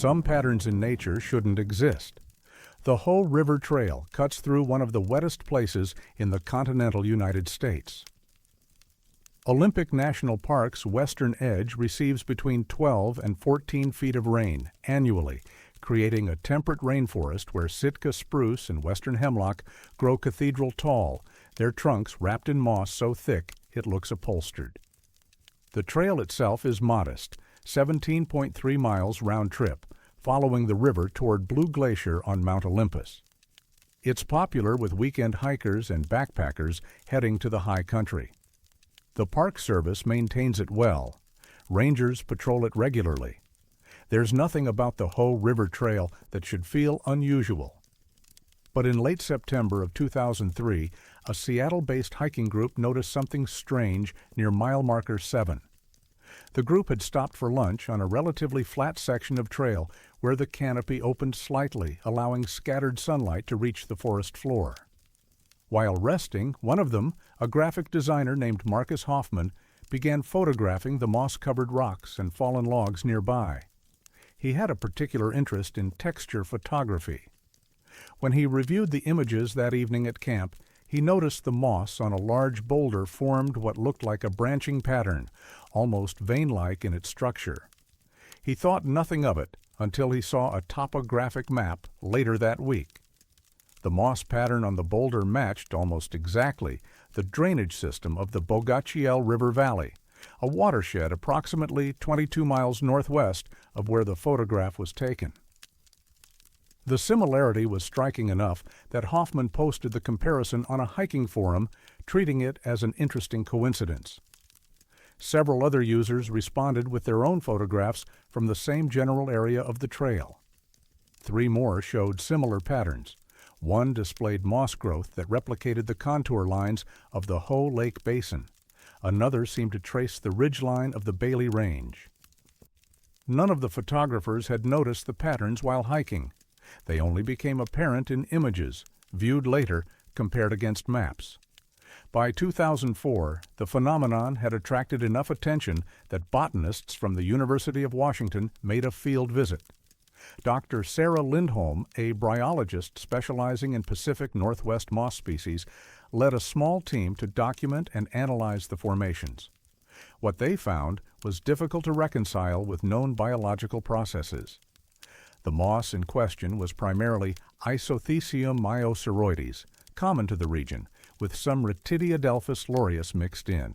Some patterns in nature shouldn't exist. The Hoh River Trail cuts through one of the wettest places in the continental United States. Olympic National Park's western edge receives between 12 and 14 feet of rain annually, creating a temperate rainforest where Sitka spruce and western hemlock grow cathedral tall, their trunks wrapped in moss so thick it looks upholstered. The trail itself is modest, 17.3 miles round trip, following the river toward Blue Glacier on Mount Olympus. It's popular with weekend hikers and backpackers heading to the high country. The Park Service maintains it well. Rangers patrol it regularly. There's nothing about the Hoh River Trail that should feel unusual. But in late September of 2003, a Seattle-based hiking group noticed something strange near mile marker 7. The group had stopped for lunch on a relatively flat section of trail where the canopy opened slightly, allowing scattered sunlight to reach the forest floor. While resting, one of them, a graphic designer named Marcus Hoffman, began photographing the moss-covered rocks and fallen logs nearby. He had a particular interest in texture photography. When he reviewed the images that evening at camp, he noticed the moss on a large boulder formed what looked like a branching pattern, almost vein-like in its structure. He thought nothing of it until he saw a topographic map later that week. The moss pattern on the boulder matched almost exactly the drainage system of the Bogachiel River Valley, a watershed approximately 22 miles northwest of where the photograph was taken. The similarity was striking enough that Hoffman posted the comparison on a hiking forum, treating it as an interesting coincidence. Several other users responded with their own photographs from the same general area of the trail. 3 more showed similar patterns. One displayed moss growth that replicated the contour lines of the Hoh Lake Basin. Another seemed to trace the ridgeline of the Bailey Range. None of the photographers had noticed the patterns while hiking. They only became apparent in images, viewed later, compared against maps. By 2004, the phenomenon had attracted enough attention that botanists from the University of Washington made a field visit. Dr. Sarah Lindholm, a bryologist specializing in Pacific Northwest moss species, led a small team to document and analyze the formations. What they found was difficult to reconcile with known biological processes. The moss in question was primarily Isothecium myoceroides, common to the region, with some Rhytidiadelphis laureus mixed in.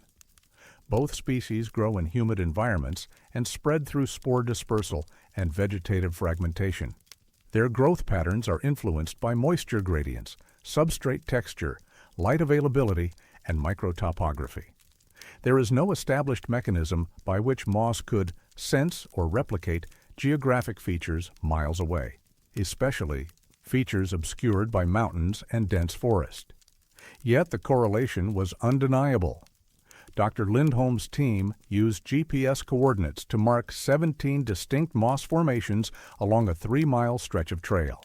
Both species grow in humid environments and spread through spore dispersal and vegetative fragmentation. Their growth patterns are influenced by moisture gradients, substrate texture, light availability, and microtopography. There is no established mechanism by which moss could sense or replicate geographic features miles away, especially features obscured by mountains and dense forest. Yet the correlation was undeniable. Dr. Lindholm's team used GPS coordinates to mark 17 distinct moss formations along a 3-mile stretch of trail.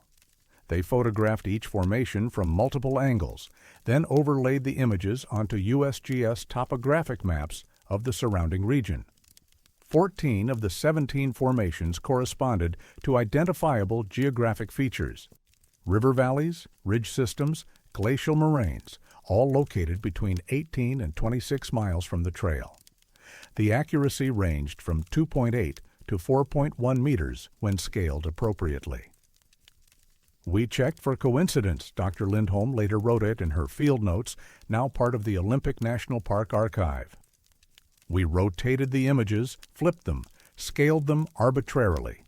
They photographed each formation from multiple angles, then overlaid the images onto USGS topographic maps of the surrounding region. 14 of the 17 formations corresponded to identifiable geographic features: river valleys, ridge systems, glacial moraines, all located between 18 and 26 miles from the trail. The accuracy ranged from 2.8 to 4.1 meters when scaled appropriately. "We checked for coincidence," Dr. Lindholm later wrote it in her field notes, now part of the Olympic National Park archive. "We rotated the images, flipped them, scaled them arbitrarily.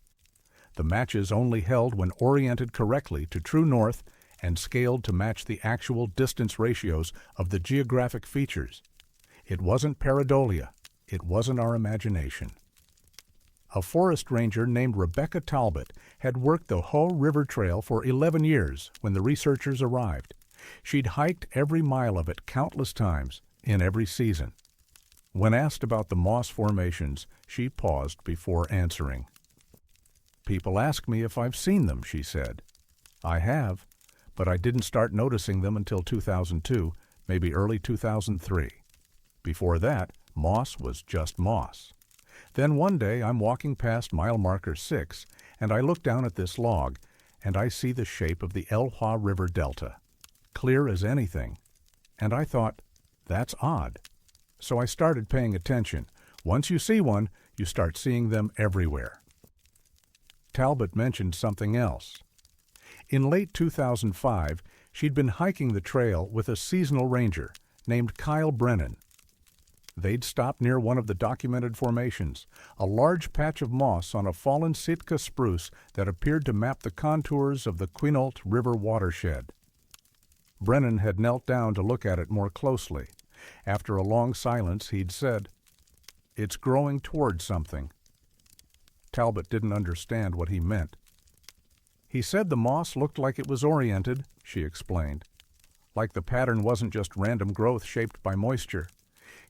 The matches only held when oriented correctly to true north and scaled to match the actual distance ratios of the geographic features. It wasn't pareidolia. It wasn't our imagination." A forest ranger named Rebecca Talbot had worked the Hoh River Trail for 11 years when the researchers arrived. She'd hiked every mile of it countless times in every season. When asked about the moss formations, she paused before answering. "People ask me if I've seen them," she said. "I have, but I didn't start noticing them until 2002, maybe early 2003. Before that, moss was just moss. Then one day I'm walking past mile marker 6, and I look down at this log, and I see the shape of the Hoh River Delta, clear as anything. And I thought, that's odd. So I started paying attention. Once you see one, you start seeing them everywhere. Talbot mentioned something else. In late 2005, she'd been hiking the trail with a seasonal ranger named Kyle Brennan. They'd stopped near one of the documented formations, a large patch of moss on a fallen Sitka spruce that appeared to map the contours of the Quinault River watershed. Brennan had knelt down to look at it more closely. After a long silence, he'd said, "It's growing toward something." Talbot didn't understand what he meant. "He said the moss looked like it was oriented," she explained, "like the pattern wasn't just random growth shaped by moisture.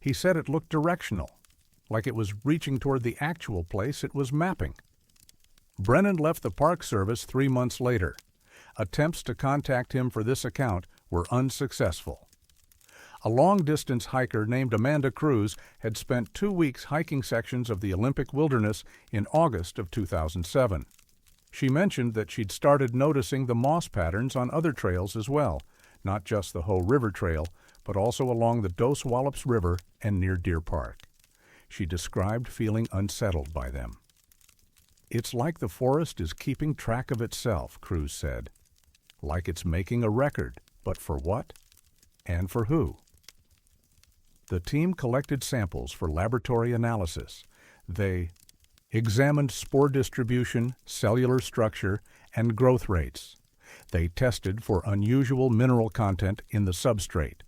He said it looked directional, like it was reaching toward the actual place it was mapping." Brennan left the Park Service 3 months later. Attempts to contact him for this account were unsuccessful. A long-distance hiker named Amanda Cruz had spent 2 weeks hiking sections of the Olympic Wilderness in August of 2007. She mentioned that she'd started noticing the moss patterns on other trails as well, not just the Hoh River Trail, but also along the Dos Wallops River and near Deer Park. She described feeling unsettled by them. "It's like the forest is keeping track of itself," Cruz said. "Like it's making a record, but for what? And for who?" The team collected samples for laboratory analysis. They examined spore distribution, cellular structure, and growth rates. They tested for unusual mineral content in the substrate.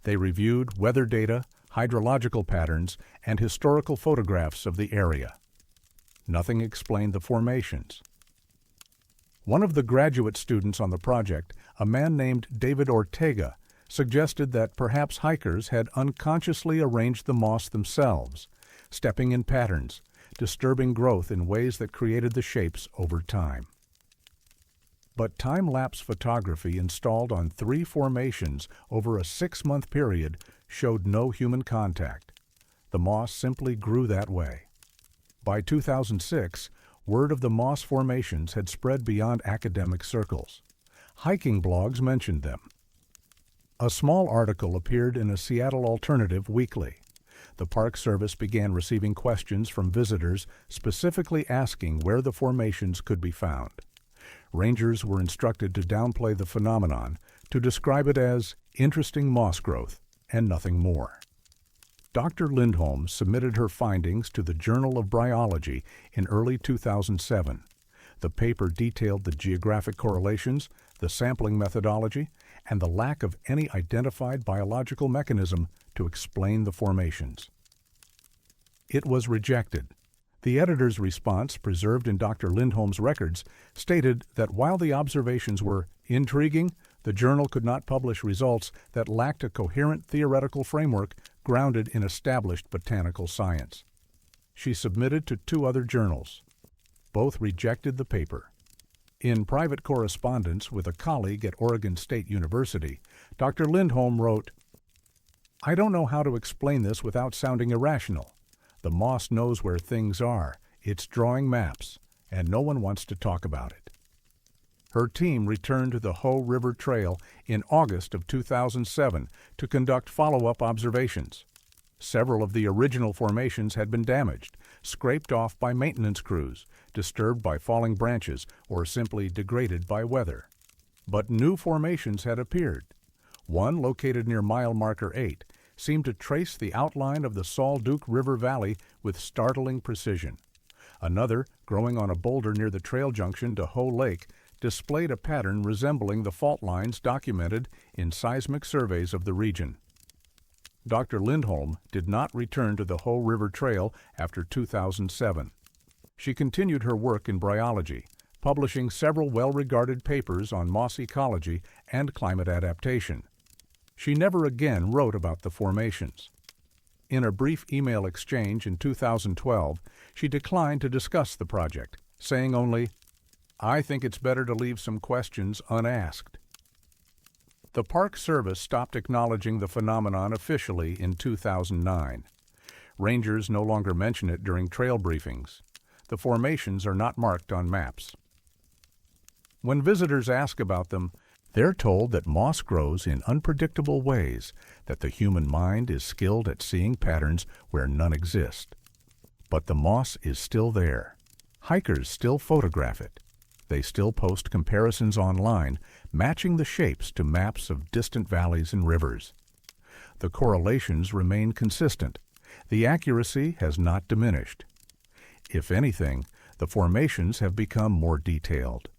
They reviewed weather data, hydrological patterns, and historical photographs of the area. Nothing explained the formations. One of the graduate students on the project, a man named David Ortega, suggested that perhaps hikers had unconsciously arranged the moss themselves, stepping in patterns, disturbing growth in ways that created the shapes over time. But time-lapse photography installed on 3 formations over a 6-month period showed no human contact. The moss simply grew that way. By 2006, word of the moss formations had spread beyond academic circles. Hiking blogs mentioned them. A small article appeared in a Seattle Alternative weekly. The Park Service began receiving questions from visitors specifically asking where the formations could be found. Rangers were instructed to downplay the phenomenon, to describe it as interesting moss growth and nothing more. Dr. Lindholm submitted her findings to the Journal of Bryology in early 2007. The paper detailed the geographic correlations, the sampling methodology, and the lack of any identified biological mechanism to explain the formations. It was rejected. The editor's response, preserved in Dr. Lindholm's records, stated that while the observations were intriguing, the journal could not publish results that lacked a coherent theoretical framework grounded in established botanical science. She submitted to 2 other journals. Both rejected the paper. In private correspondence with a colleague at Oregon State University, Dr. Lindholm wrote, "I don't know how to explain this without sounding irrational. The moss knows where things are, it's drawing maps, and no one wants to talk about it." Her team returned to the Hoh River Trail in August of 2007 to conduct follow-up observations. Several of the original formations had been damaged, scraped off by maintenance crews, disturbed by falling branches, or simply degraded by weather. But new formations had appeared. One, located near mile marker 8, seemed to trace the outline of the Salt Duke River Valley with startling precision. Another, growing on a boulder near the trail junction to Hoh Lake, displayed a pattern resembling the fault lines documented in seismic surveys of the region. Dr. Lindholm did not return to the Hoh River Trail after 2007. She continued her work in bryology, publishing several well-regarded papers on moss ecology and climate adaptation. She never again wrote about the formations. In a brief email exchange in 2012, she declined to discuss the project, saying only, "I think it's better to leave some questions unasked." The Park Service stopped acknowledging the phenomenon officially in 2009. Rangers no longer mention it during trail briefings. The formations are not marked on maps. When visitors ask about them, they're told that moss grows in unpredictable ways, that the human mind is skilled at seeing patterns where none exist. But the moss is still there. Hikers still photograph it. They still post comparisons online, matching the shapes to maps of distant valleys and rivers. The correlations remain consistent. The accuracy has not diminished. If anything, the formations have become more detailed.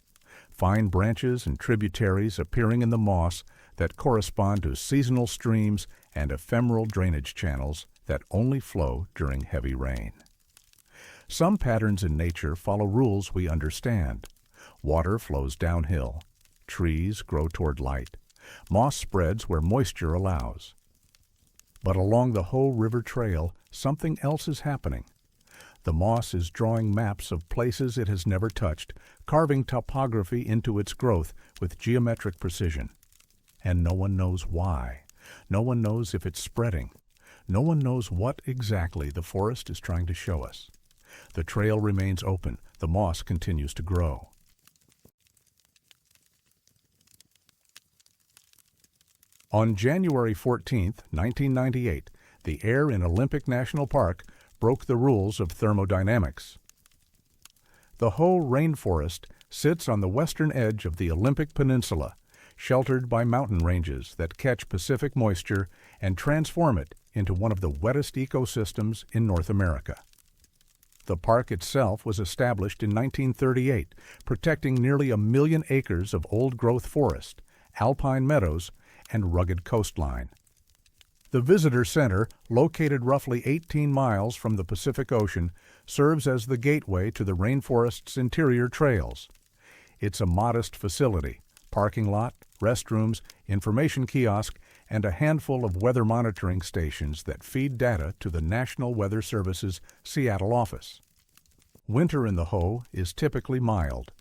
Fine branches and tributaries appearing in the moss that correspond to seasonal streams and ephemeral drainage channels that only flow during heavy rain. Some patterns in nature follow rules we understand. Water flows downhill. Trees grow toward light. Moss spreads where moisture allows. But along the Hoh River Trail, something else is happening. The moss is drawing maps of places it has never touched, carving topography into its growth with geometric precision. And no one knows why. No one knows if it's spreading. No one knows what exactly the forest is trying to show us. The trail remains open. The moss continues to grow. On January 14, 1998, the air in Olympic National Park broke the rules of thermodynamics. The Hoh Rainforest sits on the western edge of the Olympic Peninsula, sheltered by mountain ranges that catch Pacific moisture and transform it into one of the wettest ecosystems in North America. The park itself was established in 1938, protecting nearly 1 million acres of old-growth forest, alpine meadows, and rugged coastline. The visitor center, located roughly 18 miles from the Pacific Ocean, serves as the gateway to the rainforest's interior trails. It's a modest facility, parking lot, restrooms, information kiosk, and a handful of weather monitoring stations that feed data to the National Weather Service's Seattle office. Winter in the Hoh is typically mild.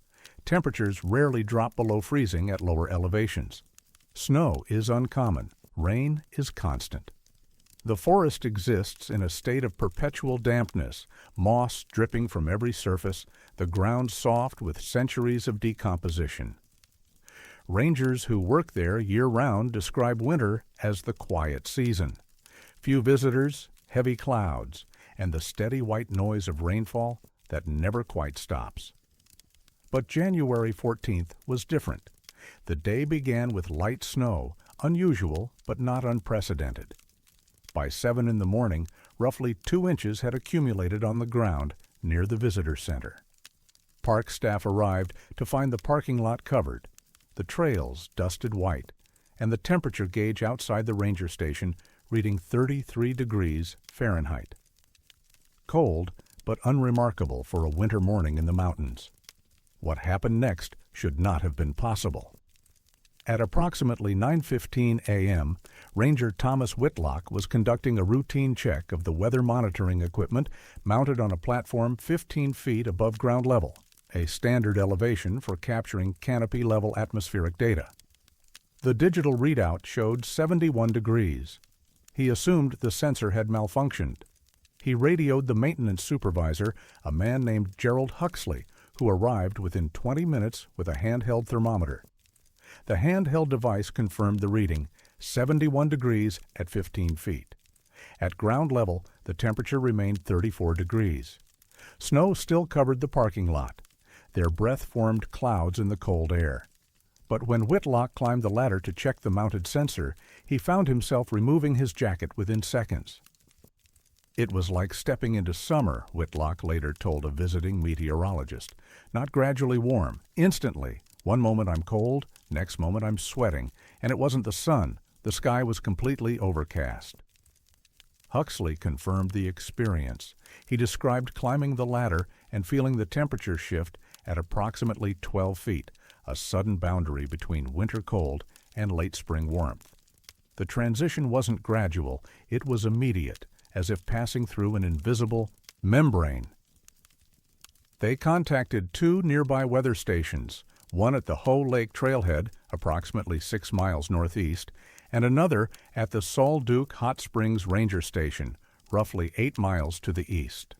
Temperatures rarely drop below freezing at lower elevations. Snow is uncommon. Rain is constant. The forest exists in a state of perpetual dampness, moss dripping from every surface, the ground soft with centuries of decomposition. Rangers who work there year-round describe winter as the quiet season. Few visitors, heavy clouds, and the steady white noise of rainfall that never quite stops. But January 14th was different. The day began with light snow, unusual but not unprecedented. By 7 in the morning, roughly 2 inches had accumulated on the ground near the visitor center. Park staff arrived to find the parking lot covered, the trails dusted white, and the temperature gauge outside the ranger station reading 33 degrees Fahrenheit. Cold, but unremarkable for a winter morning in the mountains. What happened next should not have been possible. At approximately 9:15 a.m., Ranger Thomas Whitlock was conducting a routine check of the weather monitoring equipment mounted on a platform 15 feet above ground level, a standard elevation for capturing canopy-level atmospheric data. The digital readout showed 71 degrees. He assumed the sensor had malfunctioned. He radioed the maintenance supervisor, a man named Gerald Huxley, who arrived within 20 minutes with a handheld thermometer. The handheld device confirmed the reading, 71 degrees at 15 feet. At ground level, the temperature remained 34 degrees. Snow still covered the parking lot. Their breath-formed clouds in the cold air. But when Whitlock climbed the ladder to check the mounted sensor, he found himself removing his jacket within seconds. It was like stepping into summer, Whitlock later told a visiting meteorologist. Not gradually warm, instantly. One moment I'm cold, next moment I'm sweating, and it wasn't the sun. The sky was completely overcast. Huxley confirmed the experience. He described climbing the ladder and feeling the temperature shift at approximately 12 feet, a sudden boundary between winter cold and late spring warmth. The transition wasn't gradual, it was immediate, as if passing through an invisible membrane. They contacted 2 nearby weather stations, one at the Hoh Lake Trailhead, approximately 6 miles northeast, and another at the Salt Duke Hot Springs Ranger Station, roughly 8 miles to the east.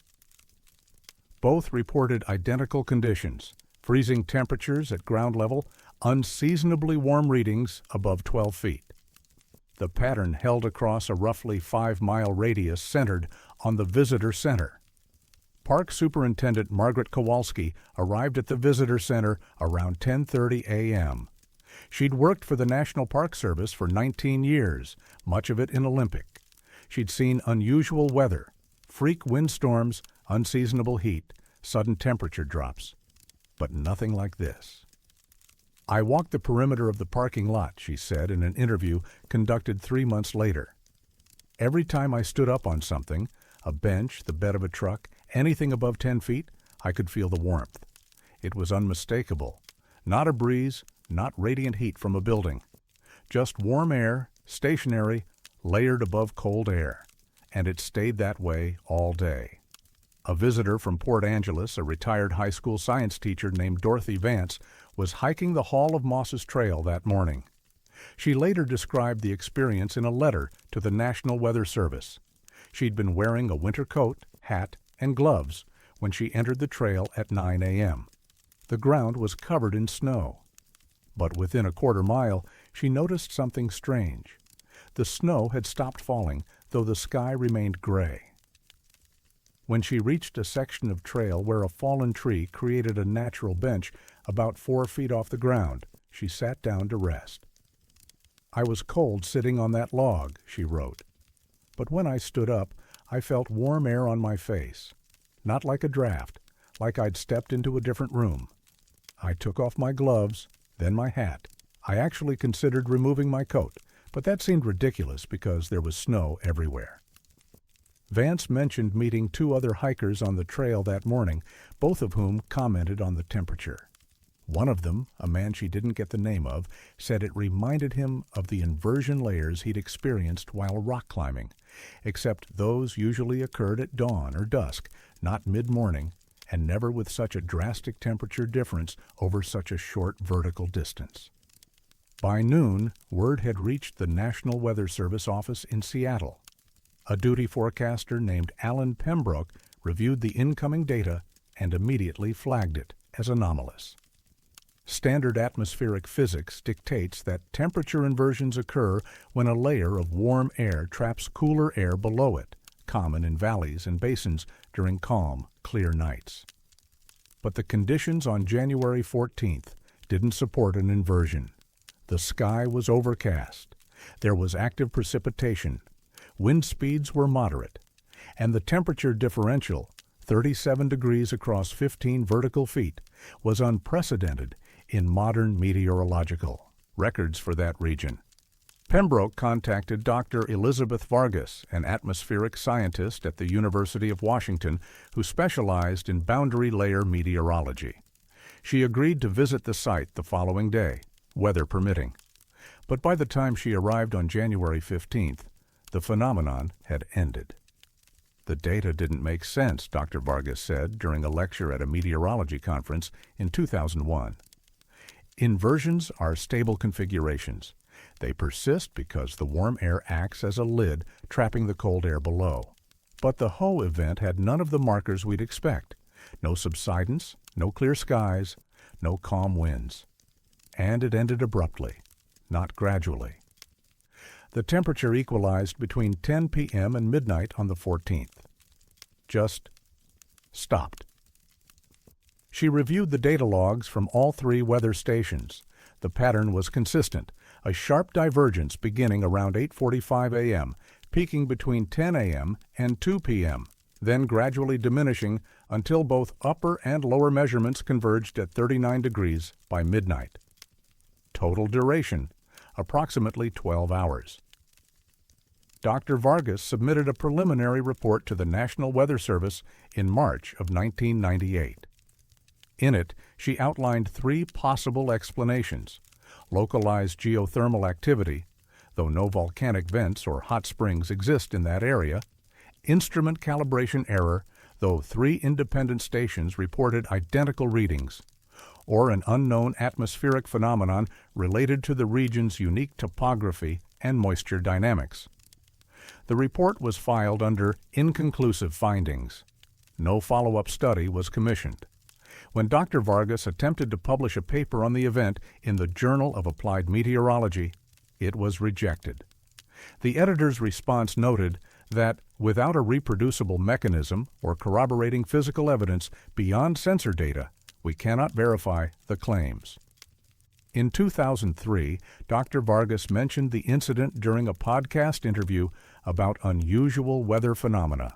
Both reported identical conditions: freezing temperatures at ground level, unseasonably warm readings above 12 feet. The pattern held across a roughly 5-mile radius centered on the visitor center. Park Superintendent Margaret Kowalski arrived at the visitor center around 10:30 a.m. She'd worked for the National Park Service for 19 years, much of it in Olympic. She'd seen unusual weather, freak windstorms, unseasonable heat, sudden temperature drops, but nothing like this. "I walked the perimeter of the parking lot," she said in an interview conducted 3 months later. "Every time I stood up on something, a bench, the bed of a truck, anything above 10 feet, I could feel the warmth. It was unmistakable. Not a breeze, not radiant heat from a building. Just warm air, stationary, layered above cold air. And it stayed that way all day." A visitor from Port Angeles, a retired high school science teacher named Dorothy Vance, was hiking the Hall of Mosses Trail that morning. She later described the experience in a letter to the National Weather Service. She'd been wearing a winter coat, hat, and gloves when she entered the trail at 9 a.m. The ground was covered in snow. But within a quarter mile, she noticed something strange. The snow had stopped falling, though the sky remained gray. When she reached a section of trail where a fallen tree created a natural bench about 4 feet off the ground, she sat down to rest. "I was cold sitting on that log," she wrote. "But when I stood up, I felt warm air on my face. Not like a draft, like I'd stepped into a different room. I took off my gloves, then my hat. I actually considered removing my coat, but that seemed ridiculous because there was snow everywhere." Vance mentioned meeting 2 other hikers on the trail that morning, both of whom commented on the temperature. One of them, a man she didn't get the name of, said it reminded him of the inversion layers he'd experienced while rock climbing, except those usually occurred at dawn or dusk, not mid-morning, and never with such a drastic temperature difference over such a short vertical distance. By noon, word had reached the National Weather Service office in Seattle. A duty forecaster named Alan Pembroke reviewed the incoming data and immediately flagged it as anomalous. Standard atmospheric physics dictates that temperature inversions occur when a layer of warm air traps cooler air below it, common in valleys and basins during calm, clear nights. But the conditions on January 14th didn't support an inversion. The sky was overcast. There was active precipitation. Wind speeds were moderate. And the temperature differential, 37 degrees across 15 vertical feet, was unprecedented in modern meteorological records for that region. Pembroke contacted Dr. Elizabeth Vargas, an atmospheric scientist at the University of Washington who specialized in boundary layer meteorology. She agreed to visit the site the following day, weather permitting. But by the time she arrived on January 15th, the phenomenon had ended. "The data didn't make sense," Dr. Vargas said during a lecture at a meteorology conference in 2001. Inversions are stable configurations. They persist because the warm air acts as a lid, trapping the cold air below. But the Hoh event had none of the markers we'd expect. No subsidence, no clear skies, no calm winds. And it ended abruptly, not gradually. The temperature equalized between 10 p.m. and midnight on the 14th. Just stopped. She reviewed the data logs from all 3 weather stations. The pattern was consistent, a sharp divergence beginning around 8:45 a.m., peaking between 10 a.m. and 2 p.m., then gradually diminishing until both upper and lower measurements converged at 39 degrees by midnight. Total duration, approximately 12 hours. Dr. Vargas submitted a preliminary report to the National Weather Service in March of 1998. In it, she outlined 3 possible explanations: localized geothermal activity, though no volcanic vents or hot springs exist in that area; instrument calibration error, though 3 independent stations reported identical readings; or an unknown atmospheric phenomenon related to the region's unique topography and moisture dynamics. The report was filed under inconclusive findings. No follow-up study was commissioned. When Dr. Vargas attempted to publish a paper on the event in the Journal of Applied Meteorology, it was rejected. The editor's response noted that without a reproducible mechanism or corroborating physical evidence beyond sensor data, we cannot verify the claims. In 2003, Dr. Vargas mentioned the incident during a podcast interview about unusual weather phenomena.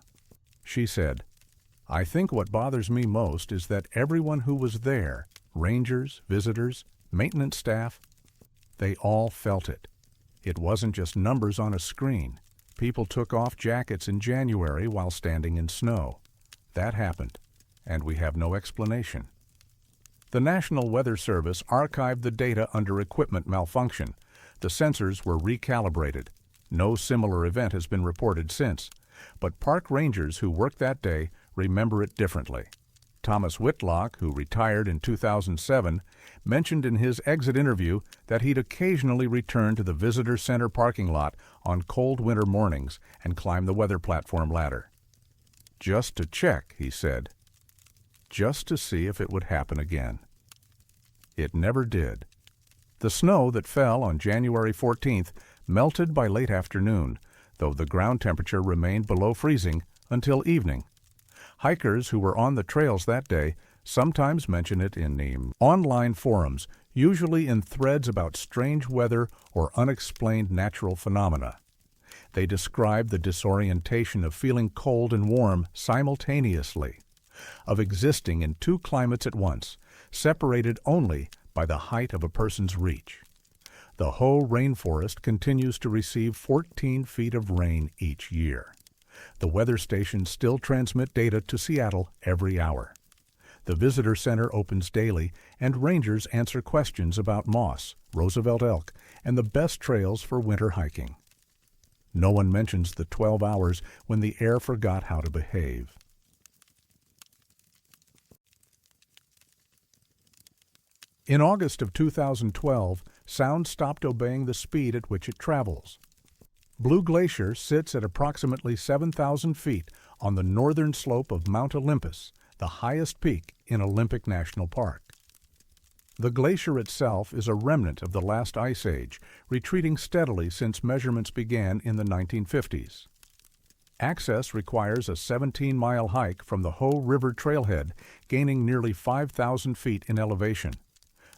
She said, "I think what bothers me most is that everyone who was there, rangers, visitors, maintenance staff, they all felt it. It wasn't just numbers on a screen. People took off jackets in January while standing in snow. That happened, and we have no explanation." The National Weather Service archived the data under equipment malfunction. The sensors were recalibrated. No similar event has been reported since, but park rangers who worked that day remember it differently. Thomas Whitlock, who retired in 2007, mentioned in his exit interview that he'd occasionally return to the visitor center parking lot on cold winter mornings and climb the weather platform ladder. "Just to check," he said. Just to see if it would happen again. It never did. The snow that fell on January 14th melted by late afternoon, though the ground temperature remained below freezing until evening. Hikers who were on the trails that day sometimes mention it in the online forums, usually in threads about strange weather or unexplained natural phenomena. They describe the disorientation of feeling cold and warm simultaneously, of existing in two climates at once, separated only by the height of a person's reach. The Hoh Rainforest continues to receive 14 feet of rain each year. The weather stations still transmit data to Seattle every hour. The visitor center opens daily, and rangers answer questions about moss, Roosevelt elk, and the best trails for winter hiking. No one mentions the 12 hours when the air forgot how to behave. In August of 2012, sound stopped obeying the speed at which it travels. Blue Glacier sits at approximately 7,000 feet on the northern slope of Mount Olympus, the highest peak in Olympic National Park. The glacier itself is a remnant of the last ice age, retreating steadily since measurements began in the 1950s. Access requires a 17-mile hike from the Hoh River trailhead, gaining nearly 5,000 feet in elevation.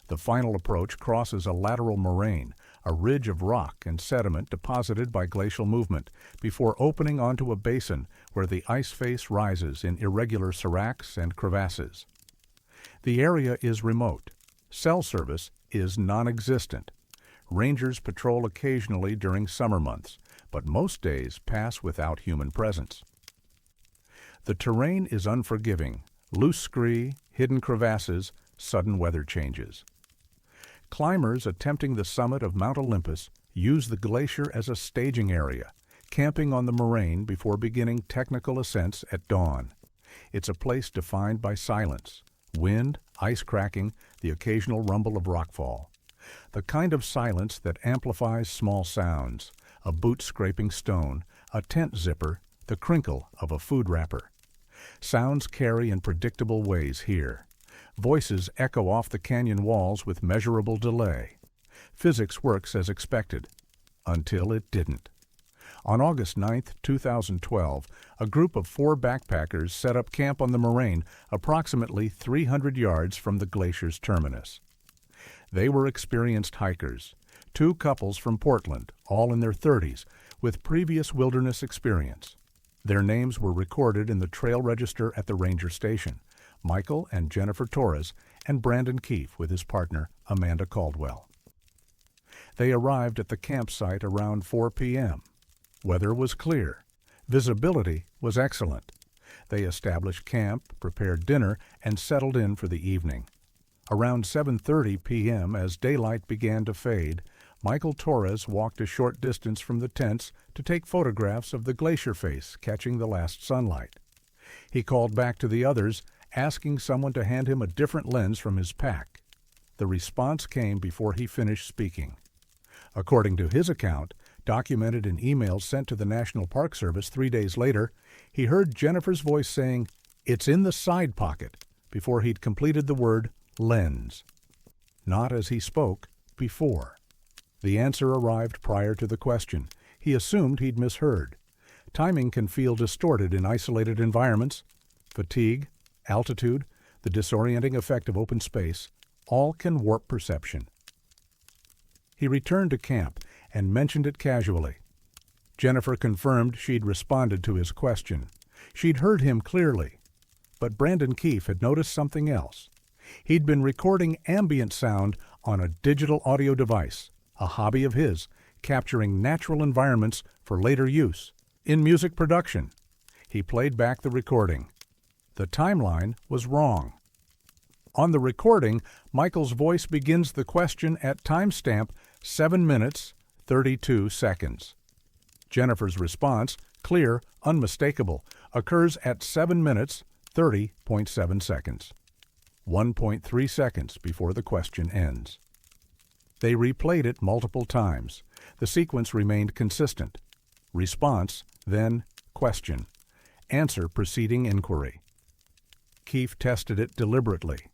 The final approach crosses a lateral moraine, a ridge of rock and sediment deposited by glacial movement, before opening onto a basin where the ice face rises in irregular seracs and crevasses. The area is remote. Cell service is non-existent. Rangers patrol occasionally during summer months, but most days pass without human presence. The terrain is unforgiving: loose scree, hidden crevasses, sudden weather changes. Climbers attempting the summit of Mount Olympus use the glacier as a staging area, camping on the moraine before beginning technical ascents at dawn. It's a place defined by silence, wind, ice cracking, the occasional rumble of rockfall. The kind of silence that amplifies small sounds: a boot scraping stone, a tent zipper, the crinkle of a food wrapper. Sounds carry in predictable ways here. Voices echo off the canyon walls with measurable delay. Physics works as expected, until it didn't. On August 9, 2012, a group of 4 backpackers set up camp on the moraine approximately 300 yards from the glacier's terminus. They were experienced hikers, 2 couples from Portland, all in their 30s, with previous wilderness experience. Their names were recorded in the trail register at the ranger station: Michael and Jennifer Torres, and Brandon Keefe with his partner, Amanda Caldwell. They arrived at the campsite around 4 p.m. Weather was clear. Visibility was excellent. They established camp, prepared dinner, and settled in for the evening. Around 7:30 p.m., as daylight began to fade, Michael Torres walked a short distance from the tents to take photographs of the glacier face catching the last sunlight. He called back to the others, asking someone to hand him a different lens from his pack. The response came before he finished speaking. According to his account, Documented in emails sent to the National Park Service 3 days later, he heard Jennifer's voice saying, "It's in the side pocket," before he'd completed the word lens. Not as he spoke, before. The answer arrived prior to the question. He assumed he'd misheard. Timing can feel distorted in isolated environments. Fatigue, altitude, the disorienting effect of open space, all can warp perception. He returned to camp and mentioned it casually. Jennifer confirmed she'd responded to his question. She'd heard him clearly. But Brandon Keefe had noticed something else. He'd been recording ambient sound on a digital audio device, a hobby of his, capturing natural environments for later use, in music production. He played back the recording. The timeline was wrong. On the recording, Michael's voice begins the question at timestamp 7 minutes, 32 seconds. Jennifer's response, clear, unmistakable, occurs at 7 minutes, 30.7 seconds. 1.3 seconds before the question ends. They replayed it multiple times. The sequence remained consistent. Response, then question. Answer preceding inquiry. Keefe tested it deliberately.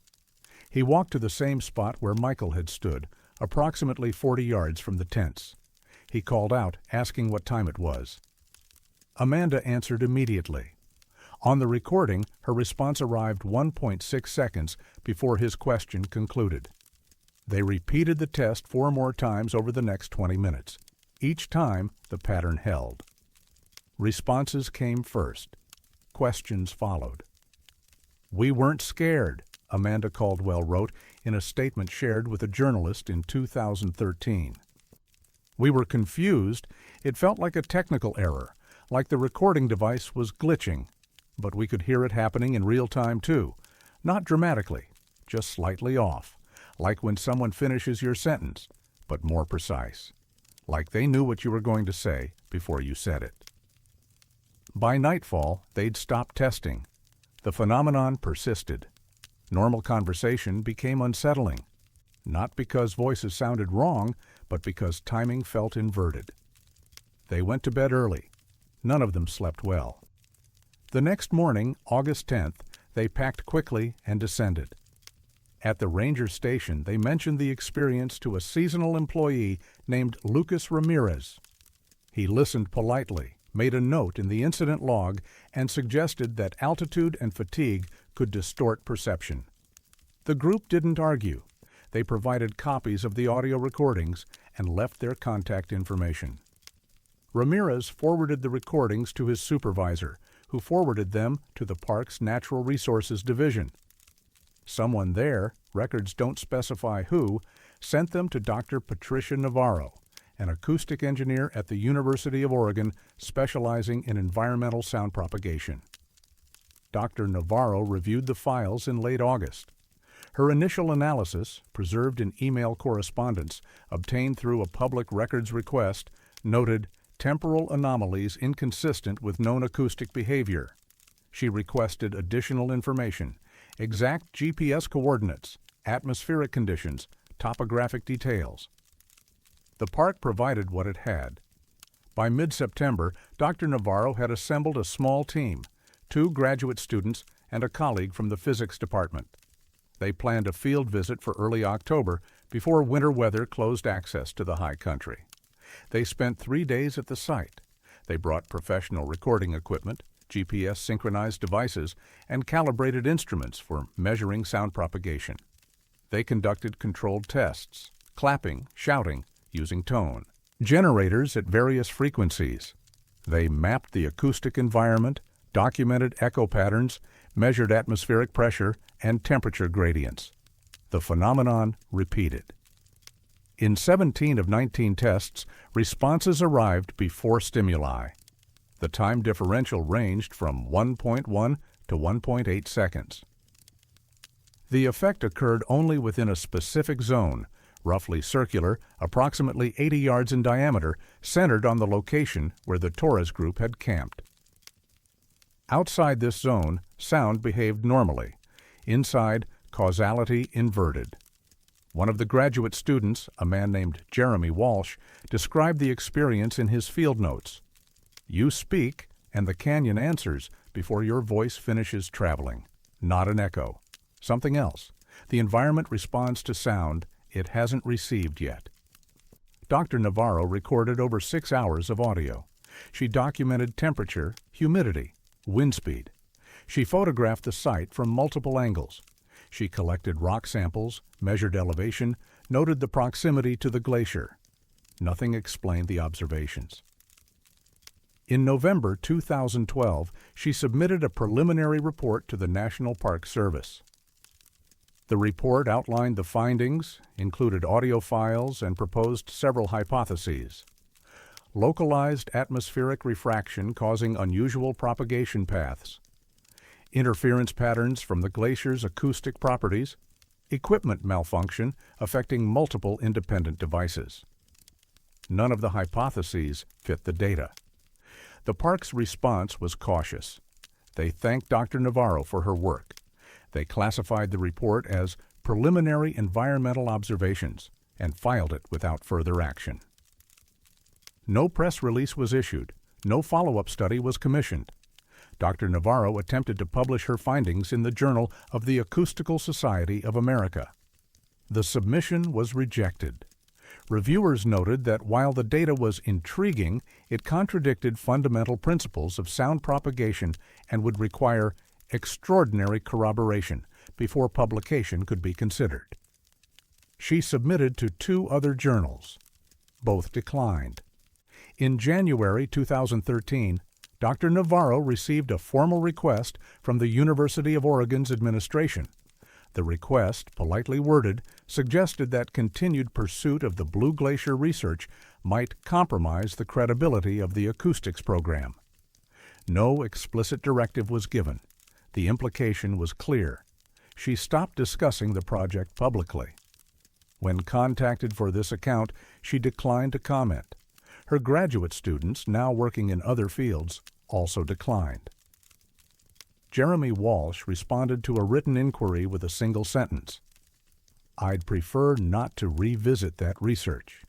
He walked to the same spot where Michael had stood, approximately 40 yards from the tents. He called out, asking what time it was. Amanda answered immediately. On the recording, her response arrived 1.6 seconds before his question concluded. They repeated the test 4 more times over the next 20 minutes. Each time, the pattern held. Responses came first. Questions followed. "We weren't scared," Amanda Caldwell wrote in a statement shared with a journalist in 2013. "We were confused. It felt like a technical error, like the recording device was glitching. But we could hear it happening in real time too. Not dramatically, just slightly off. Like when someone finishes your sentence, but more precise. Like they knew what you were going to say before you said it." By nightfall, they'd stopped testing. The phenomenon persisted. Normal conversation became unsettling. Not because voices sounded wrong, but because timing felt inverted. They went to bed early. None of them slept well. The next morning, August 10th, they packed quickly and descended. At the ranger station, they mentioned the experience to a seasonal employee named Lucas Ramirez. He listened politely, made a note in the incident log, and suggested that altitude and fatigue could distort perception. The group didn't argue. They provided copies of the audio recordings and left their contact information. Ramirez forwarded the recordings to his supervisor, who forwarded them to the park's Natural Resources Division. Someone there, records don't specify who, sent them to Dr. Patricia Navarro, an acoustic engineer at the University of Oregon specializing in environmental sound propagation. Dr. Navarro reviewed the files in late August. Her initial analysis, preserved in email correspondence obtained through a public records request, noted temporal anomalies inconsistent with known acoustic behavior. She requested additional information, exact GPS coordinates, atmospheric conditions, topographic details. The park provided what it had. By mid-September, Dr. Navarro had assembled a small team, 2 graduate students and a colleague from the physics department. They planned a field visit for early October before winter weather closed access to the high country. They spent 3 days at the site. They brought professional recording equipment, GPS-synchronized devices, and calibrated instruments for measuring sound propagation. They conducted controlled tests, clapping, shouting, using tone, generators at various frequencies. They mapped the acoustic environment, documented echo patterns, measured atmospheric pressure and temperature gradients. The phenomenon repeated. In 17 of 19 tests, responses arrived before stimuli. The time differential ranged from 1.1 to 1.8 seconds. The effect occurred only within a specific zone, roughly circular, approximately 80 yards in diameter, centered on the location where the Torres group had camped. Outside this zone, sound behaved normally. Inside, causality inverted. One of the graduate students, a man named Jeremy Walsh, described the experience in his field notes. You speak, and the canyon answers before your voice finishes traveling. Not an echo. Something else. The environment responds to sound it hasn't received yet. Dr. Navarro recorded over 6 hours of audio. She documented temperature, humidity, wind speed. She photographed the site from multiple angles. She collected rock samples, measured elevation, noted the proximity to the glacier. Nothing explained the observations. In November 2012, she submitted a preliminary report to the National Park Service. The report outlined the findings, included audio files, and proposed several hypotheses. Localized atmospheric refraction causing unusual propagation paths, interference patterns from the glacier's acoustic properties, equipment malfunction affecting multiple independent devices. None of the hypotheses fit the data. The park's response was cautious. They thanked Dr. Navarro for her work. They classified the report as preliminary environmental observations and filed it without further action. No press release was issued. No follow-up study was commissioned. Dr. Navarro attempted to publish her findings in the Journal of the Acoustical Society of America. The submission was rejected. Reviewers noted that while the data was intriguing, it contradicted fundamental principles of sound propagation and would require extraordinary corroboration before publication could be considered. She submitted to 2 other journals. Both declined. In January 2013, Dr. Navarro received a formal request from the University of Oregon's administration. The request, politely worded, suggested that continued pursuit of the Blue Glacier research might compromise the credibility of the acoustics program. No explicit directive was given. The implication was clear. She stopped discussing the project publicly. When contacted for this account, she declined to comment. Her graduate students, now working in other fields, also declined. Jeremy Walsh responded to a written inquiry with a single sentence. I'd prefer not to revisit that research.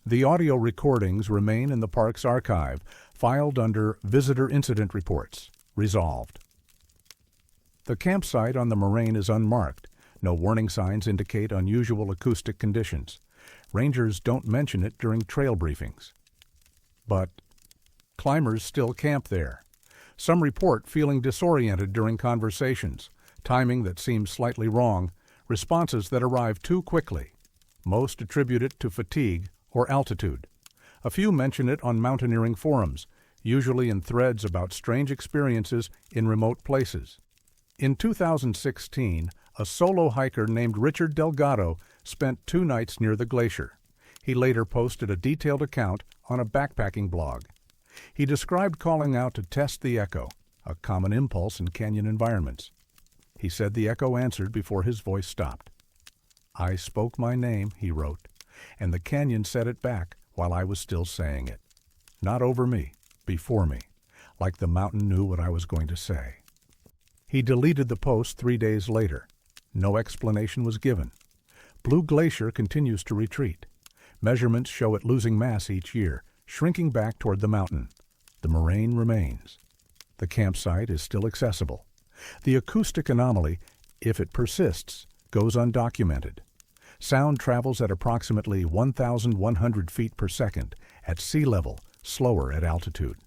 The audio recordings remain in the park's archive, filed under Visitor Incident Reports, resolved. The campsite on the moraine is unmarked. No warning signs indicate unusual acoustic conditions. Rangers don't mention it during trail briefings. But climbers still camp there. Some report feeling disoriented during conversations, timing that seems slightly wrong, responses that arrive too quickly. Most attribute it to fatigue or altitude. A few mention it on mountaineering forums, usually in threads about strange experiences in remote places. In 2016, a solo hiker named Richard Delgado spent 2 nights near the glacier. He later posted a detailed account on a backpacking blog. He described calling out to test the echo, a common impulse in canyon environments. He said the echo answered before his voice stopped. I spoke my name, he wrote, and the canyon said it back while I was still saying it. Not over me, before me, like the mountain knew what I was going to say. He deleted the post 3 days later. No explanation was given. Blue Glacier continues to retreat. Measurements show it losing mass each year, shrinking back toward the mountain. The moraine remains. The campsite is still accessible. The acoustic anomaly, if it persists, goes undocumented. Sound travels at approximately 1,100 feet per second, at sea level, slower at altitude.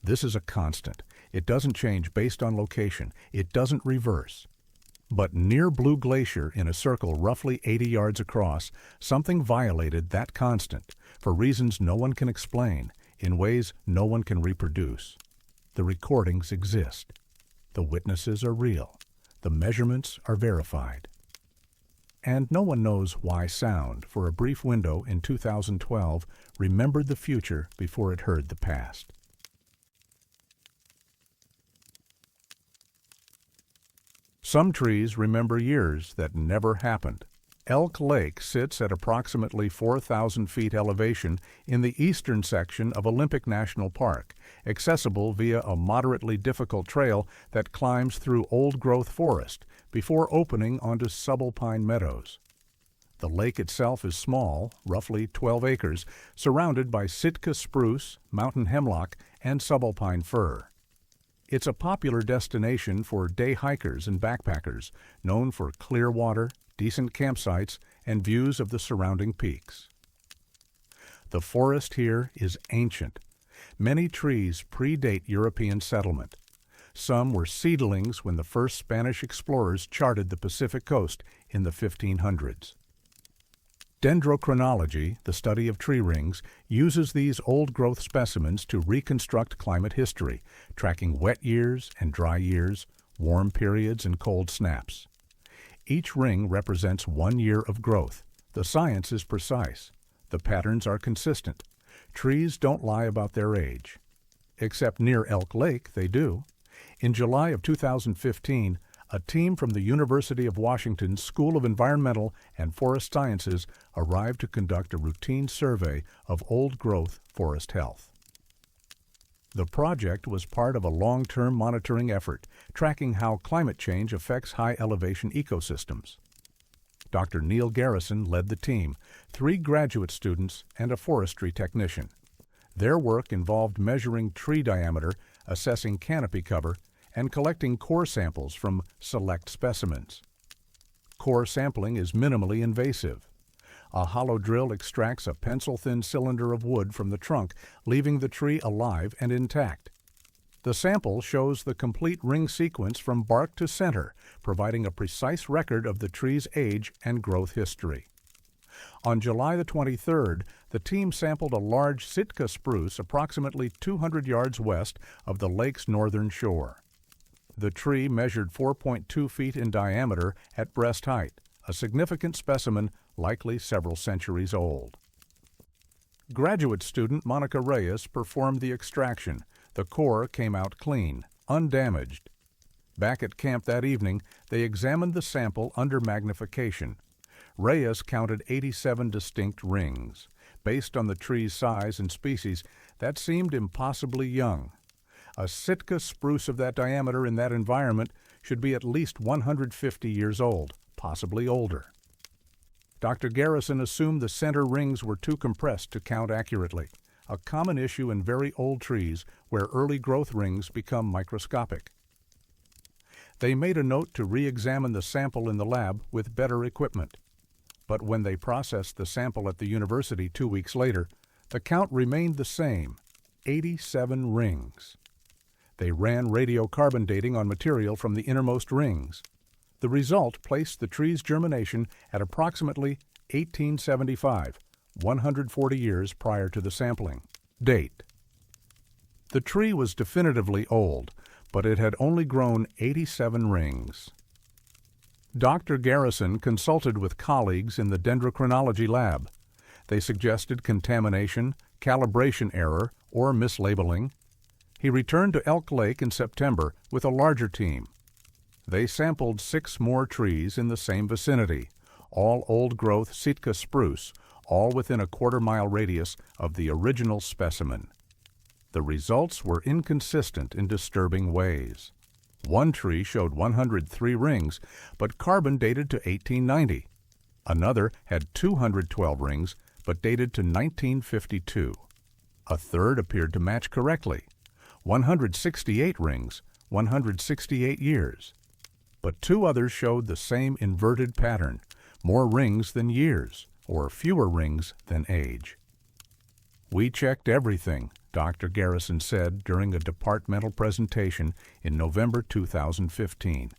This is a constant. It doesn't change based on location. It doesn't reverse. But near Blue Glacier, in a circle roughly 80 yards across, something violated that constant, for reasons no one can explain, in ways no one can reproduce. The recordings exist. The witnesses are real. The measurements are verified. And no one knows why sound, for a brief window in 2012, remembered the future before it heard the past. Some trees remember years that never happened. Elk Lake sits at approximately 4,000 feet elevation in the eastern section of Olympic National Park, accessible via a moderately difficult trail that climbs through old-growth forest before opening onto subalpine meadows. The lake itself is small, roughly 12 acres, surrounded by Sitka spruce, mountain hemlock, and subalpine fir. It's a popular destination for day hikers and backpackers, known for clear water, decent campsites, and views of the surrounding peaks. The forest here is ancient. Many trees predate European settlement. Some were seedlings when the first Spanish explorers charted the Pacific coast in the 1500s. Dendrochronology, the study of tree rings, uses these old-growth specimens to reconstruct climate history, tracking wet years and dry years, warm periods and cold snaps. Each ring represents 1 year of growth. The science is precise. The patterns are consistent. Trees don't lie about their age. Except near Elk Lake, they do. In July of 2015, a team from the University of Washington's School of Environmental and Forest Sciences arrived to conduct a routine survey of old-growth forest health. The project was part of a long-term monitoring effort, tracking how climate change affects high-elevation ecosystems. Dr. Neil Garrison led the team, 3 graduate students and a forestry technician. Their work involved measuring tree diameter, assessing canopy cover, and collecting core samples from select specimens. Core sampling is minimally invasive. A hollow drill extracts a pencil-thin cylinder of wood from the trunk, leaving the tree alive and intact. The sample shows the complete ring sequence from bark to center, providing a precise record of the tree's age and growth history. On July the 23rd, the team sampled a large Sitka spruce approximately 200 yards west of the lake's northern shore. The tree measured 4.2 feet in diameter at breast height, a significant specimen likely several centuries old. Graduate student Monica Reyes performed the extraction. The core came out clean, undamaged. Back at camp that evening, they examined the sample under magnification. Reyes counted 87 distinct rings. Based on the tree's size and species, that seemed impossibly young. A Sitka spruce of that diameter in that environment should be at least 150 years old, possibly older. Dr. Garrison assumed the center rings were too compressed to count accurately, a common issue in very old trees where early growth rings become microscopic. They made a note to re-examine the sample in the lab with better equipment. But when they processed the sample at the university 2 weeks later, the count remained the same, 87 rings. They ran radiocarbon dating on material from the innermost rings. The result placed the tree's germination at approximately 1875, 140 years prior to the sampling. Date. The tree was definitively old, but it had only grown 87 rings. Dr. Garrison consulted with colleagues in the dendrochronology lab. They suggested contamination, calibration error, or mislabeling. He returned to Elk Lake in September with a larger team. They sampled 6 more trees in the same vicinity, all old-growth Sitka spruce, all within a quarter-mile radius of the original specimen. The results were inconsistent in disturbing ways. One tree showed 103 rings, but carbon dated to 1890. Another had 212 rings, but dated to 1952. A third appeared to match correctly. 168 rings, 168 years. But 2 others showed the same inverted pattern, more rings than years, or fewer rings than age. "We checked everything," Dr. Garrison said during a departmental presentation in November 2015.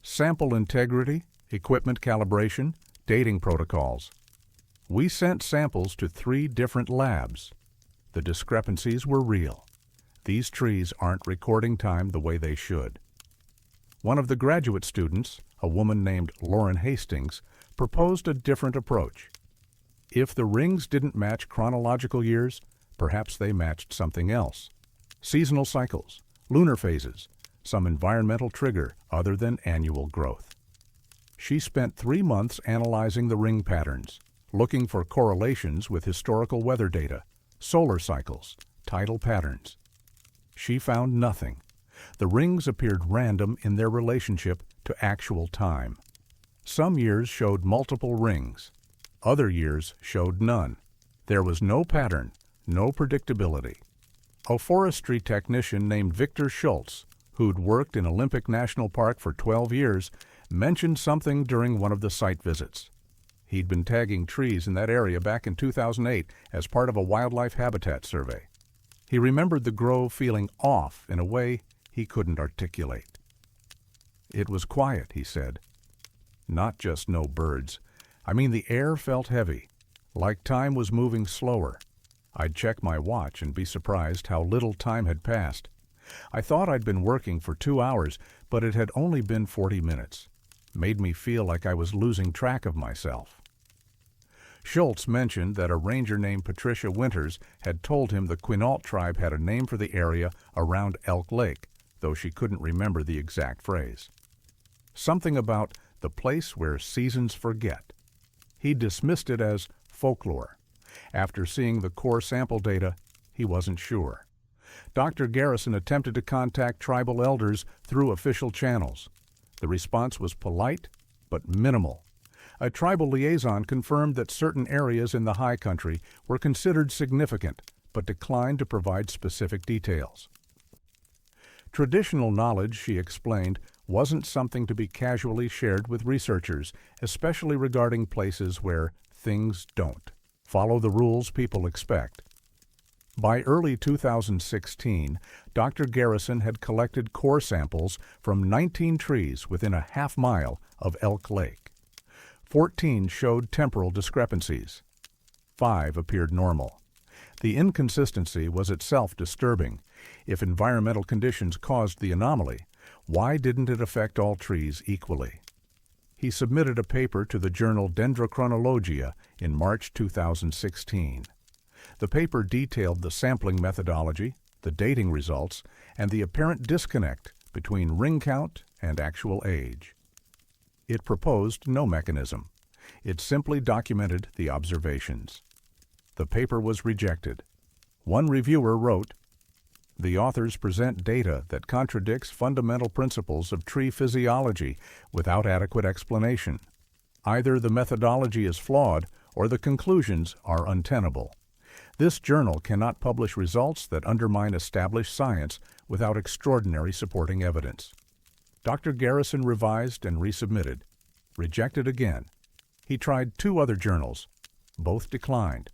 Sample integrity, equipment calibration, dating protocols. We sent samples to 3 different labs. The discrepancies were real. These trees aren't recording time the way they should. One of the graduate students, a woman named Lauren Hastings, proposed a different approach. If the rings didn't match chronological years, perhaps they matched something else. Seasonal cycles, lunar phases, some environmental trigger other than annual growth. She spent 3 months analyzing the ring patterns, looking for correlations with historical weather data, solar cycles, tidal patterns. She found nothing. The rings appeared random in their relationship to actual time. Some years showed multiple rings. Other years showed none. There was no pattern, no predictability. A forestry technician named Victor Schultz, who'd worked in Olympic National Park for 12 years, mentioned something during one of the site visits. He'd been tagging trees in that area back in 2008 as part of a wildlife habitat survey. He remembered the grove feeling off in a way he couldn't articulate. It was quiet, he said. Not just no birds. I mean, the air felt heavy, like time was moving slower. I'd check my watch and be surprised how little time had passed. I thought I'd been working for 2 hours, but it had only been 40 minutes. Made me feel like I was losing track of myself. Schultz mentioned that a ranger named Patricia Winters had told him the Quinault tribe had a name for the area around Elk Lake, though she couldn't remember the exact phrase. Something about the place where seasons forget. He dismissed it as folklore. After seeing the core sample data, he wasn't sure. Dr. Garrison attempted to contact tribal elders through official channels. The response was polite, but minimal. A tribal liaison confirmed that certain areas in the high country were considered significant, but declined to provide specific details. Traditional knowledge, she explained, wasn't something to be casually shared with researchers, especially regarding places where things don't follow the rules people expect. By early 2016, Dr. Garrison had collected core samples from 19 trees within a half-mile of Elk Lake. 14 showed temporal discrepancies. 5 appeared normal. The inconsistency was itself disturbing. If environmental conditions caused the anomaly, why didn't it affect all trees equally? He submitted a paper to the journal Dendrochronologia in March 2016. The paper detailed the sampling methodology, the dating results, and the apparent disconnect between ring count and actual age. It proposed no mechanism. It simply documented the observations. The paper was rejected. One reviewer wrote, "The authors present data that contradicts fundamental principles of tree physiology without adequate explanation. Either the methodology is flawed or the conclusions are untenable. This journal cannot publish results that undermine established science without extraordinary supporting evidence." Dr. Garrison revised and resubmitted. Rejected again. He tried 2 other journals. Both declined.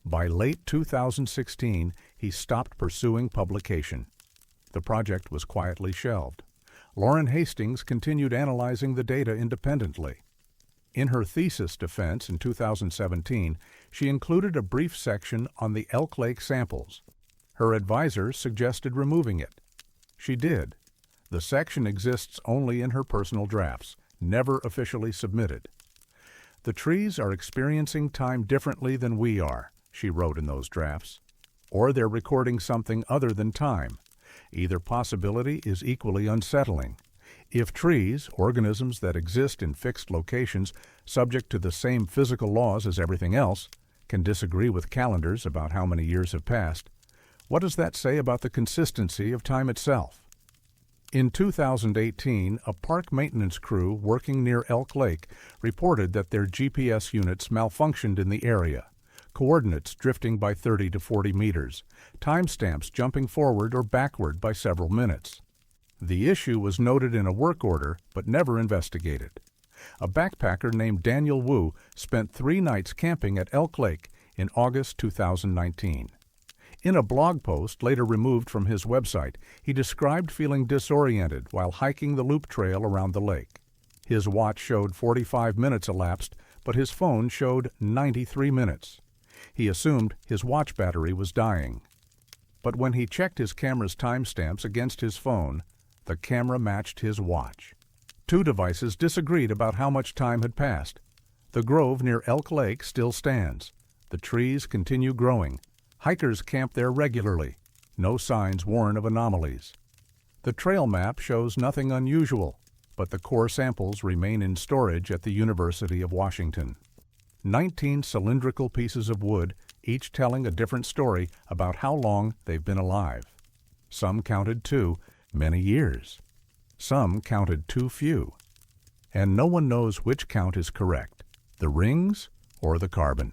By late 2016, he stopped pursuing publication. The project was quietly shelved. Lauren Hastings continued analyzing the data independently. In her thesis defense in 2017, she included a brief section on the Elk Lake samples. Her advisor suggested removing it. She did. The section exists only in her personal drafts, never officially submitted. "The trees are experiencing time differently than we are," she wrote in those drafts. "Or they're recording something other than time. Either possibility is equally unsettling. If trees, organisms that exist in fixed locations, subject to the same physical laws as everything else, can disagree with calendars about how many years have passed, what does that say about the consistency of time itself?" In 2018, a park maintenance crew working near Elk Lake reported that their GPS units malfunctioned in the area. Coordinates drifting by 30 to 40 meters, timestamps jumping forward or backward by several minutes. The issue was noted in a work order, but never investigated. A backpacker named Daniel Wu spent 3 nights camping at Elk Lake in August 2019. In a blog post later removed from his website, he described feeling disoriented while hiking the loop trail around the lake. His watch showed 45 minutes elapsed, but his phone showed 93 minutes. He assumed his watch battery was dying. But when he checked his camera's timestamps against his phone, the camera matched his watch. 2 devices disagreed about how much time had passed. The grove near Elk Lake still stands. The trees continue growing. Hikers camp there regularly. No signs warn of anomalies. The trail map shows nothing unusual, but the core samples remain in storage at the University of Washington. 19 cylindrical pieces of wood, each telling a different story about how long they've been alive. Some counted 2, many years. Some counted too few. And no one knows which count is correct, the rings or the carbon.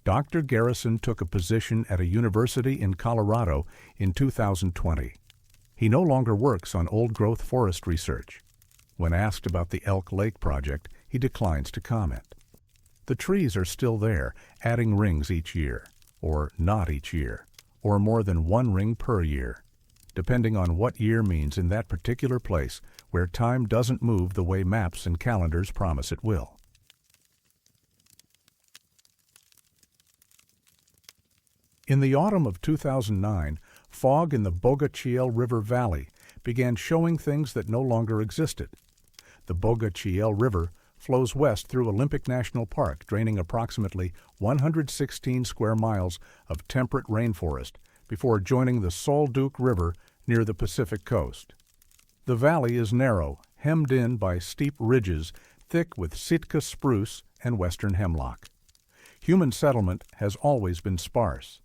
Dr. Garrison took a position at a university in Colorado in 2020. He no longer works on old-growth forest research. When asked about the Elk Lake project, he declines to comment. The trees are still there, adding rings each year, or not each year, or more than one ring per year, depending on what year means in that particular place where time doesn't move the way maps and calendars promise it will. In the autumn of 2009, fog in the Bogachiel River Valley began showing things that no longer existed. The Bogachiel River flows west through Olympic National Park, draining approximately 116 square miles of temperate rainforest before joining the Solduke River near the Pacific coast. The valley is narrow, hemmed in by steep ridges thick with Sitka spruce and western hemlock. Human settlement has always been sparse.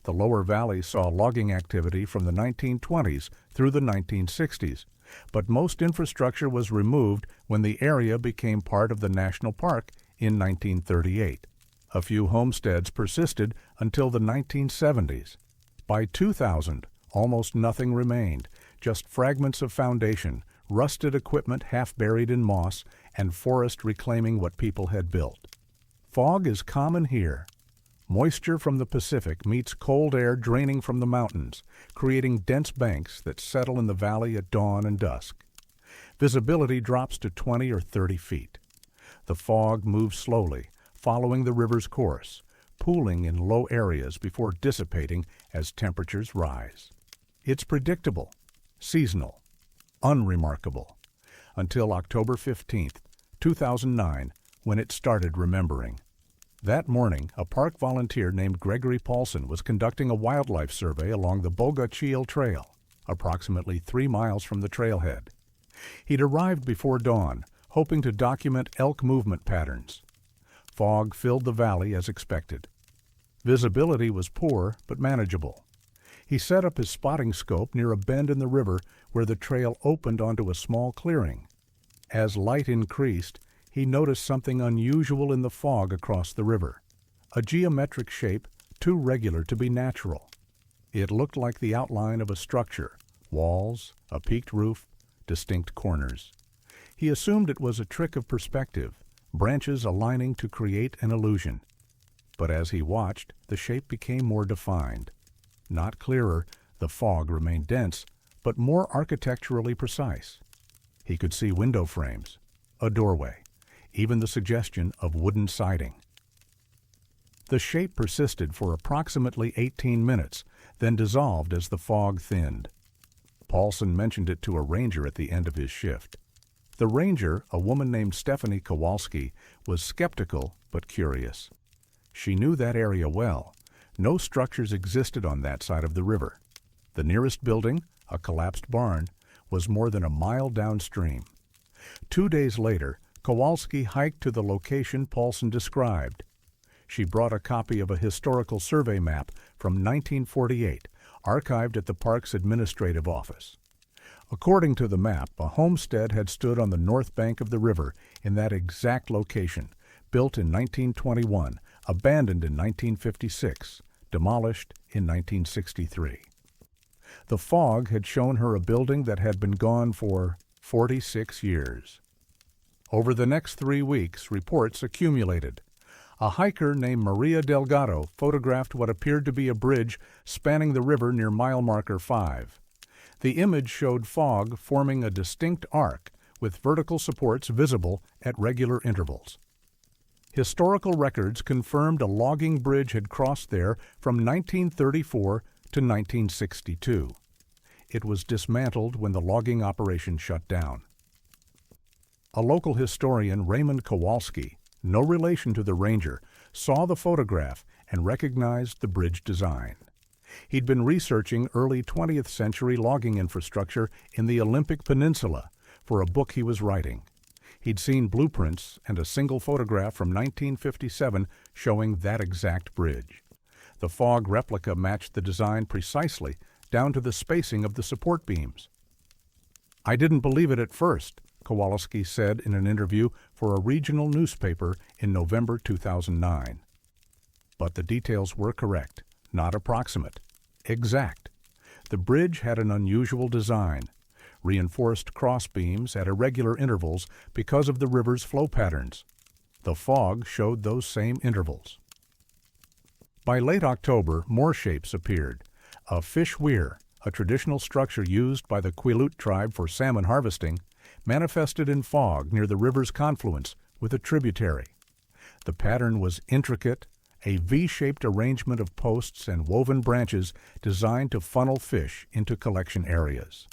The lower valley saw logging activity from the 1920s through the 1960s, but most infrastructure was removed when the area became part of the national park in 1938. A few homesteads persisted until the 1970s. By 2000, almost nothing remained, just fragments of foundation, rusted equipment half buried in moss, and forest reclaiming what people had built. Fog is common here. Moisture from the Pacific meets cold air draining from the mountains, creating dense banks that settle in the valley at dawn and dusk. Visibility drops to 20 or 30 feet. The fog moves slowly, following the river's course, pooling in low areas before dissipating as temperatures rise. It's predictable, seasonal, unremarkable, until October 15, 2009, when it started remembering. That morning, a park volunteer named Gregory Paulson was conducting a wildlife survey along the Bogachiel Trail, approximately 3 miles from the trailhead. He'd arrived before dawn, hoping to document elk movement patterns. Fog filled the valley as expected. Visibility was poor but manageable. He set up his spotting scope near a bend in the river where the trail opened onto a small clearing. As light increased, he noticed something unusual in the fog across the river, a geometric shape too regular to be natural. It looked like the outline of a structure, walls, a peaked roof, distinct corners. He assumed it was a trick of perspective, branches aligning to create an illusion. But as he watched, the shape became more defined. Not clearer, the fog remained dense, but more architecturally precise. He could see window frames, a doorway, even the suggestion of wooden siding. The shape persisted for approximately 18 minutes, then dissolved as the fog thinned. Paulson mentioned it to a ranger at the end of his shift. The ranger, a woman named Stephanie Kowalski, was skeptical but curious. She knew that area well. No structures existed on that side of the river. The nearest building, a collapsed barn, was more than a mile downstream. 2 days later, Kowalski hiked to the location Paulson described. She brought a copy of a historical survey map from 1948, archived at the park's administrative office. According to the map, a homestead had stood on the north bank of the river in that exact location, built in 1921, abandoned in 1956, demolished in 1963. The fog had shown her a building that had been gone for 46 years. Over the next 3 weeks, reports accumulated. A hiker named Maria Delgado photographed what appeared to be a bridge spanning the river near mile marker 5. The image showed fog forming a distinct arc with vertical supports visible at regular intervals. Historical records confirmed a logging bridge had crossed there from 1934 to 1962. It was dismantled when the logging operation shut down. A local historian, Raymond Kowalski, no relation to the ranger, saw the photograph and recognized the bridge design. He'd been researching early 20th century logging infrastructure in the Olympic Peninsula for a book he was writing. He'd seen blueprints and a single photograph from 1957 showing that exact bridge. The fog replica matched the design precisely, down to the spacing of the support beams. "I didn't believe it at first," Kowalski said in an interview for a regional newspaper in November 2009. But the details were correct, not approximate, exact. The bridge had an unusual design, reinforced crossbeams at irregular intervals because of the river's flow patterns. The fog showed those same intervals. By late October, more shapes appeared. A fish weir, a traditional structure used by the Quileute tribe for salmon harvesting, manifested in fog near the river's confluence with a tributary. The pattern was intricate, a V-shaped arrangement of posts and woven branches designed to funnel fish into collection areas.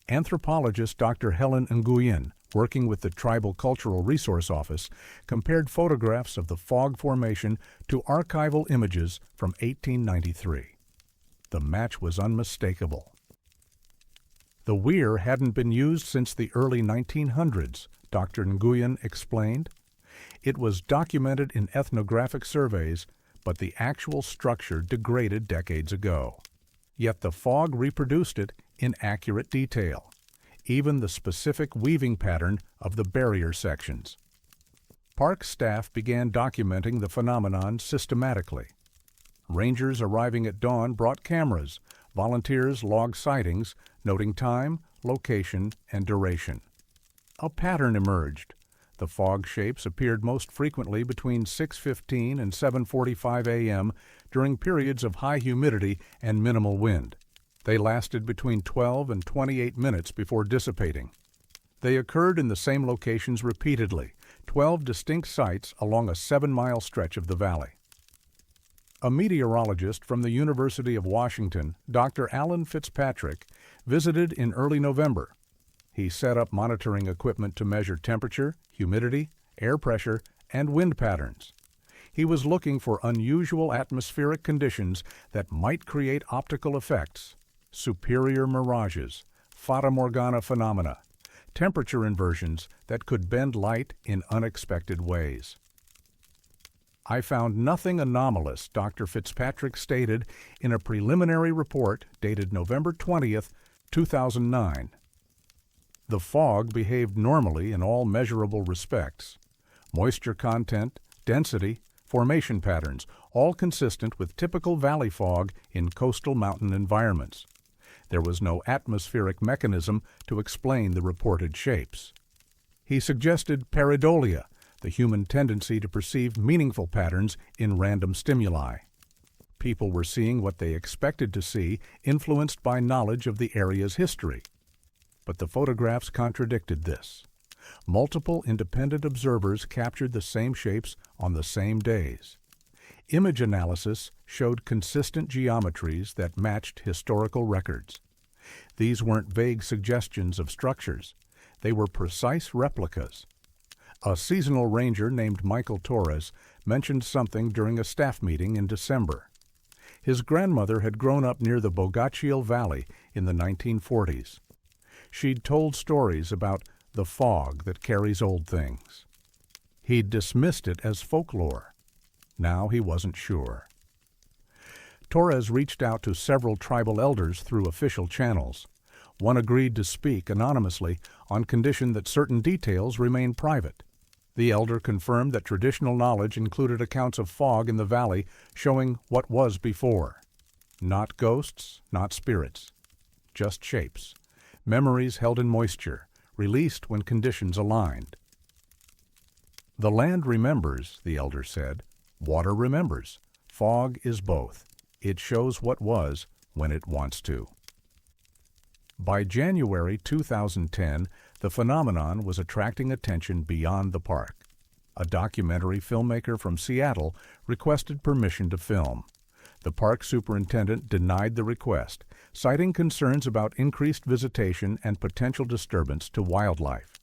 Anthropologist Dr. Helen Nguyen, working with the Tribal Cultural Resource Office, compared photographs of the fog formation to archival images from 1893. The match was unmistakable. The weir hadn't been used since the early 1900s, Dr. Nguyen explained. It was documented in ethnographic surveys, but the actual structure degraded decades ago. Yet the fog reproduced it in accurate detail, even the specific weaving pattern of the barrier sections. Park staff began documenting the phenomenon systematically. Rangers arriving at dawn brought cameras. Volunteers logged sightings, noting time, location, and duration. A pattern emerged. The fog shapes appeared most frequently between 6:15 and 7:45 a.m. during periods of high humidity and minimal wind. They lasted between 12 and 28 minutes before dissipating. They occurred in the same locations repeatedly, 12 distinct sites along a 7-mile stretch of the valley. A meteorologist from the University of Washington, Dr. Alan Fitzpatrick, visited in early November. He set up monitoring equipment to measure temperature, humidity, air pressure, and wind patterns. He was looking for unusual atmospheric conditions that might create optical effects, superior mirages, fata morgana phenomena, temperature inversions that could bend light in unexpected ways. I found nothing anomalous, Dr. Fitzpatrick stated in a preliminary report dated November 20th, 2009. The fog behaved normally in all measurable respects. Moisture content, density, formation patterns, all consistent with typical valley fog in coastal mountain environments. There was no atmospheric mechanism to explain the reported shapes. He suggested pareidolia, the human tendency to perceive meaningful patterns in random stimuli. People were seeing what they expected to see, influenced by knowledge of the area's history. But the photographs contradicted this. Multiple independent observers captured the same shapes on the same days. Image analysis showed consistent geometries that matched historical records. These weren't vague suggestions of structures. They were precise replicas. A seasonal ranger named Michael Torres mentioned something during a staff meeting in December. His grandmother had grown up near the Bogachiel Valley in the 1940s. She'd told stories about the fog that carries old things. He'd dismissed it as folklore. Now he wasn't sure. Torres reached out to several tribal elders through official channels. One agreed to speak anonymously on condition that certain details remain private. The elder confirmed that traditional knowledge included accounts of fog in the valley showing what was before. Not ghosts, not spirits. Just shapes. Memories held in moisture, released when conditions aligned. The land remembers, the elder said. Water remembers. Fog is both. It shows what was when it wants to. By January 2010, the phenomenon was attracting attention beyond the park. A documentary filmmaker from Seattle requested permission to film. The park superintendent denied the request, citing concerns about increased visitation and potential disturbance to wildlife.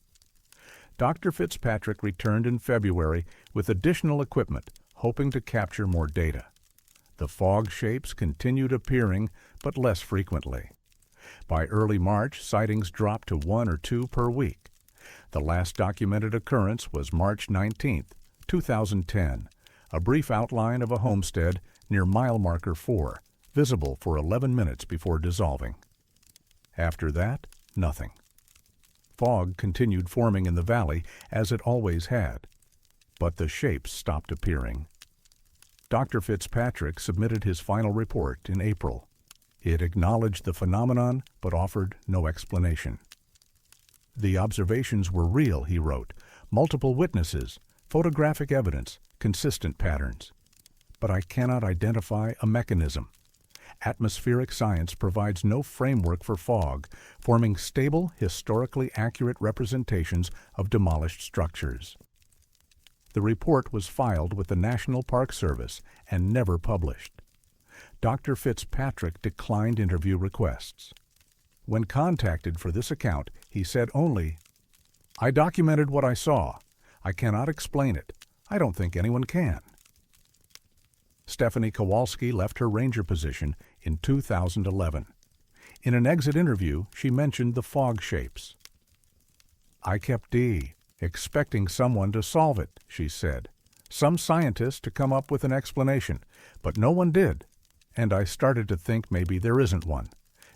Dr. Fitzpatrick returned in February with additional equipment, hoping to capture more data. The fog shapes continued appearing, but less frequently. By early March, sightings dropped to 1 or 2 per week. The last documented occurrence was March 19, 2010, a brief outline of a homestead near mile marker 4, visible for 11 minutes before dissolving. After that, nothing. Fog continued forming in the valley as it always had, but the shapes stopped appearing. Dr. Fitzpatrick submitted his final report in April. It acknowledged the phenomenon but offered no explanation. The observations were real, he wrote, multiple witnesses, photographic evidence, consistent patterns. But I cannot identify a mechanism. Atmospheric science provides no framework for fog, forming stable, historically accurate representations of demolished structures. The report was filed with the National Park Service and never published. Dr. Fitzpatrick declined interview requests. When contacted for this account, he said only, "I documented what I saw. I cannot explain it. I don't think anyone can." Stephanie Kowalski left her ranger position in 2011. In an exit interview, she mentioned the fog shapes. "I kept expecting someone to solve it," she said, "some scientist to come up with an explanation, but no one did, and I started to think maybe there isn't one.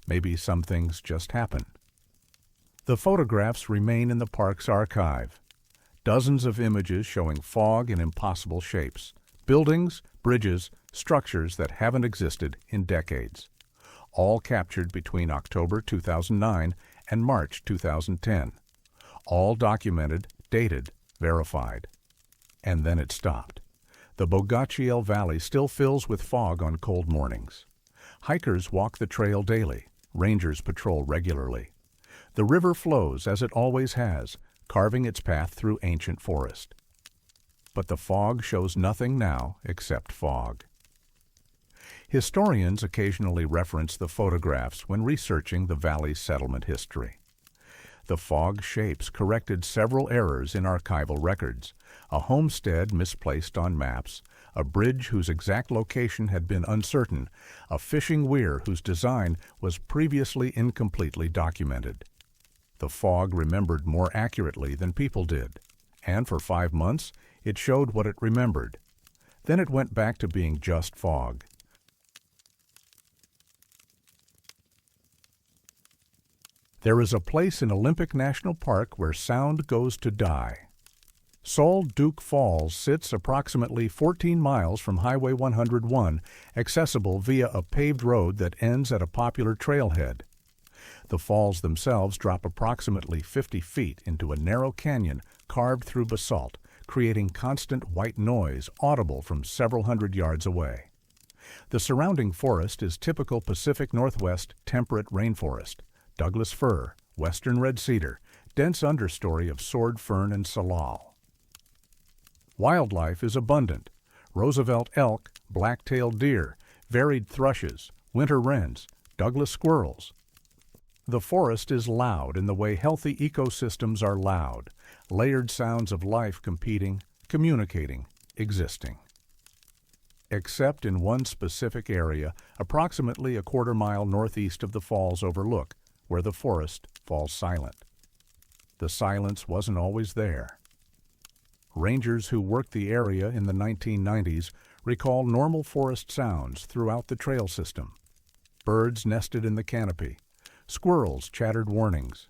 Maybe some things just happen." The photographs remain in the park's archive. Dozens of images showing fog in impossible shapes, buildings, bridges, structures that haven't existed in decades, all captured between October 2009 and March 2010, all documented, dated, verified. And then it stopped. The Bogachiel Valley still fills with fog on cold mornings. Hikers walk the trail daily. Rangers patrol regularly. The river flows as it always has, carving its path through ancient forest. But the fog shows nothing now except fog. Historians occasionally reference the photographs when researching the valley's settlement history. The fog shapes corrected several errors in archival records: a homestead misplaced on maps, a bridge whose exact location had been uncertain, a fishing weir whose design was previously incompletely documented. The fog remembered more accurately than people did, and for 5 months it showed what it remembered. Then it went back to being just fog. There is a place in Olympic National Park where sound goes to die. Sol Duke Falls sits approximately 14 miles from Highway 101, accessible via a paved road that ends at a popular trailhead. The falls themselves drop approximately 50 feet into a narrow canyon carved through basalt, creating constant white noise audible from several hundred yards away. The surrounding forest is typical Pacific Northwest temperate rainforest: Douglas fir, western red cedar, dense understory of sword fern and salal. Wildlife is abundant: Roosevelt elk, black-tailed deer, varied thrushes, winter wrens, Douglas squirrels. The forest is loud in the way healthy ecosystems are loud, layered sounds of life competing, communicating, existing. Except in one specific area, approximately a quarter-mile northeast of the falls overlook, where the forest falls silent. The silence wasn't always there. Rangers who worked the area in the 1990s recall normal forest sounds throughout the trail system. Birds nested in the canopy. Squirrels chattered warnings.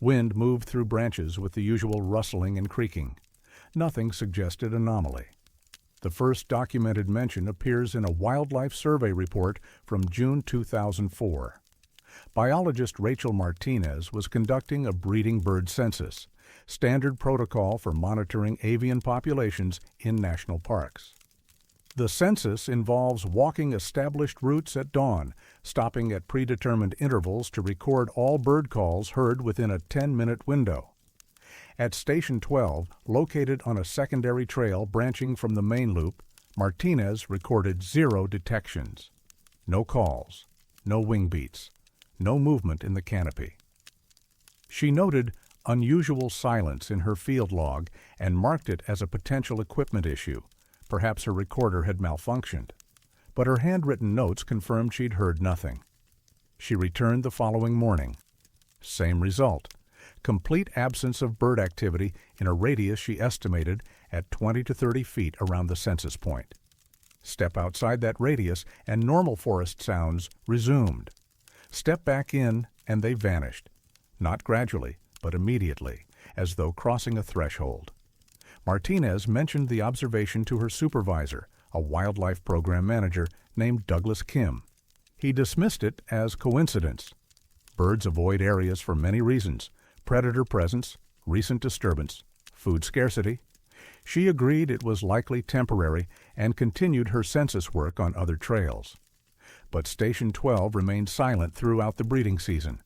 Wind moved through branches with the usual rustling and creaking. Nothing suggested anomaly. The first documented mention appears in a wildlife survey report from June 2004. Biologist Rachel Martinez was conducting a breeding bird census, standard protocol for monitoring avian populations in national parks. The census involves walking established routes at dawn, stopping at predetermined intervals to record all bird calls heard within a 10-minute window. At Station 12, located on a secondary trail branching from the main loop, Martinez recorded 0 detections. No calls, no wing beats, no movement in the canopy. She noted unusual silence in her field log and marked it as a potential equipment issue. Perhaps her recorder had malfunctioned, but her handwritten notes confirmed she'd heard nothing. She returned the following morning. Same result: complete absence of bird activity in a radius she estimated at 20 to 30 feet around the census point. Step outside that radius and normal forest sounds resumed. Step back in and they vanished, not gradually, but immediately, as though crossing a threshold. Martinez mentioned the observation to her supervisor, a wildlife program manager named Douglas Kim. He dismissed it as coincidence. Birds avoid areas for many reasons: predator presence, recent disturbance, food scarcity. She agreed it was likely temporary and continued her census work on other trails. But Station 12 remained silent throughout the breeding season.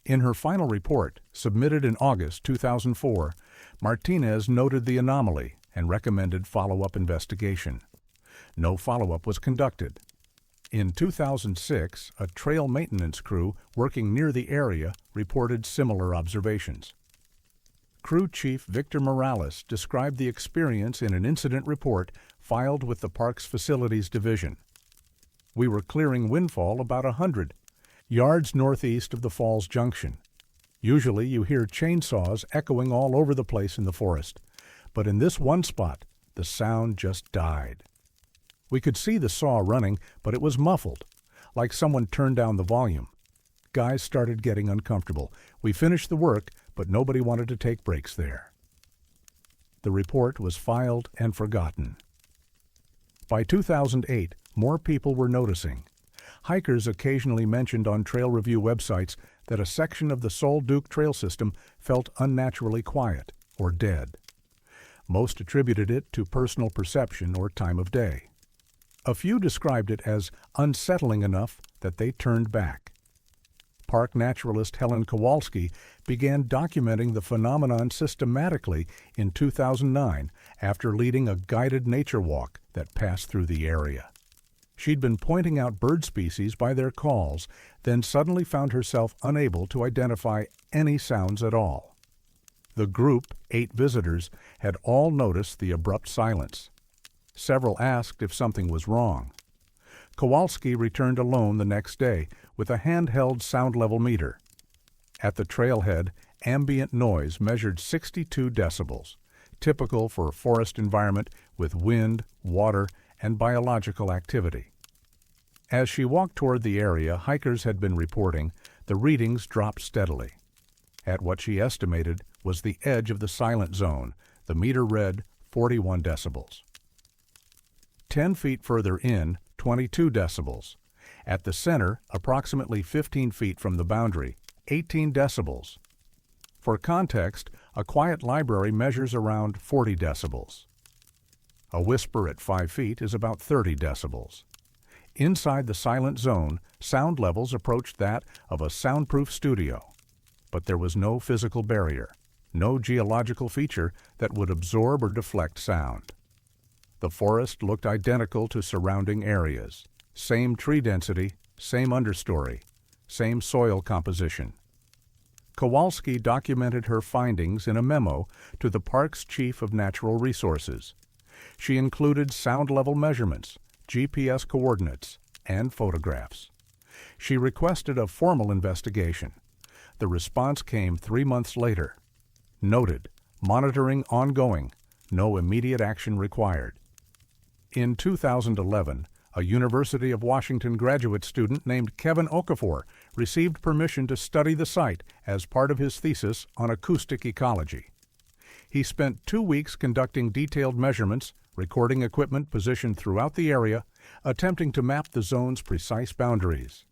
In her final report, submitted in August 2004, Martinez noted the anomaly and recommended follow-up investigation. No follow-up was conducted. In 2006, a trail maintenance crew working near the area reported similar observations. Crew Chief Victor Morales described the experience in an incident report filed with the Parks Facilities Division. "We were clearing windfall about 100 yards northeast of the Falls Junction. Usually you hear chainsaws echoing all over the place in the forest, but in this one spot, the sound just died. We could see the saw running, but it was muffled, like someone turned down the volume. Guys started getting uncomfortable. We finished the work, but nobody wanted to take breaks there." The report was filed and forgotten. By 2008, more people were noticing. Hikers occasionally mentioned on trail review websites that a section of the Sol Duc trail system felt unnaturally quiet or dead. Most attributed it to personal perception or time of day. A few described it as unsettling enough that they turned back. Park naturalist Helen Kowalski began documenting the phenomenon systematically in 2009 after leading a guided nature walk that passed through the area. She'd been pointing out bird species by their calls, then suddenly found herself unable to identify any sounds at all. The group, 8 visitors, had all noticed the abrupt silence. Several asked if something was wrong. Kowalski returned alone the next day with a handheld sound level meter. At the trailhead, ambient noise measured 62 decibels, typical for a forest environment with wind, water, and biological activity. As she walked toward the area hikers had been reporting, the readings dropped steadily. At what she estimated was the edge of the silent zone, the meter read 41 decibels. 10 feet further in, 22 decibels. At the center, approximately 15 feet from the boundary, 18 decibels. For context, a quiet library measures around 40 decibels. A whisper at 5 feet is about 30 decibels. Inside the silent zone, sound levels approached that of a soundproof studio. But there was no physical barrier, no geological feature that would absorb or deflect sound. The forest looked identical to surrounding areas. Same tree density, same understory, same soil composition. Kowalski documented her findings in a memo to the park's chief of natural resources. She included sound level measurements, GPS coordinates, and photographs. She requested a formal investigation. The response came 3 months later. Noted, monitoring ongoing, no immediate action required. In 2011, a University of Washington graduate student named Kevin Okafor received permission to study the site as part of his thesis on acoustic ecology. He spent 2 weeks conducting detailed measurements, recording equipment positioned throughout the area, attempting to map the zone's precise boundaries.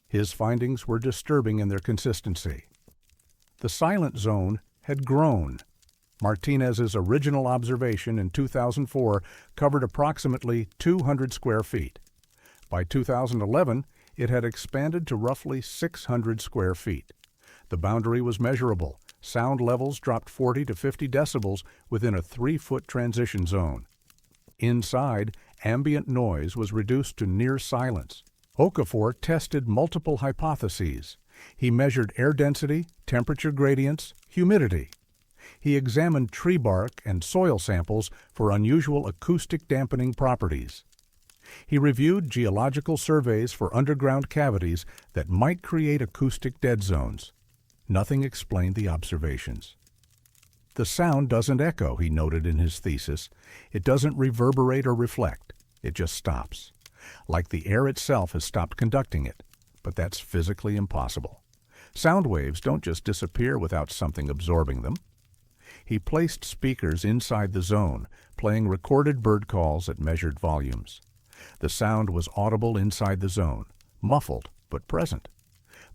His findings were disturbing in their consistency. The silent zone had grown. Martinez's original observation in 2004 covered approximately 200 square feet. By 2011, it had expanded to roughly 600 square feet. The boundary was measurable. Sound levels dropped 40 to 50 decibels within a 3-foot transition zone. Inside, ambient noise was reduced to near silence. Okafor tested multiple hypotheses. He measured air density, temperature gradients, humidity. He examined tree bark and soil samples for unusual acoustic dampening properties. He reviewed geological surveys for underground cavities that might create acoustic dead zones. Nothing explained the observations. The sound doesn't echo, he noted in his thesis. It doesn't reverberate or reflect. It just stops. Like the air itself has stopped conducting it. But that's physically impossible. Sound waves don't just disappear without something absorbing them. He placed speakers inside the zone, playing recorded bird calls at measured volumes. The sound was audible inside the zone, muffled but present.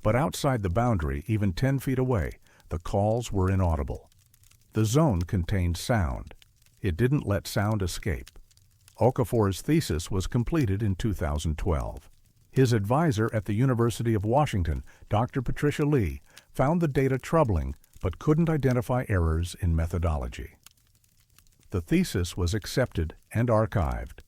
But outside the boundary, even 10 feet away, the calls were inaudible. The zone contained sound. It didn't let sound escape. Okafor's thesis was completed in 2012. His advisor at the University of Washington, Dr. Patricia Lee, found the data troubling but couldn't identify errors in methodology. The thesis was accepted and archived.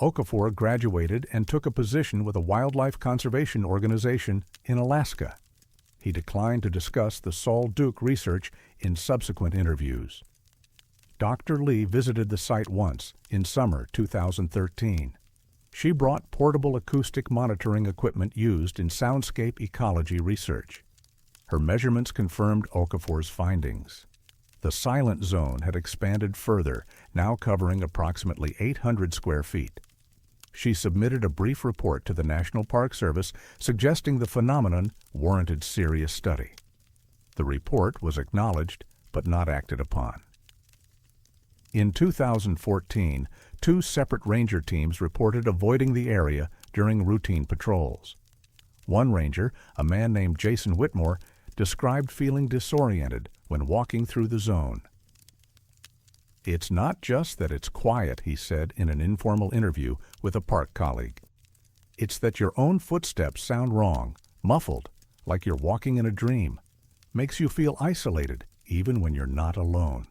Okafor graduated and took a position with a wildlife conservation organization in Alaska. He declined to discuss the Sol Duke research in subsequent interviews. Dr. Lee visited the site once in summer 2013. She brought portable acoustic monitoring equipment used in soundscape ecology research. Her measurements confirmed Okafor's findings. The silent zone had expanded further, now covering approximately 800 square feet. She submitted a brief report to the National Park Service suggesting the phenomenon warranted serious study. The report was acknowledged but not acted upon. In 2014, 2 separate ranger teams reported avoiding the area during routine patrols. One ranger, a man named Jason Whitmore, described feeling disoriented when walking through the zone. "It's not just that it's quiet," he said in an informal interview with a park colleague. "It's that your own footsteps sound wrong, muffled, like you're walking in a dream. Makes you feel isolated, even when you're not alone."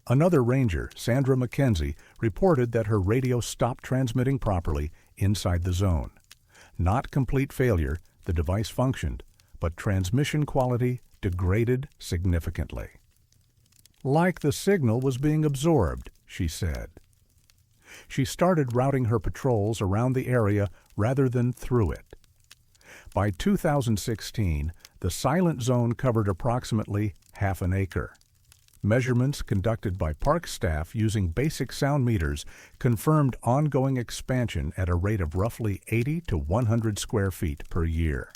Another ranger, Sandra McKenzie, reported that her radio stopped transmitting properly inside the zone. Not complete failure, the device functioned, but transmission quality degraded significantly. "Like the signal was being absorbed," she said. She started routing her patrols around the area rather than through it. By 2016, the silent zone covered approximately half an acre. Measurements conducted by park staff using basic sound meters confirmed ongoing expansion at a rate of roughly 80 to 100 square feet per year.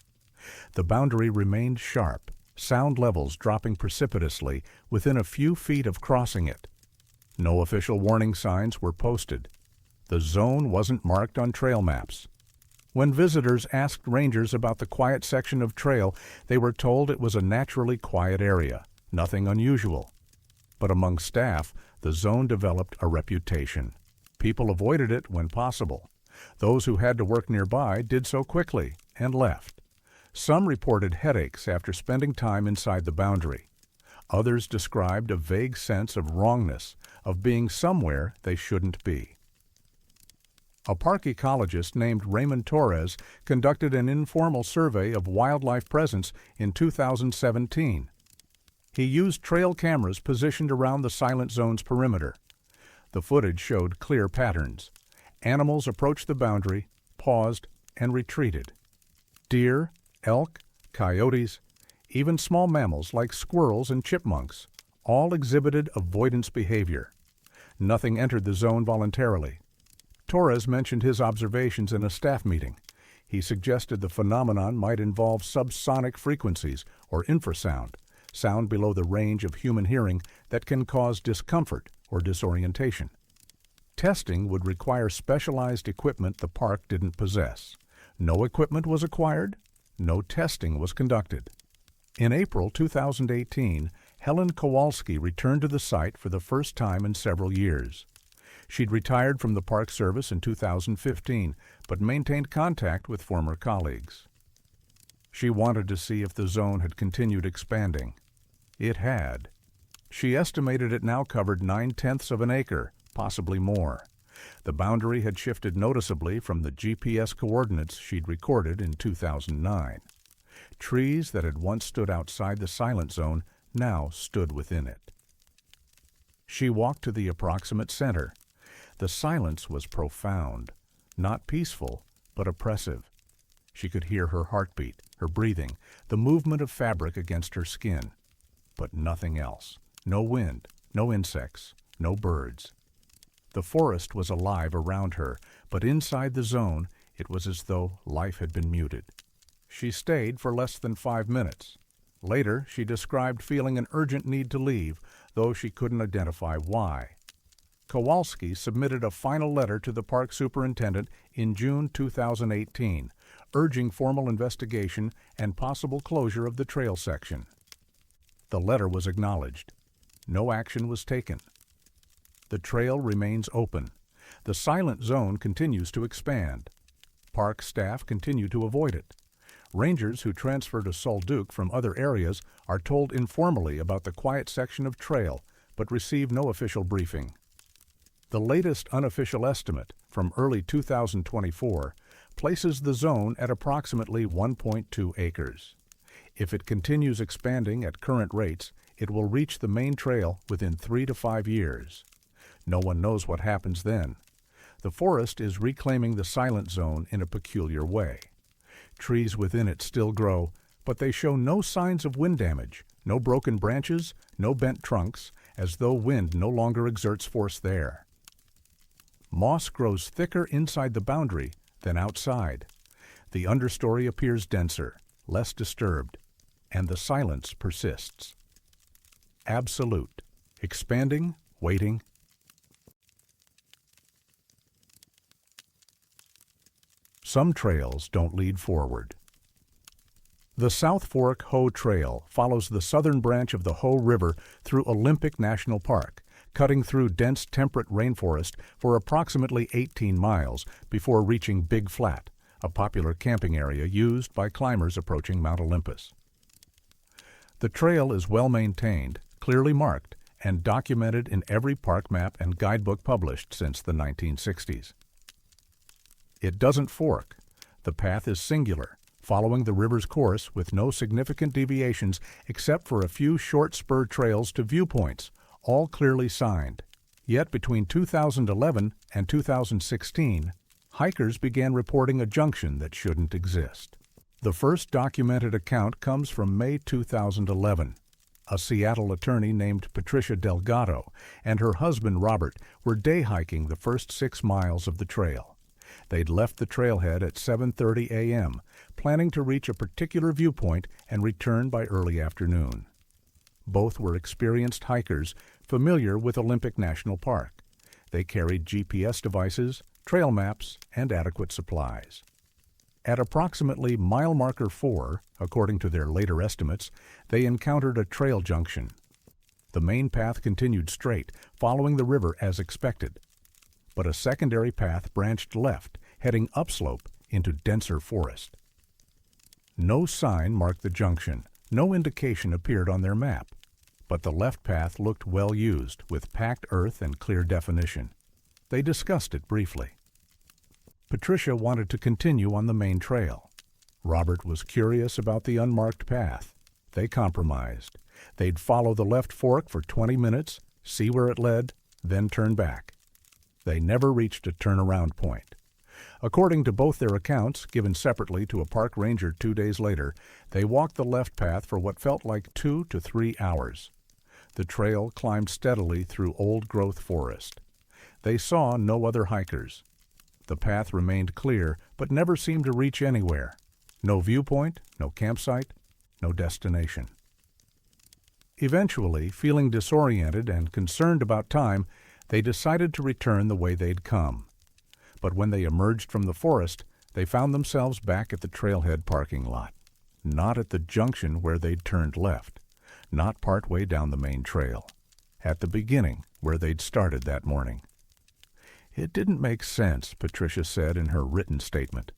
The boundary remained sharp, sound levels dropping precipitously within a few feet of crossing it. No official warning signs were posted. The zone wasn't marked on trail maps. When visitors asked rangers about the quiet section of trail, they were told it was a naturally quiet area, nothing unusual. But among staff, the zone developed a reputation. People avoided it when possible. Those who had to work nearby did so quickly and left. Some reported headaches after spending time inside the boundary. Others described a vague sense of wrongness, of being somewhere they shouldn't be. A park ecologist named Raymond Torres conducted an informal survey of wildlife presence in 2017. He used trail cameras positioned around the silent zone's perimeter. The footage showed clear patterns. Animals approached the boundary, paused, and retreated. Deer, elk, coyotes, even small mammals like squirrels and chipmunks, all exhibited avoidance behavior. Nothing entered the zone voluntarily. Torres mentioned his observations in a staff meeting. He suggested the phenomenon might involve subsonic frequencies or infrasound, sound below the range of human hearing that can cause discomfort or disorientation. Testing would require specialized equipment the park didn't possess. No equipment was acquired, no testing was conducted. In April 2018, Helen Kowalski returned to the site for the first time in several years. She'd retired from the Park Service in 2015, but maintained contact with former colleagues. She wanted to see if the zone had continued expanding. It had. She estimated it now covered 9/10 of an acre, possibly more. The boundary had shifted noticeably from the GPS coordinates she'd recorded in 2009. Trees that had once stood outside the silent zone now stood within it. She walked to the approximate center. The silence was profound, not peaceful, but oppressive. She could hear her heartbeat, her breathing, the movement of fabric against her skin. But nothing else. No wind, no insects, no birds. The forest was alive around her, but inside the zone it was as though life had been muted. She stayed for less than 5 minutes. Later, she described feeling an urgent need to leave, though she couldn't identify why. Kowalski submitted a final letter to the park superintendent in June 2018, urging formal investigation and possible closure of the trail section. The letter was acknowledged. No action was taken. The trail remains open. The silent zone continues to expand. Park staff continue to avoid it. Rangers who transfer to Solduc from other areas are told informally about the quiet section of trail, but receive no official briefing. The latest unofficial estimate, from early 2024, places the zone at approximately 1.2 acres. If it continues expanding at current rates, it will reach the main trail within 3 to 5 years. No one knows what happens then. The forest is reclaiming the silent zone in a peculiar way. Trees within it still grow, but they show no signs of wind damage, no broken branches, no bent trunks, as though wind no longer exerts force there. Moss grows thicker inside the boundary than outside. The understory appears denser, less disturbed, and the silence persists. Absolute, expanding, waiting. Some trails don't lead forward. The South Fork Hoh Trail follows the southern branch of the Hoh River through Olympic National Park, cutting through dense temperate rainforest for approximately 18 miles before reaching Big Flat, a popular camping area used by climbers approaching Mount Olympus. The trail is well maintained, clearly marked, and documented in every park map and guidebook published since the 1960s. It doesn't fork. The path is singular, following the river's course with no significant deviations except for a few short spur trails to viewpoints, all clearly signed. Yet between 2011 and 2016, hikers began reporting a junction that shouldn't exist. The first documented account comes from May 2011. A Seattle attorney named Patricia Delgado and her husband Robert were day hiking the first 6 miles of the trail. They'd left the trailhead at 7:30 a.m., planning to reach a particular viewpoint and return by early afternoon. Both were experienced hikers, familiar with Olympic National Park. They carried GPS devices, trail maps, and adequate supplies. At approximately mile marker 4, according to their later estimates, they encountered a trail junction. The main path continued straight, following the river as expected. But a secondary path branched left, heading upslope into denser forest. No sign marked the junction, no indication appeared on their map, but the left path looked well used, with packed earth and clear definition. They discussed it briefly. Patricia wanted to continue on the main trail. Robert was curious about the unmarked path. They compromised. They'd follow the left fork for 20 minutes, see where it led, then turn back. They never reached a turnaround point. According to both their accounts, given separately to a park ranger 2 days later, they walked the left path for what felt like 2 to 3 hours. The trail climbed steadily through old-growth forest. They saw no other hikers. The path remained clear, but never seemed to reach anywhere. No viewpoint, no campsite, no destination. Eventually, feeling disoriented and concerned about time, they decided to return the way they'd come. But when they emerged from the forest, they found themselves back at the trailhead parking lot. Not at the junction where they'd turned left. Not partway down the main trail. At the beginning, where they'd started that morning. It didn't make sense, Patricia said in her written statement.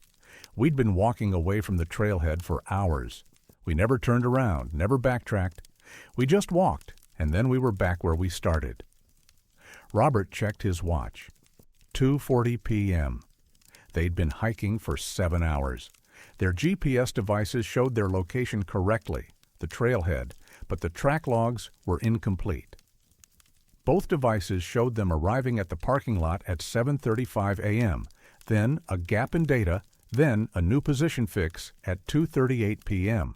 We'd been walking away from the trailhead for hours. We never turned around, never backtracked. We just walked, and then we were back where we started. Robert checked his watch. 2:40 p.m. They'd been hiking for 7 hours. Their GPS devices showed their location correctly, the trailhead, but the track logs were incomplete. Both devices showed them arriving at the parking lot at 7:35 a.m., then a gap in data, then a new position fix at 2:38 p.m.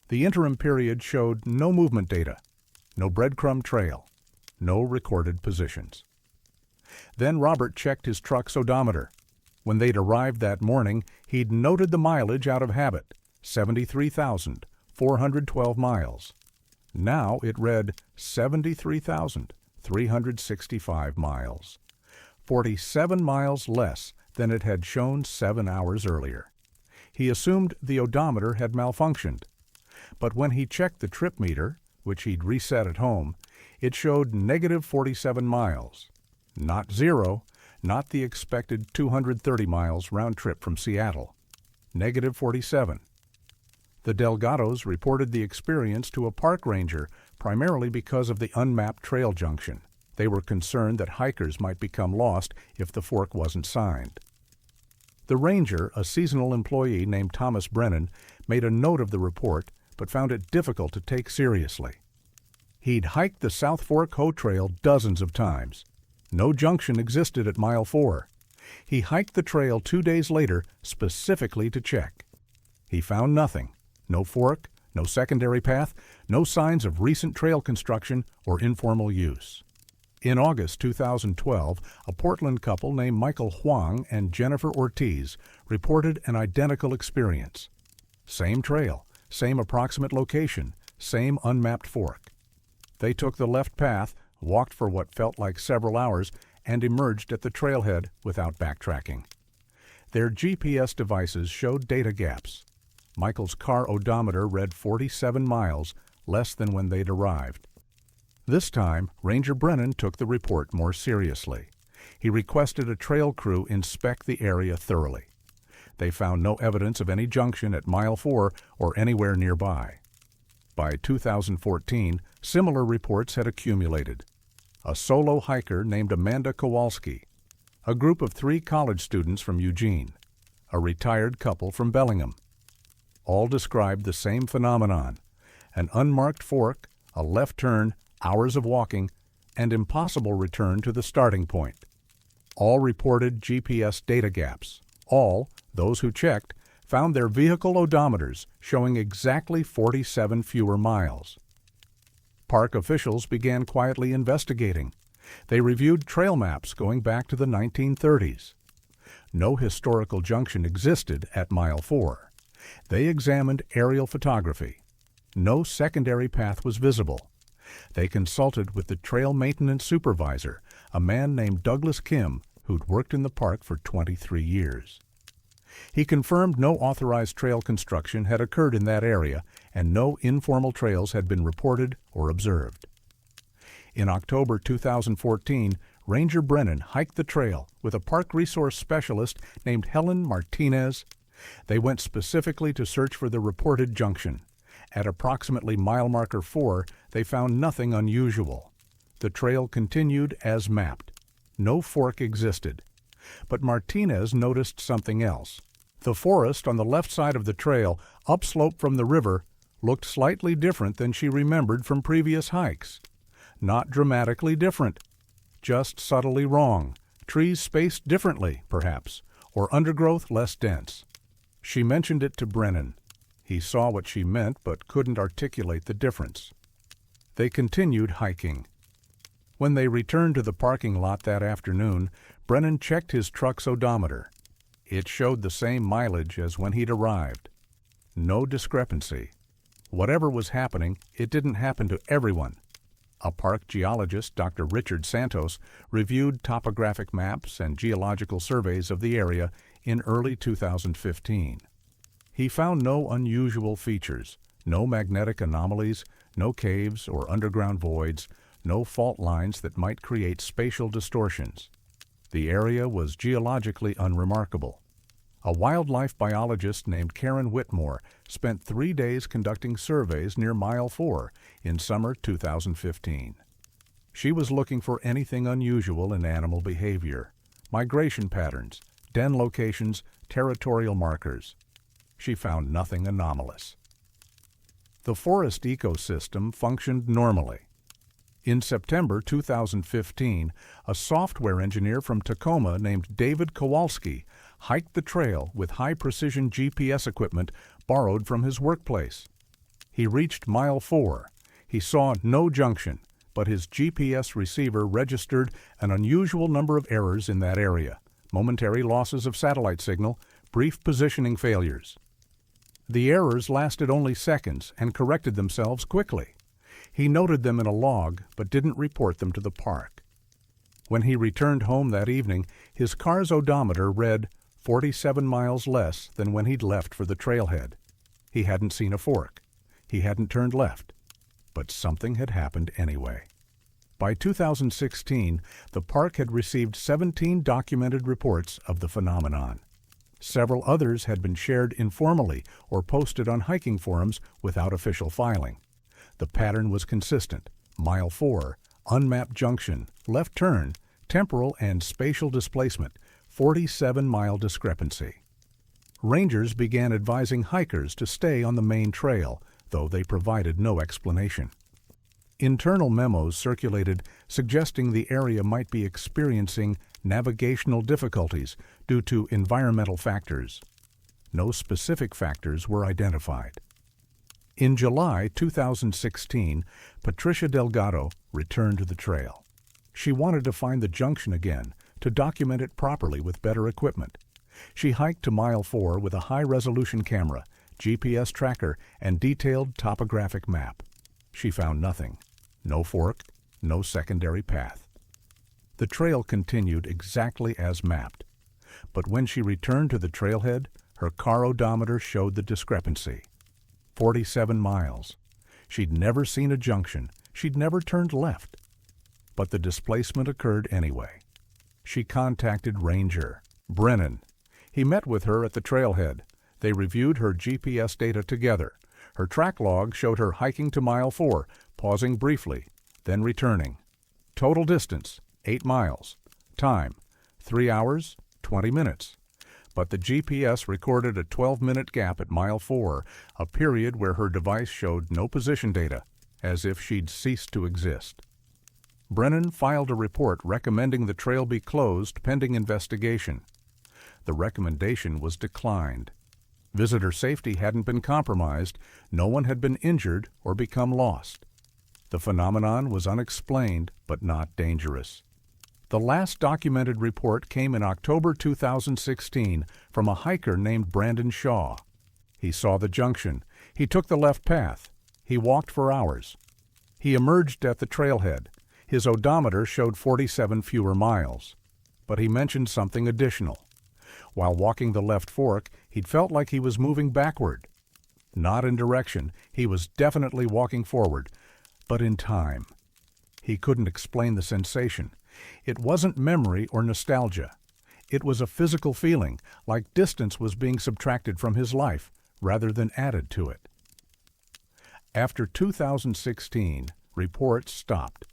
The interim period showed no movement data, no breadcrumb trail, no recorded positions. Then Robert checked his truck's odometer. When they'd arrived that morning, he'd noted the mileage out of habit, 73,412 miles. Now it read 73,365 miles, 47 miles less than it had shown 7 hours earlier. He assumed the odometer had malfunctioned, but when he checked the trip meter, which he'd reset at home, it showed negative 47 miles. Not zero, not the expected 230 miles round trip from Seattle. Negative 47. The Delgados reported the experience to a park ranger, primarily because of the unmapped trail junction. They were concerned that hikers might become lost if the fork wasn't signed. The ranger, a seasonal employee named Thomas Brennan, made a note of the report but found it difficult to take seriously. He'd hiked the South Fork Hoh Trail dozens of times. No junction existed at mile 4. He hiked the trail 2 days later specifically to check. He found nothing. No fork, no secondary path, no signs of recent trail construction or informal use. In August 2012, a Portland couple named Michael Huang and Jennifer Ortiz reported an identical experience. Same trail, same approximate location, same unmapped fork. They took the left path, walked for what felt like several hours, and emerged at the trailhead without backtracking. Their GPS devices showed data gaps. Michael's car odometer read 47 miles, less than when they'd arrived. This time, Ranger Brennan took the report more seriously. He requested a trail crew inspect the area thoroughly. They found no evidence of any junction at mile 4 or anywhere nearby. By 2014, similar reports had accumulated. A solo hiker named Amanda Kowalski, a group of 3 college students from Eugene, a retired couple from Bellingham. All described the same phenomenon: an unmarked fork, a left turn, hours of walking, and impossible return to the starting point. All reported GPS data gaps. All, those who checked, found their vehicle odometers showing exactly 47 fewer miles. Park officials began quietly investigating. They reviewed trail maps going back to the 1930s. No historical junction existed at mile 4. They examined aerial photography. No secondary path was visible. They consulted with the trail maintenance supervisor, a man named Douglas Kim, who'd worked in the park for 23 years. He confirmed no authorized trail construction had occurred in that area, and no informal trails had been reported or observed. In October 2014, Ranger Brennan hiked the trail with a park resource specialist named Helen Martinez. They went specifically to search for the reported junction. At approximately mile marker 4, they found nothing unusual. The trail continued as mapped. No fork existed. But Martinez noticed something else. The forest on the left side of the trail, upslope from the river, looked slightly different than she remembered from previous hikes. Not dramatically different, just subtly wrong. Trees spaced differently, perhaps, or undergrowth less dense. She mentioned it to Brennan. He saw what she meant but couldn't articulate the difference. They continued hiking. When they returned to the parking lot that afternoon, Brennan checked his truck's odometer. It showed the same mileage as when he'd arrived. No discrepancy. Whatever was happening, it didn't happen to everyone. A park geologist, Dr. Richard Santos, reviewed topographic maps and geological surveys of the area in early 2015. He found no unusual features, no magnetic anomalies, no caves or underground voids, no fault lines that might create spatial distortions. The area was geologically unremarkable. A wildlife biologist named Karen Whitmore spent 3 days conducting surveys near mile 4 in summer 2015. She was looking for anything unusual in animal behavior: migration patterns, den locations, territorial markers. She found nothing anomalous. The forest ecosystem functioned normally. In September 2015, a software engineer from Tacoma named David Kowalski hiked the trail with high-precision GPS equipment borrowed from his workplace. He reached mile 4. He saw no junction, but his GPS receiver registered an unusual number of errors in that area: momentary losses of satellite signal, brief positioning failures. The errors lasted only seconds and corrected themselves quickly. He noted them in a log but didn't report them to the park. When he returned home that evening, his car's odometer read 47 miles less than when he'd left for the trailhead. He hadn't seen a fork. He hadn't turned left. But something had happened anyway. By 2016, the park had received 17 documented reports of the phenomenon. Several others had been shared informally or posted on hiking forums without official filing. The pattern was consistent: Mile 4, unmapped junction, left turn, temporal and spatial displacement, 47-mile discrepancy. Rangers began advising hikers to stay on the main trail, though they provided no explanation. Internal memos circulated suggesting the area might be experiencing navigational difficulties due to environmental factors. No specific factors were identified. In July 2016, Patricia Delgado returned to the trail. She wanted to find the junction again, to document it properly with better equipment. She hiked to Mile 4 with a high-resolution camera, GPS tracker, and detailed topographic map. She found nothing. No fork, no secondary path. The trail continued exactly as mapped. But when she returned to the trailhead, her car odometer showed the discrepancy. 47 miles. She'd never seen a junction. She'd never turned left. But the displacement occurred anyway. She contacted Ranger Brennan. He met with her at the trailhead. They reviewed her GPS data together. Her track log showed her hiking to Mile 4, pausing briefly, then returning. Total distance, 8 miles. Time, 3 hours, 20 minutes. But the GPS recorded a 12-minute gap at Mile 4, a period where her device showed no position data, as if she'd ceased to exist. Brennan filed a report recommending the trail be closed pending investigation. The recommendation was declined. Visitor safety hadn't been compromised, no one had been injured or become lost. The phenomenon was unexplained but not dangerous. The last documented report came in October 2016 from a hiker named Brandon Shaw. He saw the junction. He took the left path. He walked for hours. He emerged at the trailhead. His odometer showed 47 fewer miles. But he mentioned something additional. While walking the left fork, he'd felt like he was moving backward. Not in direction. He was definitely walking forward, but in time. He couldn't explain the sensation. It wasn't memory or nostalgia. It was a physical feeling, like distance was being subtracted from his life rather than added to it. After 2016, reports stopped.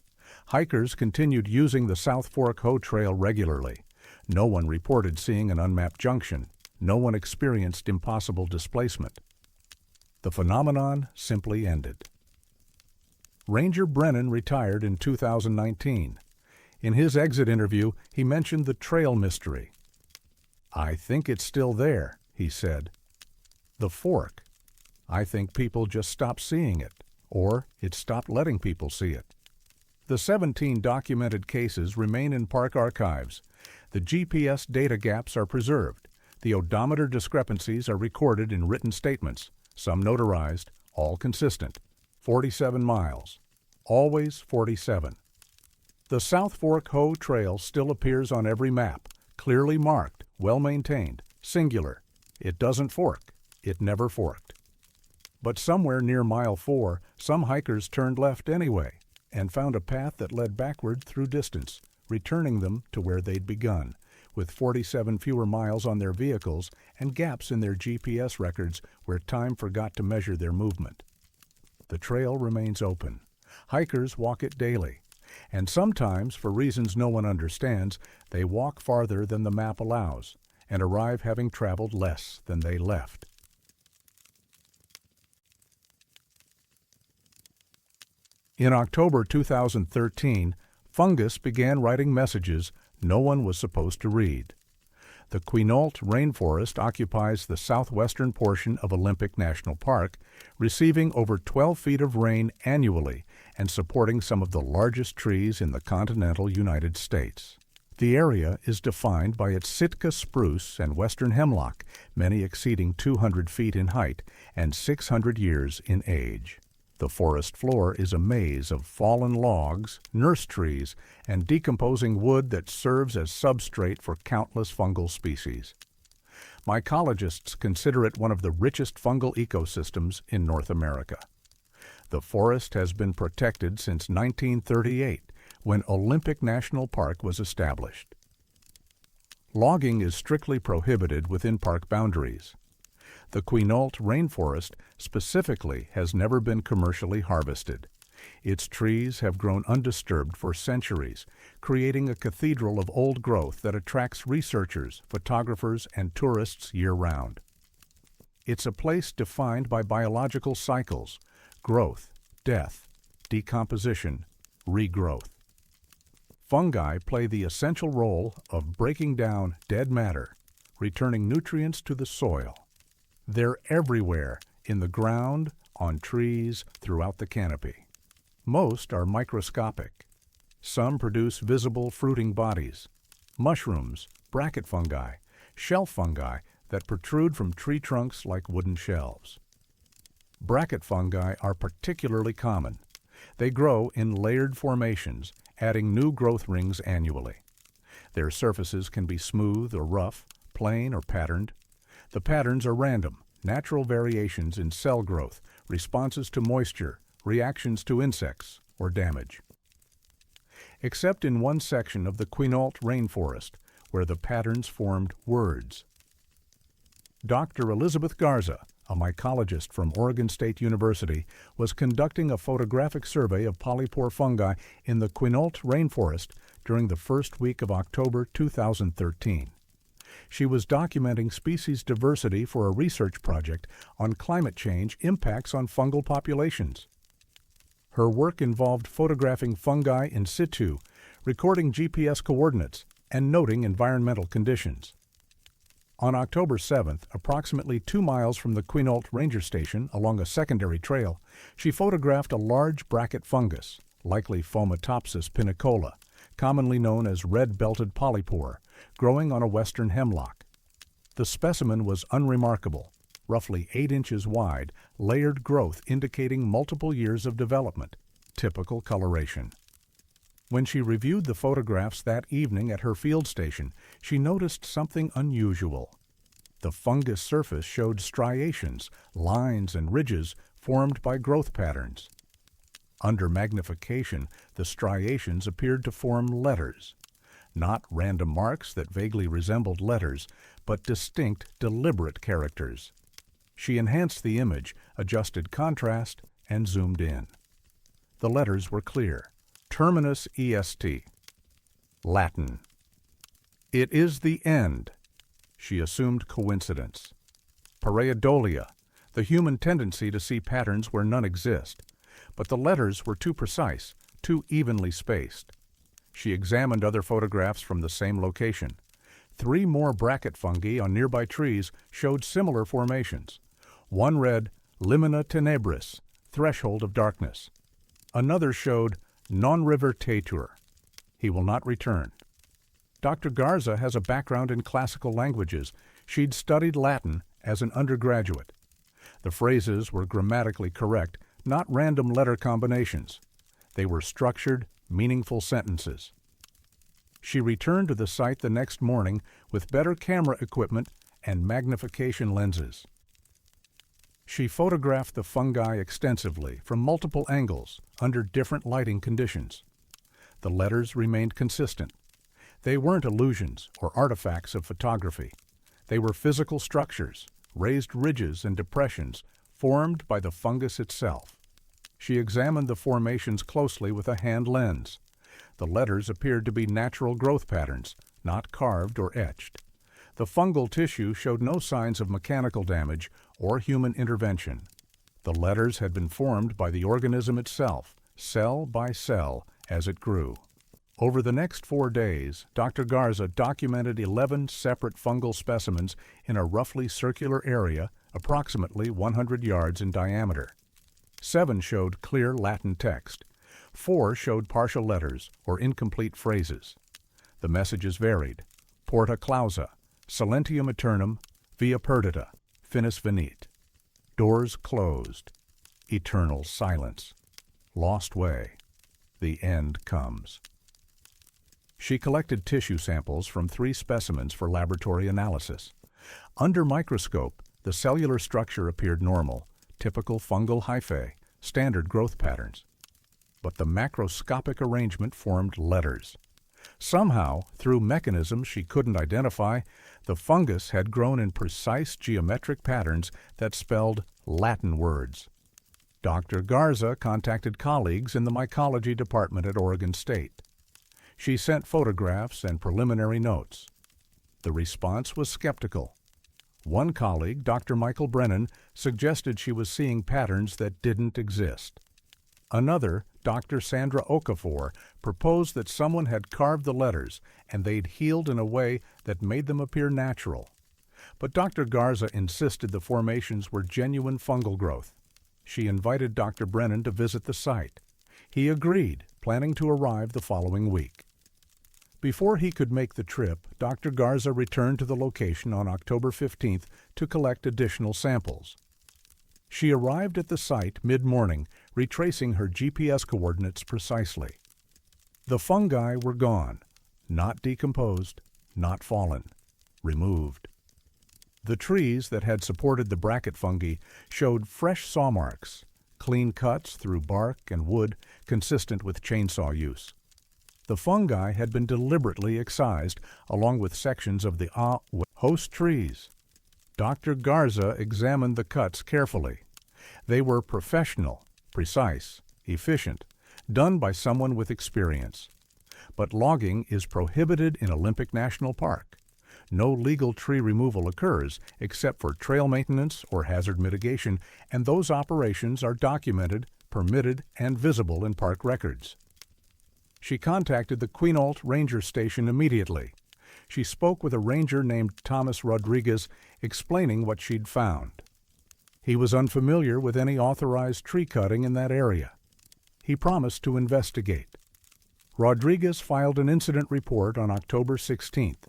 Hikers continued using the South Fork Hoh Trail regularly. No one reported seeing an unmapped junction. No one experienced impossible displacement. The phenomenon simply ended. Ranger Brennan retired in 2019. In his exit interview, he mentioned the trail mystery. "I think it's still there," he said. The fork. I think people just stopped seeing it, or it stopped letting people see it. The 17 documented cases remain in park archives. The GPS data gaps are preserved. The odometer discrepancies are recorded in written statements, some notarized, all consistent. 47 miles. Always 47. The South Fork Hoh Trail still appears on every map, clearly marked, well-maintained, singular. It doesn't fork. It never forked. But somewhere near Mile 4, some hikers turned left anyway and found a path that led backward through distance, returning them to where they'd begun, with 47 fewer miles on their vehicles and gaps in their GPS records where time forgot to measure their movement. The trail remains open. Hikers walk it daily, and sometimes, for reasons no one understands, they walk farther than the map allows and arrive having traveled less than they left. In October 2013, fungus began writing messages no one was supposed to read. The Hoh Rainforest occupies the southwestern portion of Olympic National Park, receiving over 12 feet of rain annually and supporting some of the largest trees in the continental United States. The area is defined by its Sitka spruce and western hemlock, many exceeding 200 feet in height and 600 years in age. The forest floor is a maze of fallen logs, nurse trees, and decomposing wood that serves as substrate for countless fungal species. Mycologists consider it one of the richest fungal ecosystems in North America. The forest has been protected since 1938, when Olympic National Park was established. Logging is strictly prohibited within park boundaries. The Hoh Rainforest specifically has never been commercially harvested. Its trees have grown undisturbed for centuries, creating a cathedral of old growth that attracts researchers, photographers, and tourists year-round. It's a place defined by biological cycles: growth, death, decomposition, regrowth. Fungi play the essential role of breaking down dead matter, returning nutrients to the soil. They're everywhere, in the ground, on trees, throughout the canopy. Most are microscopic. Some produce visible fruiting bodies: mushrooms, bracket fungi, shelf fungi that protrude from tree trunks like wooden shelves. Bracket fungi are particularly common. They grow in layered formations, adding new growth rings annually. Their surfaces can be smooth or rough, plain or patterned. The patterns are random, natural variations in cell growth, responses to moisture, reactions to insects, or damage. Except in one section of the Hoh Rainforest, where the patterns formed words. Dr. Elizabeth Garza, a mycologist from Oregon State University, was conducting a photographic survey of polypore fungi in the Hoh Rainforest during the first week of October 2013. She was documenting species diversity for a research project on climate change impacts on fungal populations. Her work involved photographing fungi in situ, recording GPS coordinates, and noting environmental conditions. On October 7th, approximately 2 miles from the Hoh Ranger Station along a secondary trail, she photographed a large bracket fungus, likely Fomitopsis pinicola, commonly known as red-belted polypore, growing on a western hemlock. The specimen was unremarkable, roughly 8 inches wide, layered growth indicating multiple years of development, typical coloration. When she reviewed the photographs that evening at her field station, she noticed something unusual. The fungus surface showed striations, lines, and ridges formed by growth patterns. Under magnification, the striations appeared to form letters. Not random marks that vaguely resembled letters, but distinct, deliberate characters. She enhanced the image, adjusted contrast, and zoomed in. The letters were clear. Terminus est. Latin. It is the end. She assumed coincidence. Pareidolia, the human tendency to see patterns where none exist. But the letters were too precise, too evenly spaced. She examined other photographs from the same location. 3 more bracket fungi on nearby trees showed similar formations. One read Limina tenebris, threshold of darkness. Another showed non revertatur. He will not return. Dr. Garza has a background in classical languages. She'd studied Latin as an undergraduate. The phrases were grammatically correct, not random letter combinations. They were structured, meaningful sentences. She returned to the site the next morning with better camera equipment and magnification lenses. She photographed the fungi extensively from multiple angles under different lighting conditions. The letters remained consistent. They weren't illusions or artifacts of photography. They were physical structures, raised ridges and depressions formed by the fungus itself. She examined the formations closely with a hand lens. The letters appeared to be natural growth patterns, not carved or etched. The fungal tissue showed no signs of mechanical damage or human intervention. The letters had been formed by the organism itself, cell by cell, as it grew. Over the next 4 days, Dr. Garza documented 11 separate fungal specimens in a roughly circular area, approximately 100 yards in diameter. 7 showed clear Latin text. 4 showed partial letters or incomplete phrases. The messages varied: Porta clausa, silentium aeternum, via perdita, finis venit. Doors closed. Eternal silence. Lost way. The end comes. She collected tissue samples from 3 specimens for laboratory analysis. Under microscope, the cellular structure appeared normal, typical fungal hyphae, standard growth patterns. But the macroscopic arrangement formed letters. Somehow, through mechanisms she couldn't identify, the fungus had grown in precise geometric patterns that spelled Latin words. Dr. Garza contacted colleagues in the mycology department at Oregon State. She sent photographs and preliminary notes. The response was skeptical. One colleague, Dr. Michael Brennan, suggested she was seeing patterns that didn't exist. Another, Dr. Sandra Okafor, proposed that someone had carved the letters and they'd healed in a way that made them appear natural. But Dr. Garza insisted the formations were genuine fungal growth. She invited Dr. Brennan to visit the site. He agreed, planning to arrive the following week. Before he could make the trip, Dr. Garza returned to the location on October 15th to collect additional samples. She arrived at the site mid-morning, retracing her GPS coordinates precisely. The fungi were gone, not decomposed, not fallen, removed. The trees that had supported the bracket fungi showed fresh saw marks, clean cuts through bark and wood consistent with chainsaw use. The fungi had been deliberately excised along with sections of the host trees. Dr. Garza examined the cuts carefully. They were professional, precise, efficient, done by someone with experience. But logging is prohibited in Olympic National Park. No legal tree removal occurs except for trail maintenance or hazard mitigation, and those operations are documented, permitted, and visible in park records. She contacted the Quinault Ranger Station immediately. She spoke with a ranger named Thomas Rodriguez, explaining what she'd found. He was unfamiliar with any authorized tree cutting in that area. He promised to investigate. Rodriguez filed an incident report on October 16th.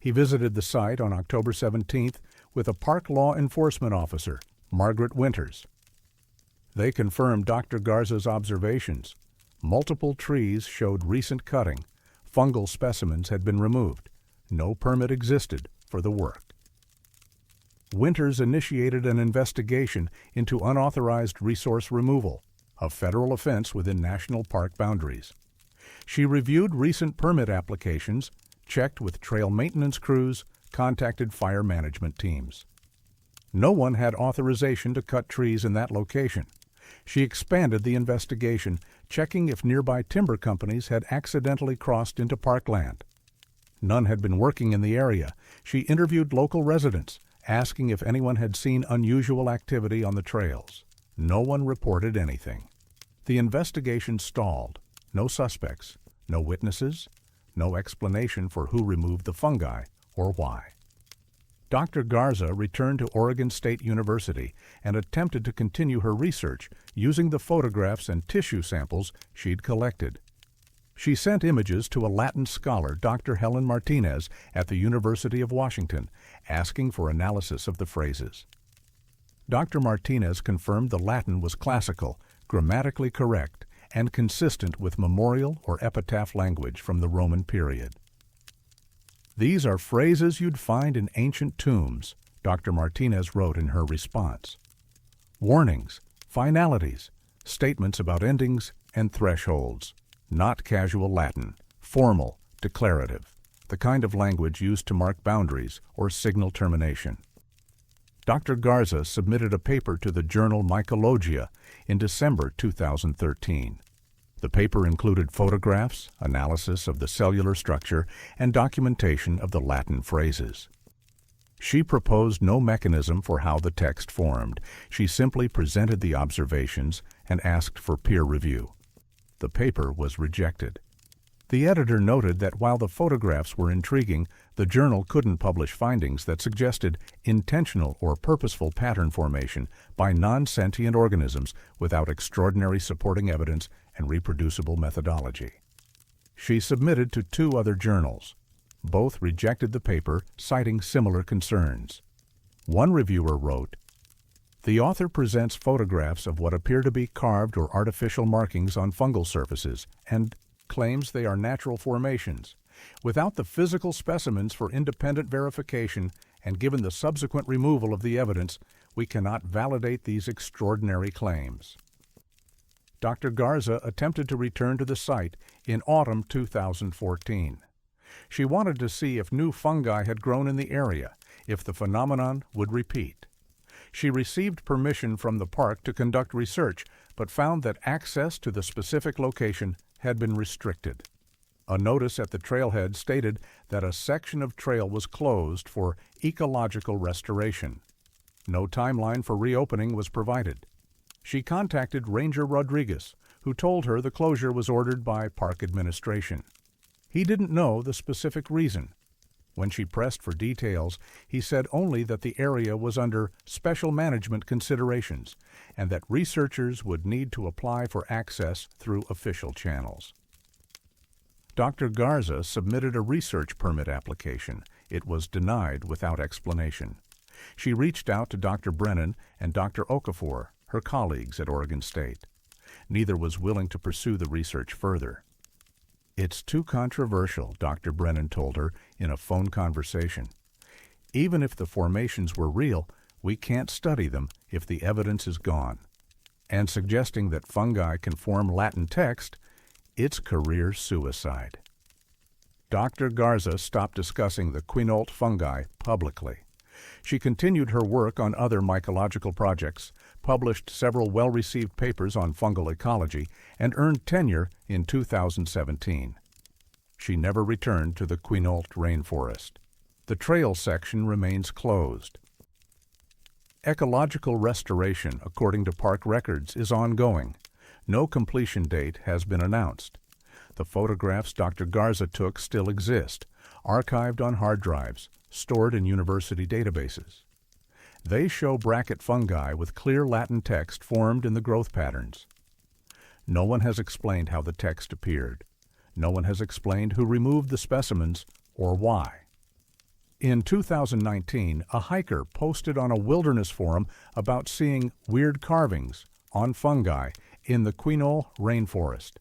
He visited the site on October 17th with a park law enforcement officer, Margaret Winters. They confirmed Dr. Garza's observations. Multiple trees showed recent cutting. Fungal specimens had been removed. No permit existed for the work. Winters initiated an investigation into unauthorized resource removal, a federal offense within national park boundaries. She reviewed recent permit applications, checked with trail maintenance crews, contacted fire management teams. No one had authorization to cut trees in that location. She expanded the investigation, checking if nearby timber companies had accidentally crossed into parkland. None had been working in the area. She interviewed local residents, asking if anyone had seen unusual activity on the trails. No one reported anything. The investigation stalled. No suspects, no witnesses, no explanation for who removed the fungi or why. Dr. Garza returned to Oregon State University and attempted to continue her research using the photographs and tissue samples she'd collected. She sent images to a Latin scholar, Dr. Helen Martinez, at the University of Washington, asking for analysis of the phrases. Dr. Martinez confirmed the Latin was classical, grammatically correct, and consistent with memorial or epitaph language from the Roman period. "These are phrases you'd find in ancient tombs," Dr. Martinez wrote in her response. "Warnings, finalities, statements about endings and thresholds. Not casual Latin, formal, declarative, the kind of language used to mark boundaries or signal termination." Dr. Garza submitted a paper to the journal Mycologia in December 2013. The paper included photographs, analysis of the cellular structure, and documentation of the Latin phrases. She proposed no mechanism for how the text formed. She simply presented the observations and asked for peer review. The paper was rejected. The editor noted that while the photographs were intriguing, the journal couldn't publish findings that suggested intentional or purposeful pattern formation by non-sentient organisms without extraordinary supporting evidence and reproducible methodology. She submitted to 2 other journals. Both rejected the paper, citing similar concerns. One reviewer wrote, "The author presents photographs of what appear to be carved or artificial markings on fungal surfaces and claims they are natural formations. Without the physical specimens for independent verification and given the subsequent removal of the evidence, we cannot validate these extraordinary claims." Dr. Garza attempted to return to the site in autumn 2014. She wanted to see if new fungi had grown in the area, if the phenomenon would repeat. She received permission from the park to conduct research, but found that access to the specific location had been restricted. A notice at the trailhead stated that a section of trail was closed for ecological restoration. No timeline for reopening was provided. She contacted Ranger Rodriguez, who told her the closure was ordered by park administration. He didn't know the specific reason. When she pressed for details, he said only that the area was under special management considerations and that researchers would need to apply for access through official channels. Dr. Garza submitted a research permit application. It was denied without explanation. She reached out to Dr. Brennan and Dr. Okafor, her colleagues at Oregon State. Neither was willing to pursue the research further. "It's too controversial," Dr. Brennan told her in a phone conversation. "Even if the formations were real, we can't study them if the evidence is gone." And suggesting that fungi can form Latin text, it's career suicide. Dr. Garza stopped discussing the quinault fungi publicly. She continued her work on other mycological projects, published several well-received papers on fungal ecology, and earned tenure in 2017. She never returned to the Quinault Rainforest. The trail section remains closed. Ecological restoration, according to park records, is ongoing. No completion date has been announced. The photographs Dr. Garza took still exist, archived on hard drives, stored in university databases. They show bracket fungi with clear Latin text formed in the growth patterns. No one has explained how the text appeared. No one has explained who removed the specimens or why. In 2019, a hiker posted on a wilderness forum about seeing weird carvings on fungi in the Hoh Rainforest.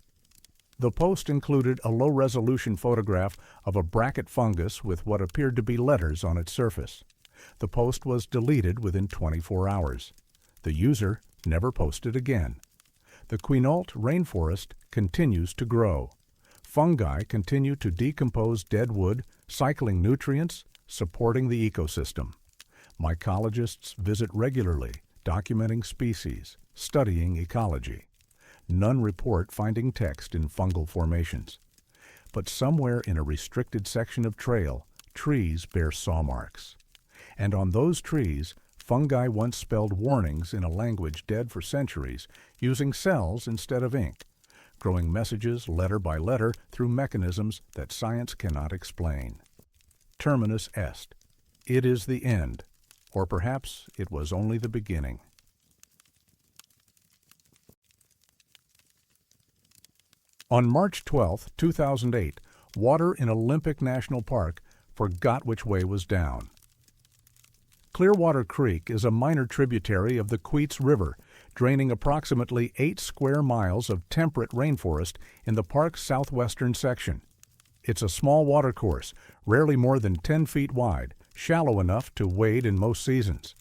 The post included a low-resolution photograph of a bracket fungus with what appeared to be letters on its surface. The post was deleted within 24 hours. The user never posted again. The Quinault Rainforest continues to grow. Fungi continue to decompose dead wood, cycling nutrients, supporting the ecosystem. Mycologists visit regularly, documenting species, studying ecology. None report finding text in fungal formations. But somewhere in a restricted section of trail, trees bear saw marks. And on those trees, fungi once spelled warnings in a language dead for centuries, using cells instead of ink, growing messages letter by letter through mechanisms that science cannot explain. Terminus est. It is the end, or perhaps it was only the beginning. On March 12, 2008, water in Olympic National Park forgot which way was down. Clearwater Creek is a minor tributary of the Queets River, draining approximately 8 square miles of temperate rainforest in the park's southwestern section. It's a small watercourse, rarely more than 10 feet wide, shallow enough to wade in most seasons.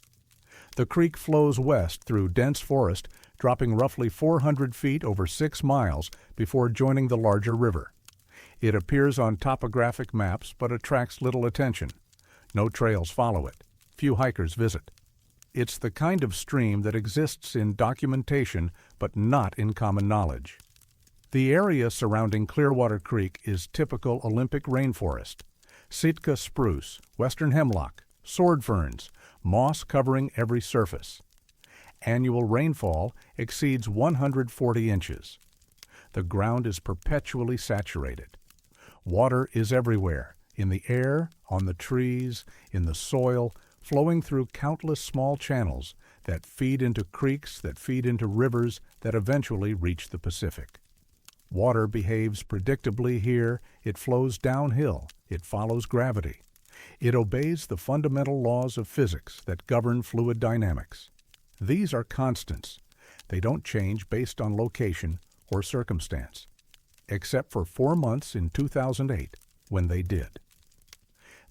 The creek flows west through dense forest, dropping roughly 400 feet over 6 miles before joining the larger river. It appears on topographic maps but attracts little attention. No trails follow it. Few hikers visit. It's the kind of stream that exists in documentation but not in common knowledge. The area surrounding Clearwater Creek is typical Olympic rainforest. Sitka spruce, western hemlock, sword ferns, moss covering every surface. Annual rainfall exceeds 140 inches. The ground is perpetually saturated. Water is everywhere, in the air, on the trees, in the soil, flowing through countless small channels that feed into creeks that feed into rivers that eventually reach the Pacific. Water behaves predictably here. It flows downhill. It follows gravity. It obeys the fundamental laws of physics that govern fluid dynamics. These are constants. They don't change based on location or circumstance, except for 4 months in 2008 when they did.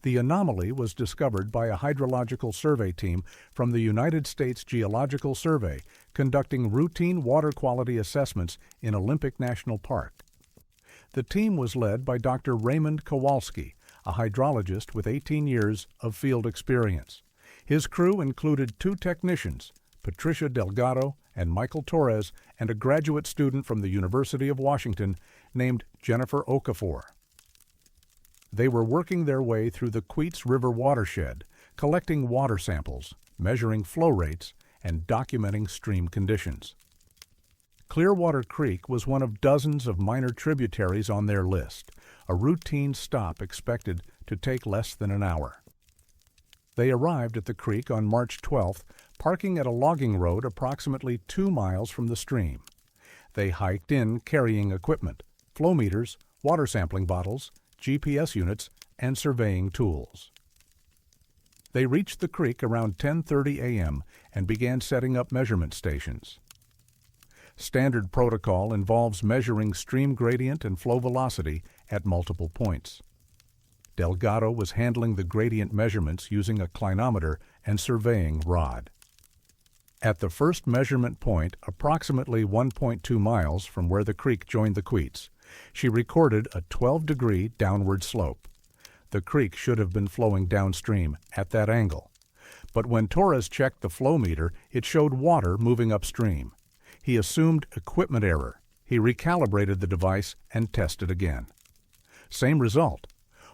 The anomaly was discovered by a hydrological survey team from the United States Geological Survey conducting routine water quality assessments in Olympic National Park. The team was led by Dr. Raymond Kowalski, a hydrologist with 18 years of field experience. His crew included 2 technicians, Patricia Delgado and Michael Torres, and a graduate student from the University of Washington named Jennifer Okafor. They were working their way through the Queets River watershed, collecting water samples, measuring flow rates, and documenting stream conditions. Clearwater Creek was one of dozens of minor tributaries on their list, a routine stop expected to take less than an hour. They arrived at the creek on March 12th, parking at a logging road approximately 2 miles from the stream. They hiked in carrying equipment, flow meters, water sampling bottles, GPS units, and surveying tools. They reached the creek around 10:30 a.m. and began setting up measurement stations. Standard protocol involves measuring stream gradient and flow velocity at multiple points. Delgado was handling the gradient measurements using a clinometer and surveying rod. At the first measurement point, approximately 1.2 miles from where the creek joined the Queets, she recorded a 12-degree downward slope. The creek should have been flowing downstream at that angle. But when Torres checked the flow meter, it showed water moving upstream. He assumed equipment error. He recalibrated the device and tested again. Same result.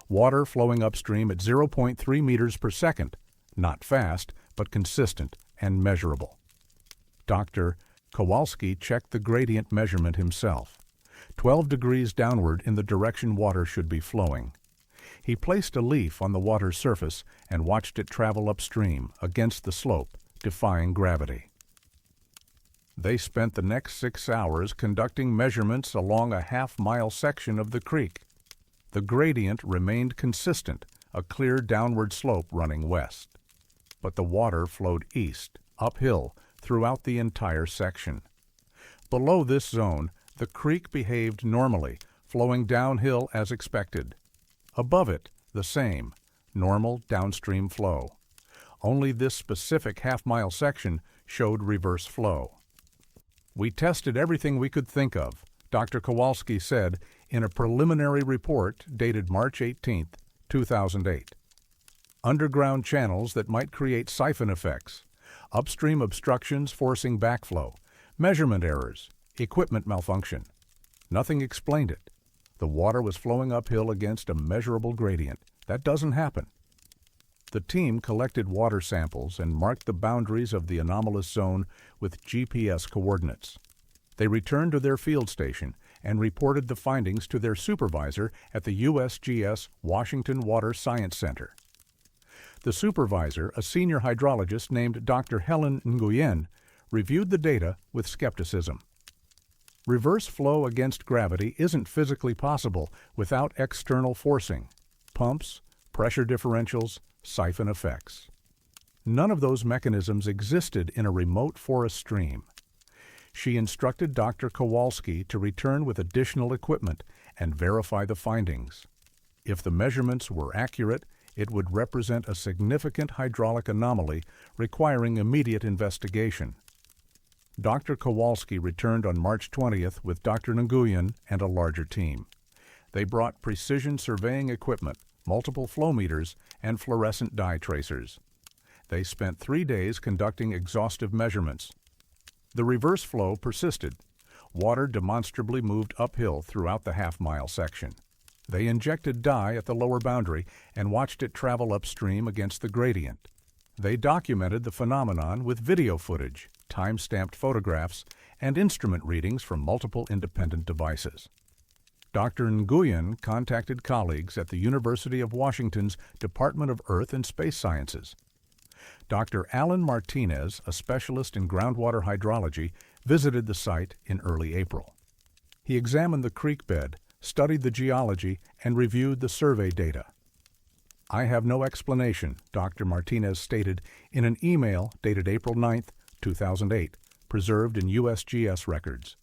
Water flowing upstream at 0.3 meters per second. Not fast, but consistent and measurable. Dr. Kowalski checked the gradient measurement himself. 12 degrees downward in the direction water should be flowing. He placed a leaf on the water's surface and watched it travel upstream against the slope, defying gravity. They spent the next 6 hours conducting measurements along a half-mile section of the creek. The gradient remained consistent, a clear downward slope running west. But the water flowed east, uphill, throughout the entire section. Below this zone, the creek behaved normally, flowing downhill as expected. Above it, the same, normal downstream flow. Only this specific half-mile section showed reverse flow. "We tested everything we could think of," Dr. Kowalski said in a preliminary report dated March 18, 2008. Underground channels that might create siphon effects, upstream obstructions forcing backflow, measurement errors, equipment malfunction. Nothing explained it. The water was flowing uphill against a measurable gradient. That doesn't happen. The team collected water samples and marked the boundaries of the anomalous zone with GPS coordinates. They returned to their field station and reported the findings to their supervisor at the USGS Washington Water Science Center. The supervisor, a senior hydrologist named Dr. Helen Nguyen, reviewed the data with skepticism. Reverse flow against gravity isn't physically possible without external forcing, pumps, pressure differentials, siphon effects. None of those mechanisms existed in a remote forest stream. She instructed Dr. Kowalski to return with additional equipment and verify the findings. If the measurements were accurate, it would represent a significant hydraulic anomaly requiring immediate investigation. Dr. Kowalski returned on March 20th with Dr. Nguyen and a larger team. They brought precision surveying equipment, multiple flow meters, and fluorescent dye tracers. They spent 3 days conducting exhaustive measurements. The reverse flow persisted. Water demonstrably moved uphill throughout the half-mile section. They injected dye at the lower boundary and watched it travel upstream against the gradient. They documented the phenomenon with video footage, time-stamped photographs, and instrument readings from multiple independent devices. Dr. Nguyen contacted colleagues at the University of Washington's Department of Earth and Space Sciences. Dr. Alan Martinez, a specialist in groundwater hydrology, visited the site in early April. He examined the creek bed, studied the geology, and reviewed the survey data. "I have no explanation," Dr. Martinez stated in an email dated April 9, 2008, preserved in USGS records.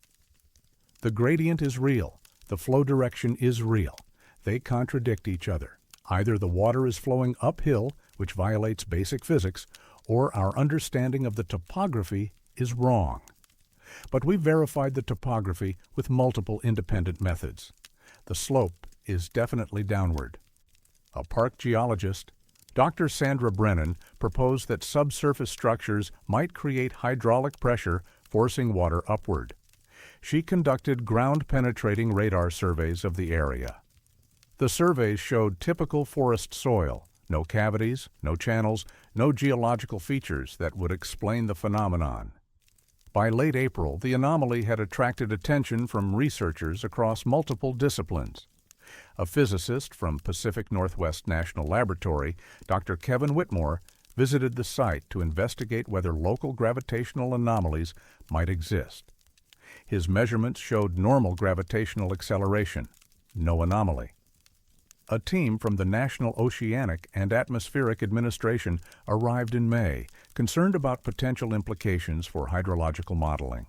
"The gradient is real. The flow direction is real. They contradict each other. Either the water is flowing uphill, which violates basic physics, or our understanding of the topography is wrong. But we verified the topography with multiple independent methods. The slope is definitely downward." A park geologist, Dr. Sandra Brennan, proposed that subsurface structures might create hydraulic pressure, forcing water upward. She conducted ground-penetrating radar surveys of the area. The surveys showed typical forest soil, no cavities, no channels, no geological features that would explain the phenomenon. By late April, the anomaly had attracted attention from researchers across multiple disciplines. A physicist from Pacific Northwest National Laboratory, Dr. Kevin Whitmore, visited the site to investigate whether local gravitational anomalies might exist. His measurements showed normal gravitational acceleration, no anomaly. A team from the National Oceanic and Atmospheric Administration arrived in May, concerned about potential implications for hydrological modeling.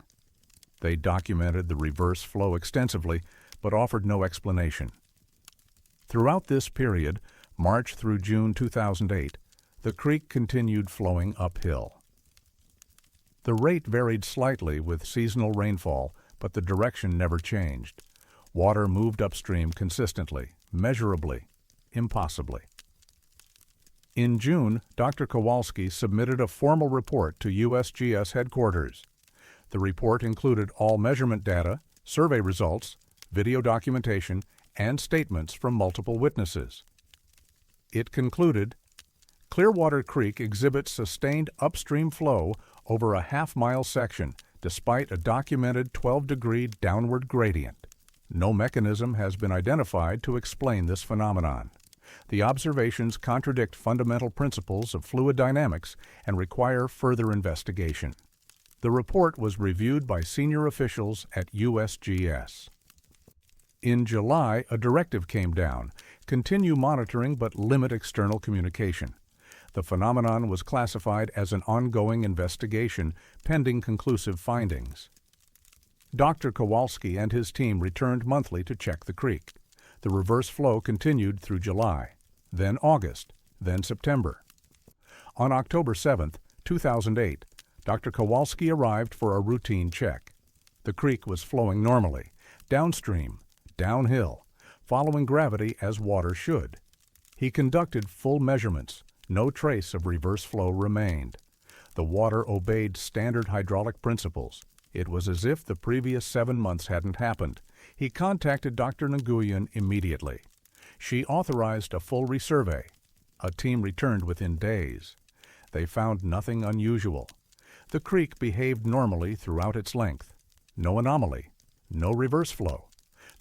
They documented the reverse flow extensively, but offered no explanation. Throughout this period, March through June 2008, the creek continued flowing uphill. The rate varied slightly with seasonal rainfall, but the direction never changed. Water moved upstream consistently, measurably, impossibly. In June, Dr. Kowalski submitted a formal report to USGS headquarters. The report included all measurement data, survey results, video documentation, and statements from multiple witnesses. It concluded, "Clearwater Creek exhibits sustained upstream flow over a half-mile section, despite a documented 12-degree downward gradient. No mechanism has been identified to explain this phenomenon. The observations contradict fundamental principles of fluid dynamics and require further investigation." The report was reviewed by senior officials at USGS. In July, a directive came down: continue monitoring but limit external communication. The phenomenon was classified as an ongoing investigation pending conclusive findings. Dr. Kowalski and his team returned monthly to check the creek. The reverse flow continued through July, then August, then September. On October 7, 2008, Dr. Kowalski arrived for a routine check. The creek was flowing normally, downstream, downhill, following gravity as water should. He conducted full measurements. No trace of reverse flow remained. The water obeyed standard hydraulic principles. It was as if the previous 7 months hadn't happened. He contacted Dr. Nguyen immediately. She authorized a full resurvey. A team returned within days. They found nothing unusual. The creek behaved normally throughout its length. No anomaly, no reverse flow,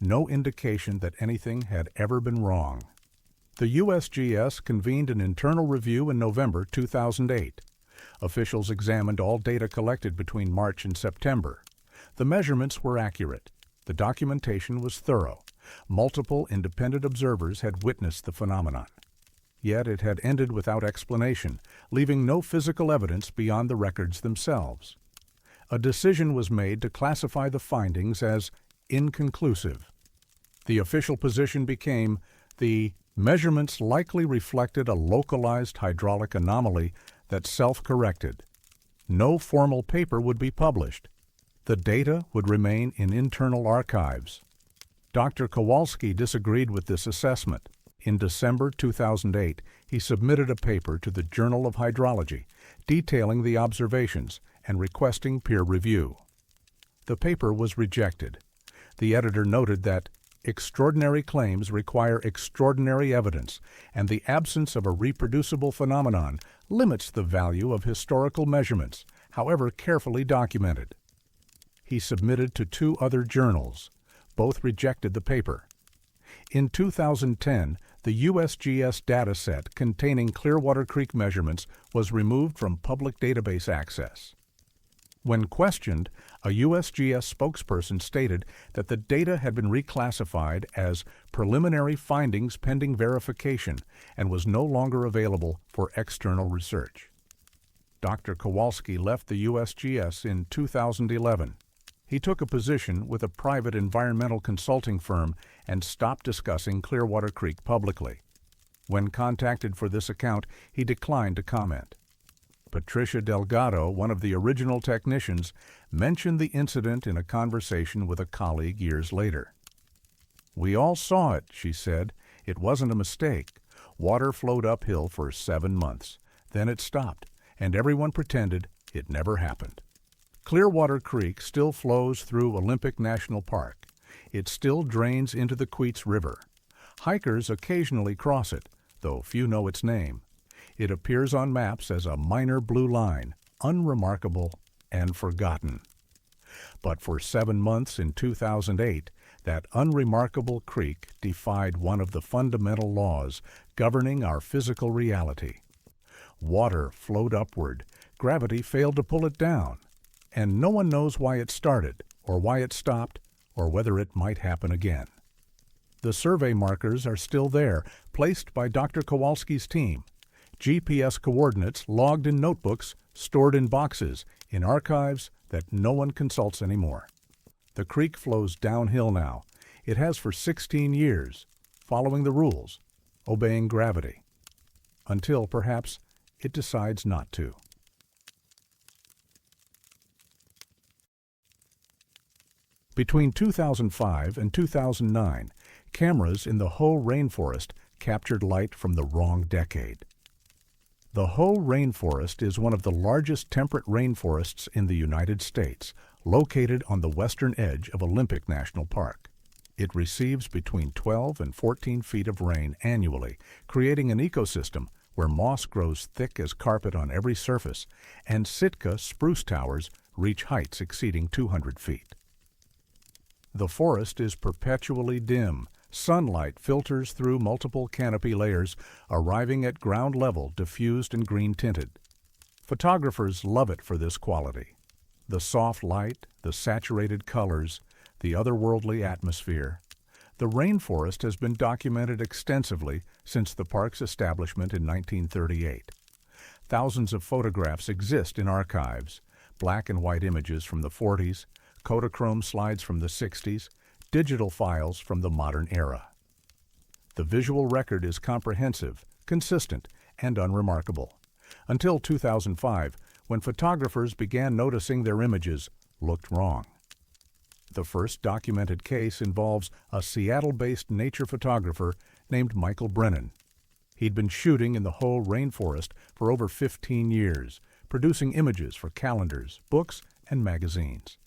no indication that anything had ever been wrong. The USGS convened an internal review in November 2008. Officials examined all data collected between March and September. The measurements were accurate. The documentation was thorough. Multiple independent observers had witnessed the phenomenon. Yet it had ended without explanation, leaving no physical evidence beyond the records themselves. A decision was made to classify the findings as inconclusive. The official position became the measurements likely reflected a localized hydraulic anomaly that self-corrected. No formal paper would be published. The data would remain in internal archives. Dr. Kowalski disagreed with this assessment. In December 2008, he submitted a paper to the Journal of Hydrology detailing the observations and requesting peer review. The paper was rejected. The editor noted that extraordinary claims require extraordinary evidence, and the absence of a reproducible phenomenon limits the value of historical measurements, however carefully documented. He submitted to 2 other journals. Both rejected the paper. In 2010, the USGS dataset containing Clearwater Creek measurements was removed from public database access. When questioned, a USGS spokesperson stated that the data had been reclassified as preliminary findings pending verification and was no longer available for external research. Dr. Kowalski left the USGS in 2011. He took a position with a private environmental consulting firm and stopped discussing Clearwater Creek publicly. When contacted for this account, he declined to comment. Patricia Delgado, one of the original technicians, mentioned the incident in a conversation with a colleague years later. "We all saw it," she said. "It wasn't a mistake. Water flowed uphill for 7 months. Then it stopped, and everyone pretended it never happened." Clearwater Creek still flows through Olympic National Park. It still drains into the Queets River. Hikers occasionally cross it, though few know its name. It appears on maps as a minor blue line, unremarkable and forgotten. But for 7 months in 2008, that unremarkable creek defied one of the fundamental laws governing our physical reality. Water flowed upward, gravity failed to pull it down, and no one knows why it started, or why it stopped, or whether it might happen again. The survey markers are still there, placed by Dr. Kowalski's team. GPS coordinates logged in notebooks, stored in boxes, in archives that no one consults anymore. The creek flows downhill now. It has for 16 years, following the rules, obeying gravity, until perhaps it decides not to. Between 2005 and 2009, cameras in the Hoh Rainforest captured light from the wrong decade. The Hoh Rainforest is one of the largest temperate rainforests in the United States, located on the western edge of Olympic National Park. It receives between 12 and 14 feet of rain annually, creating an ecosystem where moss grows thick as carpet on every surface, and Sitka spruce towers reach heights exceeding 200 feet. The forest is perpetually dim. Sunlight filters through multiple canopy layers, arriving at ground level diffused and green-tinted. Photographers love it for this quality. The soft light, the saturated colors, the otherworldly atmosphere. The rainforest has been documented extensively since the park's establishment in 1938. Thousands of photographs exist in archives, black and white images from the 40s, Kodachrome slides from the 60s, digital files from the modern era. The visual record is comprehensive, consistent, and unremarkable, until 2005, when photographers began noticing their images looked wrong. The first documented case involves a Seattle-based nature photographer named Michael Brennan. He'd been shooting in the Hoh Rainforest for over 15 years, producing images for calendars, books, and magazines.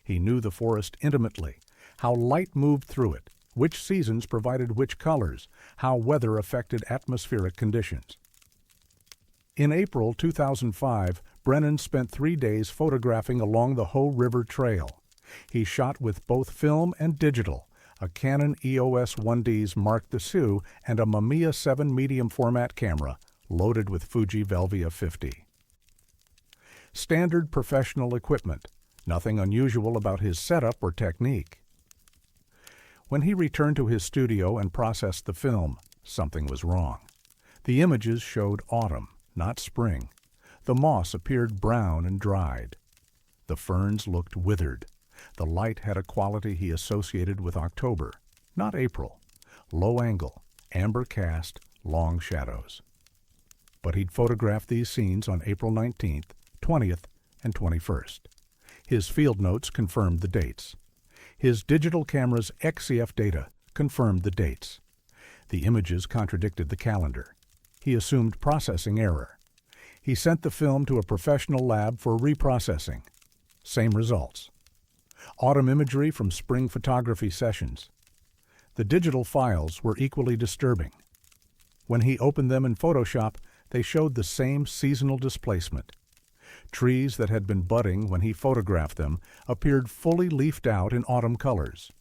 He knew the forest intimately, how light moved through it, which seasons provided which colors, how weather affected atmospheric conditions. In April 2005, Brennan spent 3 days photographing along the Hoh River Trail. He shot with both film and digital, a Canon EOS 1Ds Mark II and a Mamiya 7 medium format camera loaded with Fuji Velvia 50. Standard professional equipment, nothing unusual about his setup or technique. When he returned to his studio and processed the film, something was wrong. The images showed autumn, not spring. The moss appeared brown and dried. The ferns looked withered. The light had a quality he associated with October, not April. Low angle, amber cast, long shadows. But he'd photographed these scenes on April 19th, 20th, and 21st. His field notes confirmed the dates. His digital camera's XCF data confirmed the dates. The images contradicted the calendar. He assumed processing error. He sent the film to a professional lab for reprocessing. Same results. Autumn imagery from spring photography sessions. The digital files were equally disturbing. When he opened them in Photoshop, they showed the same seasonal displacement. Trees that had been budding when he photographed them appeared fully leafed out in autumn colors.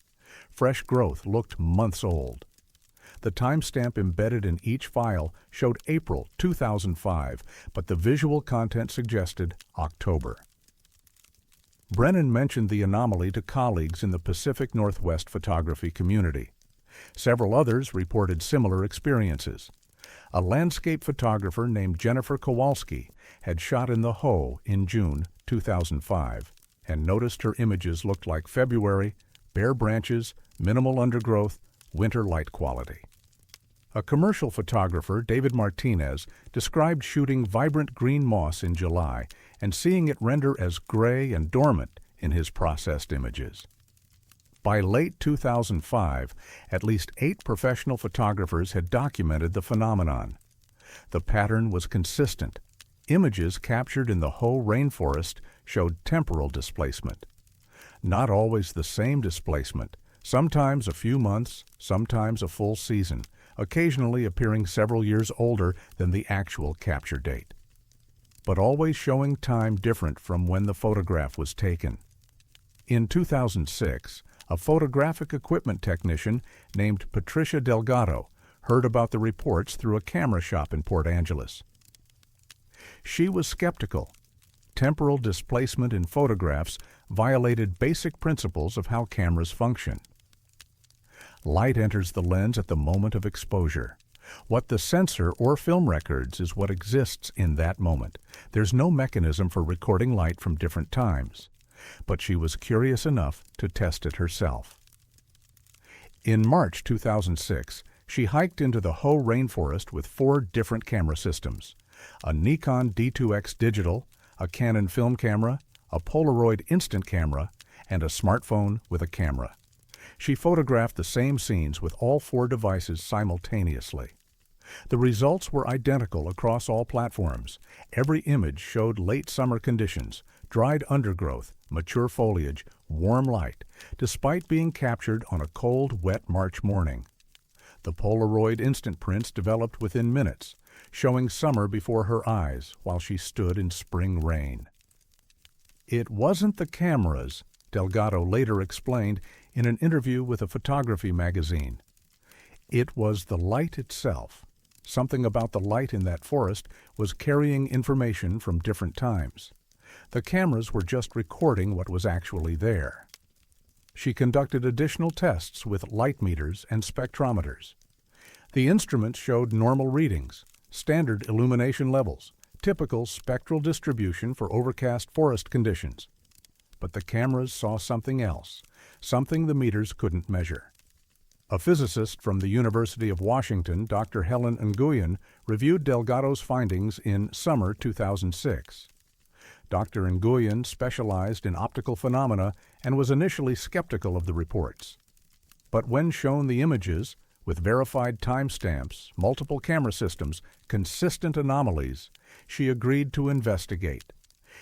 Fresh growth looked months old. The timestamp embedded in each file showed April 2005, but the visual content suggested October. Brennan mentioned the anomaly to colleagues in the Pacific Northwest photography community. Several others reported similar experiences. A landscape photographer named Jennifer Kowalski had shot in the Hoh in June 2005 and noticed her images looked like February, bare branches, minimal undergrowth, winter light quality. A commercial photographer, David Martinez, described shooting vibrant green moss in July and seeing it render as gray and dormant in his processed images. By late 2005, at least 8 professional photographers had documented the phenomenon. The pattern was consistent. Images captured in the Hoh Rainforest showed temporal displacement. Not always the same displacement, sometimes a few months, sometimes a full season, occasionally appearing several years older than the actual capture date, but always showing time different from when the photograph was taken. In 2006, a photographic equipment technician named Patricia Delgado heard about the reports through a camera shop in Port Angeles. She was skeptical. Temporal displacement in photographs violated basic principles of how cameras function. Light enters the lens at the moment of exposure. What the sensor or film records is what exists in that moment. There's no mechanism for recording light from different times. But she was curious enough to test it herself. In March 2006, she hiked into the Hoh Rainforest with 4 different camera systems: a Nikon D2X digital, a Canon film camera, a Polaroid instant camera, and a smartphone with a camera. She photographed the same scenes with all 4 devices simultaneously. The results were identical across all platforms. Every image showed late summer conditions, dried undergrowth, mature foliage, warm light, despite being captured on a cold, wet March morning. The Polaroid instant prints developed within minutes, showing summer before her eyes while she stood in spring rain. It wasn't the cameras, Delgado later explained in an interview with a photography magazine. It was the light itself. Something about the light in that forest was carrying information from different times. The cameras were just recording what was actually there. She conducted additional tests with light meters and spectrometers. The instruments showed normal readings, standard illumination levels, typical spectral distribution for overcast forest conditions. But the cameras saw something else, something the meters couldn't measure. A physicist from the University of Washington, Dr. Helen Nguyen, reviewed Delgado's findings in summer 2006. Dr. Nguyen specialized in optical phenomena and was initially skeptical of the reports. But when shown the images, with verified timestamps, multiple camera systems, consistent anomalies, she agreed to investigate.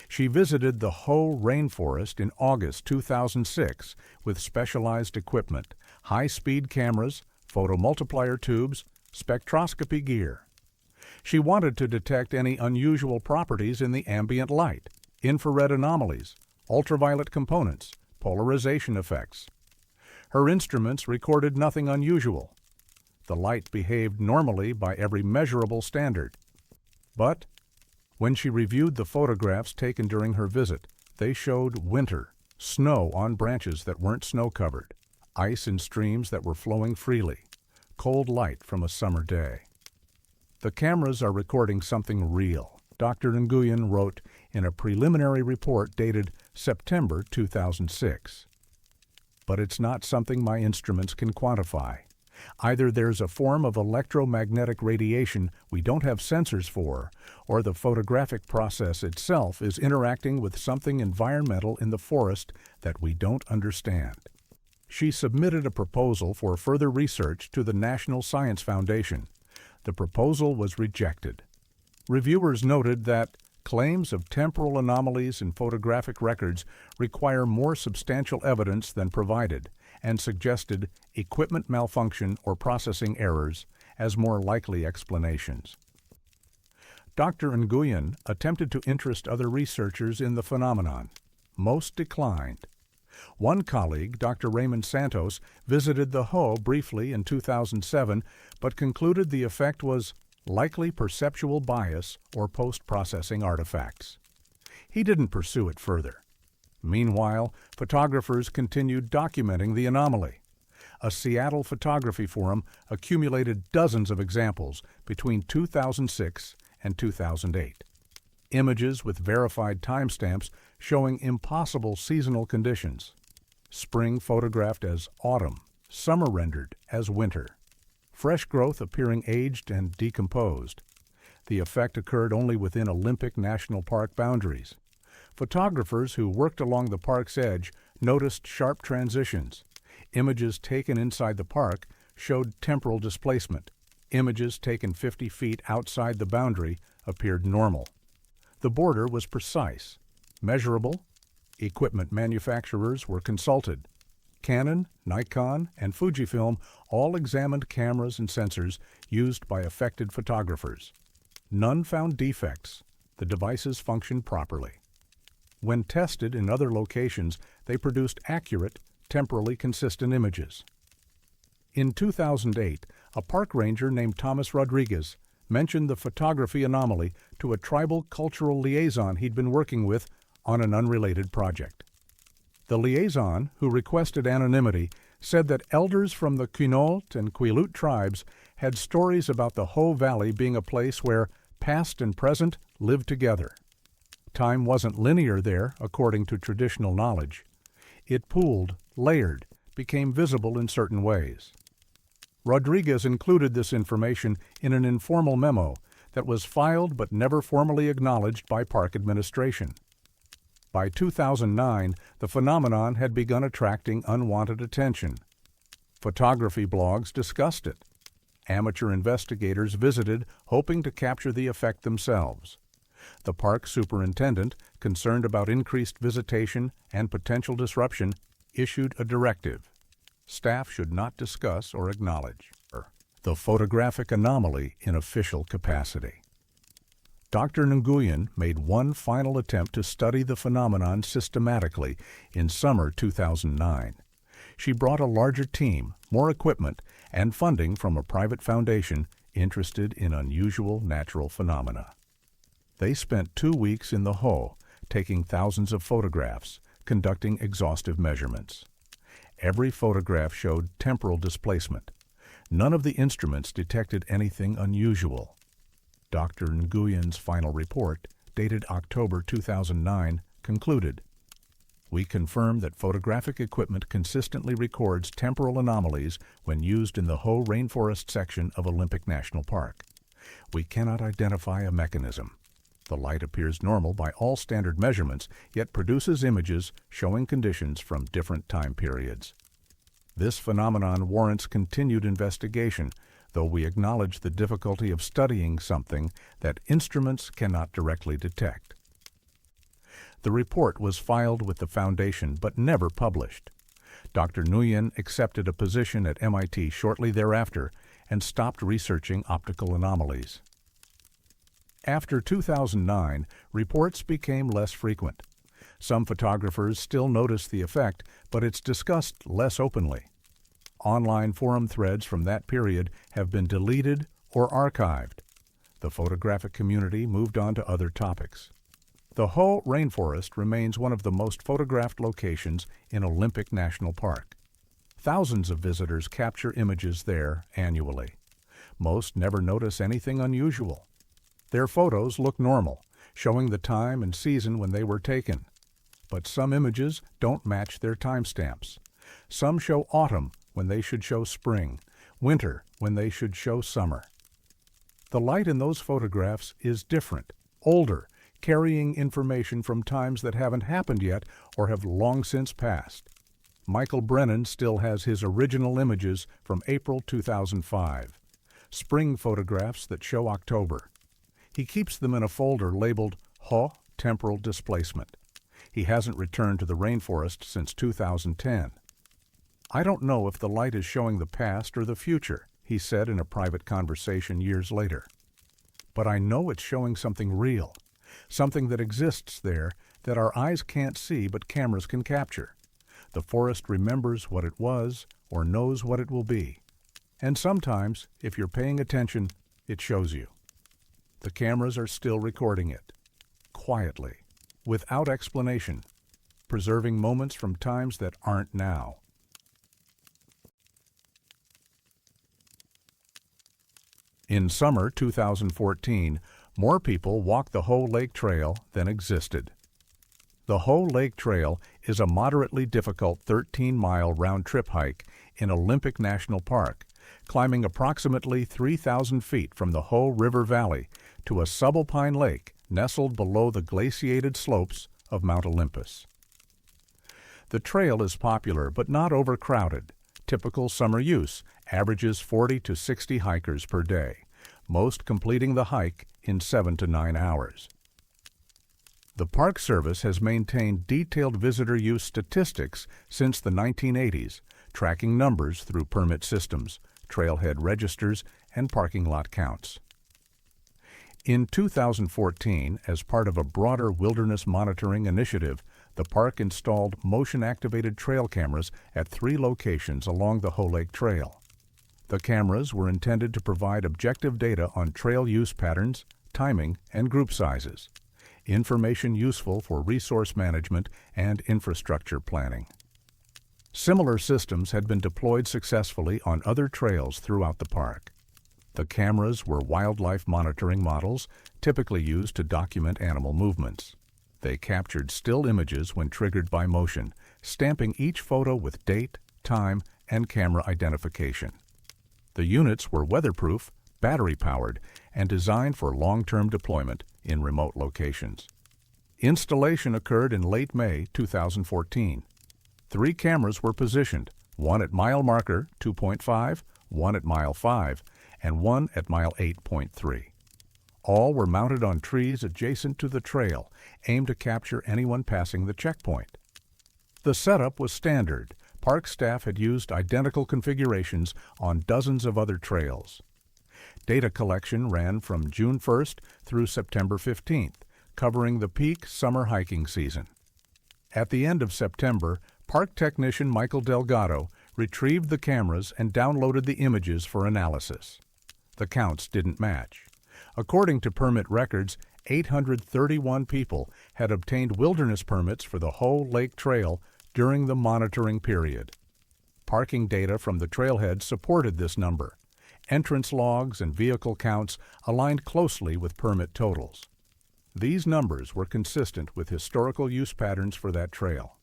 She visited the Hoh Rainforest in August 2006 with specialized equipment, high-speed cameras, photomultiplier tubes, spectroscopy gear. She wanted to detect any unusual properties in the ambient light, infrared anomalies, ultraviolet components, polarization effects. Her instruments recorded nothing unusual. The light behaved normally by every measurable standard. But when she reviewed the photographs taken during her visit, they showed winter, snow on branches that weren't snow-covered, ice in streams that were flowing freely, cold light from a summer day. The cameras are recording something real, Dr. Nguyen wrote in a preliminary report dated September 2006. But it's not something my instruments can quantify. Either there's a form of electromagnetic radiation we don't have sensors for, or the photographic process itself is interacting with something environmental in the forest that we don't understand. She submitted a proposal for further research to the National Science Foundation. The proposal was rejected. Reviewers noted that claims of temporal anomalies in photographic records require more substantial evidence than provided, and suggested equipment malfunction or processing errors as more likely explanations. Dr. Nguyen attempted to interest other researchers in the phenomenon. Most declined. One colleague, Dr. Raymond Santos, visited the Hoh briefly in 2007, but concluded the effect was likely perceptual bias or post-processing artifacts. He didn't pursue it further. Meanwhile, photographers continued documenting the anomaly. A Seattle photography forum accumulated dozens of examples between 2006 and 2008. Images with verified timestamps showing impossible seasonal conditions. Spring photographed as autumn, summer rendered as winter. Fresh growth appearing aged and decomposed. The effect occurred only within Olympic National Park boundaries. Photographers who worked along the park's edge noticed sharp transitions. Images taken inside the park showed temporal displacement. Images taken 50 feet outside the boundary appeared normal. The border was precise, measurable. Equipment manufacturers were consulted. Canon, Nikon, and Fujifilm all examined cameras and sensors used by affected photographers. None found defects. The devices functioned properly. When tested in other locations, they produced accurate, temporally consistent images. In 2008, a park ranger named Thomas Rodriguez mentioned the photography anomaly to a tribal cultural liaison he'd been working with on an unrelated project. The liaison, who requested anonymity, said that elders from the Quinault and Quileute tribes had stories about the Hoh Valley being a place where past and present lived together. Time wasn't linear there, according to traditional knowledge. It pooled, layered, became visible in certain ways. Rodriguez included this information in an informal memo that was filed but never formally acknowledged by park administration. By 2009, the phenomenon had begun attracting unwanted attention. Photography blogs discussed it. Amateur investigators visited, hoping to capture the effect themselves. The park superintendent, concerned about increased visitation and potential disruption, issued a directive. Staff should not discuss or acknowledge the photographic anomaly in official capacity. Dr. Nguyen made one final attempt to study the phenomenon systematically in summer 2009. She brought a larger team, more equipment, and funding from a private foundation interested in unusual natural phenomena. They spent 2 weeks in the Hoh, taking thousands of photographs, conducting exhaustive measurements. Every photograph showed temporal displacement. None of the instruments detected anything unusual. Dr. Nguyen's final report, dated October 2009, concluded, "We confirm that photographic equipment consistently records temporal anomalies when used in the Hoh Rainforest section of Olympic National Park. We cannot identify a mechanism. The light appears normal by all standard measurements, yet produces images showing conditions from different time periods. This phenomenon warrants continued investigation, though we acknowledge the difficulty of studying something that instruments cannot directly detect." The report was filed with the Foundation but never published. Dr. Nguyen accepted a position at MIT shortly thereafter and stopped researching optical anomalies. After 2009, reports became less frequent. Some photographers still notice the effect, but it's discussed less openly. Online forum threads from that period have been deleted or archived. The photographic community moved on to other topics. The Hoh Rainforest remains one of the most photographed locations in Olympic National Park. Thousands of visitors capture images there annually. Most never notice anything unusual. Their photos look normal, showing the time and season when they were taken. But some images don't match their timestamps. Some show autumn when they should show spring, winter when they should show summer. The light in those photographs is different, older, carrying information from times that haven't happened yet or have long since passed. Michael Brennan still has his original images from April 2005, spring photographs that show October. He keeps them in a folder labeled Hoh Temporal Displacement. He hasn't returned to the rainforest since 2010. "I don't know if the light is showing the past or the future," he said in a private conversation years later. "But I know it's showing something real, something that exists there that our eyes can't see but cameras can capture. The forest remembers what it was or knows what it will be. And sometimes, if you're paying attention, it shows you." The cameras are still recording it, quietly, without explanation, preserving moments from times that aren't now. In summer 2014, more people walked the Hoh Lake Trail than existed. The Hoh Lake Trail is a moderately difficult 13-mile round-trip hike in Olympic National Park, climbing approximately 3,000 feet from the Hoh River Valley to a subalpine lake nestled below the glaciated slopes of Mount Olympus. The trail is popular but not overcrowded. Typical summer use averages 40 to 60 hikers per day, most completing the hike in 7 to 9 hours. The Park Service has maintained detailed visitor use statistics since the 1980s, tracking numbers through permit systems, trailhead registers, and parking lot counts. In 2014, as part of a broader wilderness monitoring initiative, the park installed motion-activated trail cameras at 3 locations along the Hoh Lake Trail. The cameras were intended to provide objective data on trail use patterns, timing, and group sizes, information useful for resource management and infrastructure planning. Similar systems had been deployed successfully on other trails throughout the park. The cameras were wildlife monitoring models typically used to document animal movements. They captured still images when triggered by motion, stamping each photo with date, time, and camera identification. The units were weatherproof, battery-powered, and designed for long-term deployment in remote locations. Installation occurred in late May 2014. 3 cameras were positioned, one at mile marker 2.5, one at mile 5, and one at mile 8.3. All were mounted on trees adjacent to the trail, aimed to capture anyone passing the checkpoint. The setup was standard. Park staff had used identical configurations on dozens of other trails. Data collection ran from June 1st through September 15th, covering the peak summer hiking season. At the end of September, park technician Michael Delgado retrieved the cameras and downloaded the images for analysis. The counts didn't match. According to permit records, 831 people had obtained wilderness permits for the Hoh Lake Trail during the monitoring period. Parking data from the trailhead supported this number. Entrance logs and vehicle counts aligned closely with permit totals. These numbers were consistent with historical use patterns for that trail.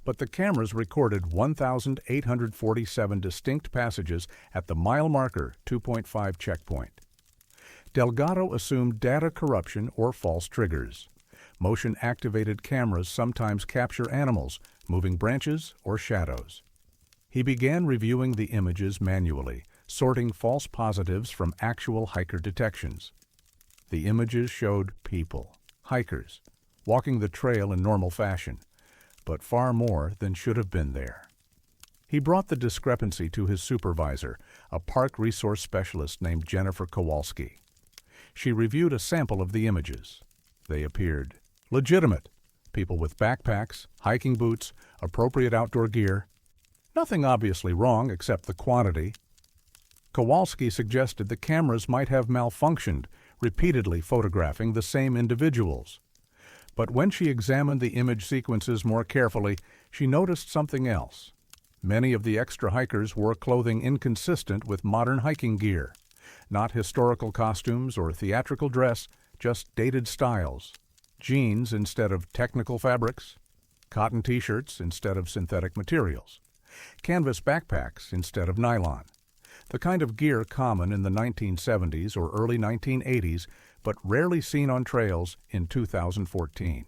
But the cameras recorded 1,847 distinct passages at the mile marker 2.5 checkpoint. Delgado assumed data corruption or false triggers. Motion-activated cameras sometimes capture animals, moving branches, or shadows. He began reviewing the images manually, sorting false positives from actual hiker detections. The images showed people, hikers, walking the trail in normal fashion, but far more than should have been there. He brought the discrepancy to his supervisor, a park resource specialist named Jennifer Kowalski. She reviewed a sample of the images. They appeared legitimate. People with backpacks, hiking boots, appropriate outdoor gear. Nothing obviously wrong except the quantity. Kowalski suggested the cameras might have malfunctioned, repeatedly photographing the same individuals. But when she examined the image sequences more carefully, she noticed something else. Many of the extra hikers wore clothing inconsistent with modern hiking gear. Not historical costumes or theatrical dress, just dated styles. Jeans instead of technical fabrics. Cotton t-shirts instead of synthetic materials. Canvas backpacks instead of nylon. The kind of gear common in the 1970s or early 1980s, but rarely seen on trails in 2014.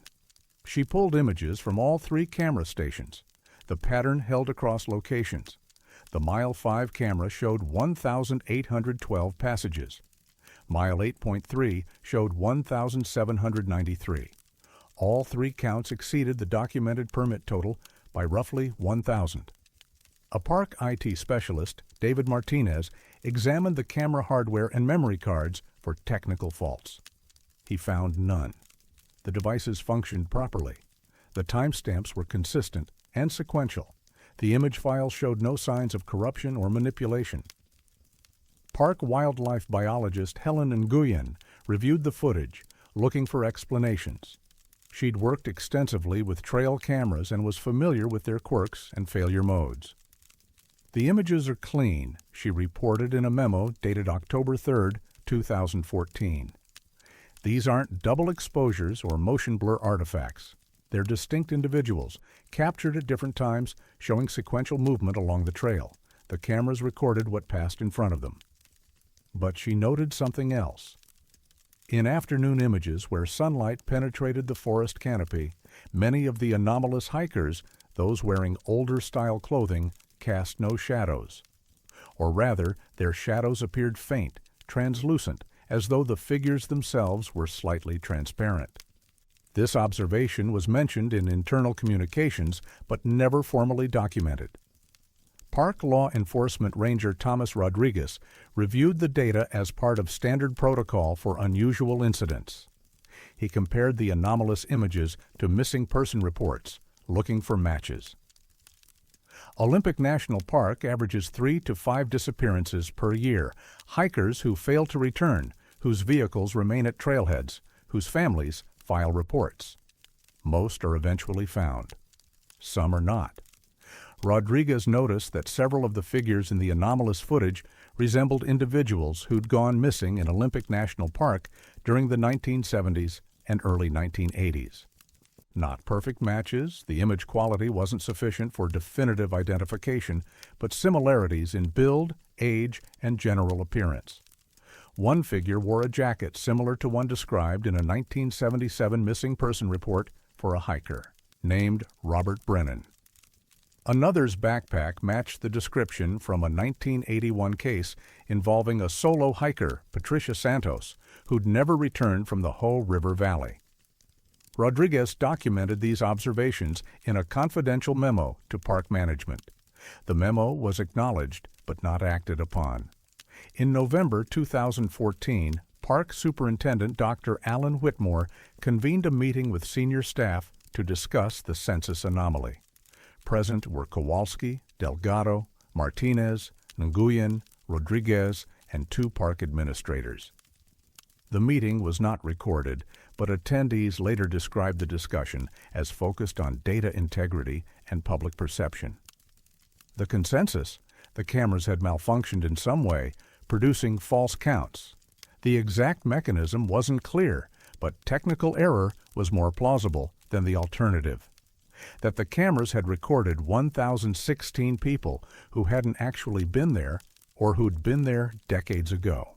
She pulled images from all 3 camera stations. The pattern held across locations. The Mile 5 camera showed 1,812 passages. Mile 8.3 showed 1,793. All 3 counts exceeded the documented permit total by roughly 1,000. A park IT specialist, David Martinez, examined the camera hardware and memory cards for technical faults. He found none. The devices functioned properly. The timestamps were consistent and sequential. The image file showed no signs of corruption or manipulation. Park wildlife biologist Helen Nguyen reviewed the footage, looking for explanations. She'd worked extensively with trail cameras and was familiar with their quirks and failure modes. "The images are clean," she reported in a memo dated October 3, 2014. "These aren't double exposures or motion blur artifacts. They're distinct individuals, captured at different times, showing sequential movement along the trail. The cameras recorded what passed in front of them." But she noted something else. In afternoon images where sunlight penetrated the forest canopy, many of the anomalous hikers, those wearing older-style clothing, cast no shadows. Or rather, their shadows appeared faint, translucent, as though the figures themselves were slightly transparent. This observation was mentioned in internal communications, but never formally documented. Park Law Enforcement Ranger Thomas Rodriguez reviewed the data as part of standard protocol for unusual incidents. He compared the anomalous images to missing person reports, looking for matches. Olympic National Park averages 3 to 5 disappearances per year, hikers who fail to return, whose vehicles remain at trailheads, whose families file reports. Most are eventually found. Some are not. Rodriguez noticed that several of the figures in the anomalous footage resembled individuals who'd gone missing in Olympic National Park during the 1970s and early 1980s. Not perfect matches, the image quality wasn't sufficient for definitive identification, but similarities in build, age, and general appearance. One figure wore a jacket similar to one described in a 1977 missing person report for a hiker, named Robert Brennan. Another's backpack matched the description from a 1981 case involving a solo hiker, Patricia Santos, who'd never returned from the Hoh River Valley. Rodriguez documented these observations in a confidential memo to park management. The memo was acknowledged but not acted upon. In November 2014, Park Superintendent Dr. Alan Whitmore convened a meeting with senior staff to discuss the census anomaly. Present were Kowalski, Delgado, Martinez, Nguyen, Rodriguez, and 2 park administrators. The meeting was not recorded, but attendees later described the discussion as focused on data integrity and public perception. The consensus: the cameras had malfunctioned in some way, producing false counts. The exact mechanism wasn't clear, but technical error was more plausible than the alternative. That the cameras had recorded 1,016 people who hadn't actually been there or who'd been there decades ago.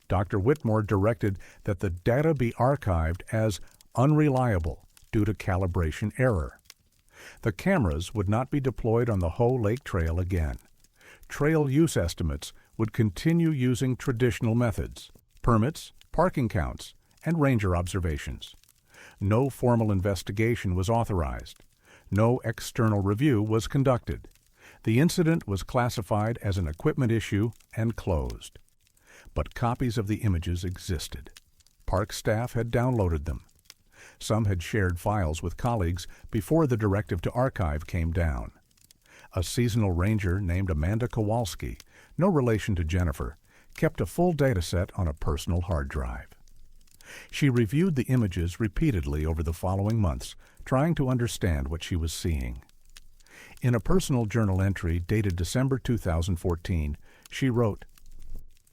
Dr. Whitmore directed that the data be archived as unreliable due to calibration error. The cameras would not be deployed on the Hoh Lake Trail again. Trail use estimates would continue using traditional methods: permits, parking counts, and ranger observations. No formal investigation was authorized. No external review was conducted. The incident was classified as an equipment issue and closed. But copies of the images existed. Park staff had downloaded them. Some had shared files with colleagues before the directive to archive came down. A seasonal ranger named Amanda Kowalski, no relation to Jennifer, kept a full dataset on a personal hard drive. She reviewed the images repeatedly over the following months, trying to understand what she was seeing. In a personal journal entry dated December 2014, she wrote,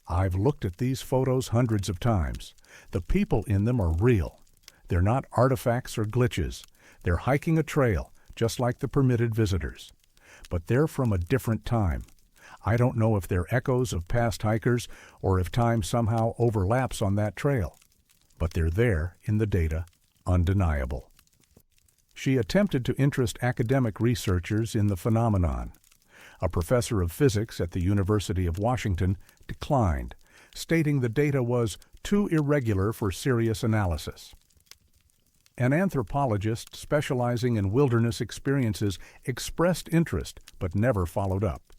"I've looked at these photos hundreds of times. The people in them are real. They're not artifacts or glitches. They're hiking a trail, just like the permitted visitors. But they're from a different time. I don't know if they're echoes of past hikers or if time somehow overlaps on that trail. But they're there in the data, undeniable." She attempted to interest academic researchers in the phenomenon. A professor of physics at the University of Washington declined, stating the data was too irregular for serious analysis. An anthropologist specializing in wilderness experiences expressed interest but never followed up.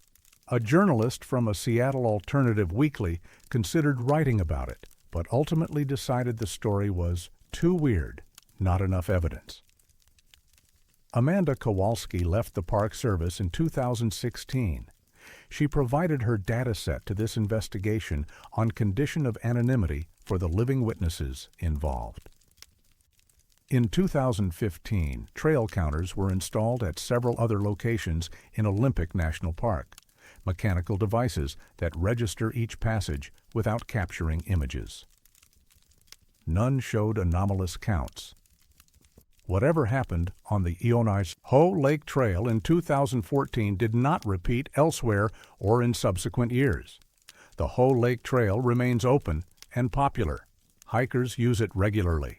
A journalist from a Seattle alternative weekly considered writing about it, but ultimately decided the story was too weird, not enough evidence. Amanda Kowalski left the Park Service in 2016. She provided her data set to this investigation on condition of anonymity for the living witnesses involved. In 2015, trail counters were installed at several other locations in Olympic National Park, mechanical devices that register each passage without capturing images. None showed anomalous counts. Whatever happened on the Ionized Hoh Lake Trail in 2014 did not repeat elsewhere or in subsequent years. The Hoh Lake Trail remains open and popular. Hikers use it regularly.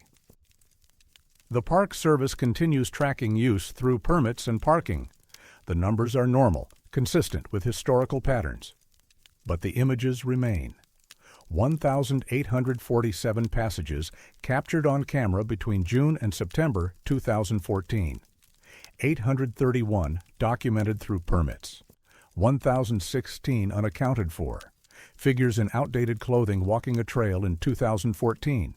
The Park Service continues tracking use through permits and parking. The numbers are normal, consistent with historical patterns. But the images remain. 1,847 passages captured on camera between June and September 2014. 831 documented through permits. 1,016 unaccounted for. Figures in outdated clothing walking a trail in 2014.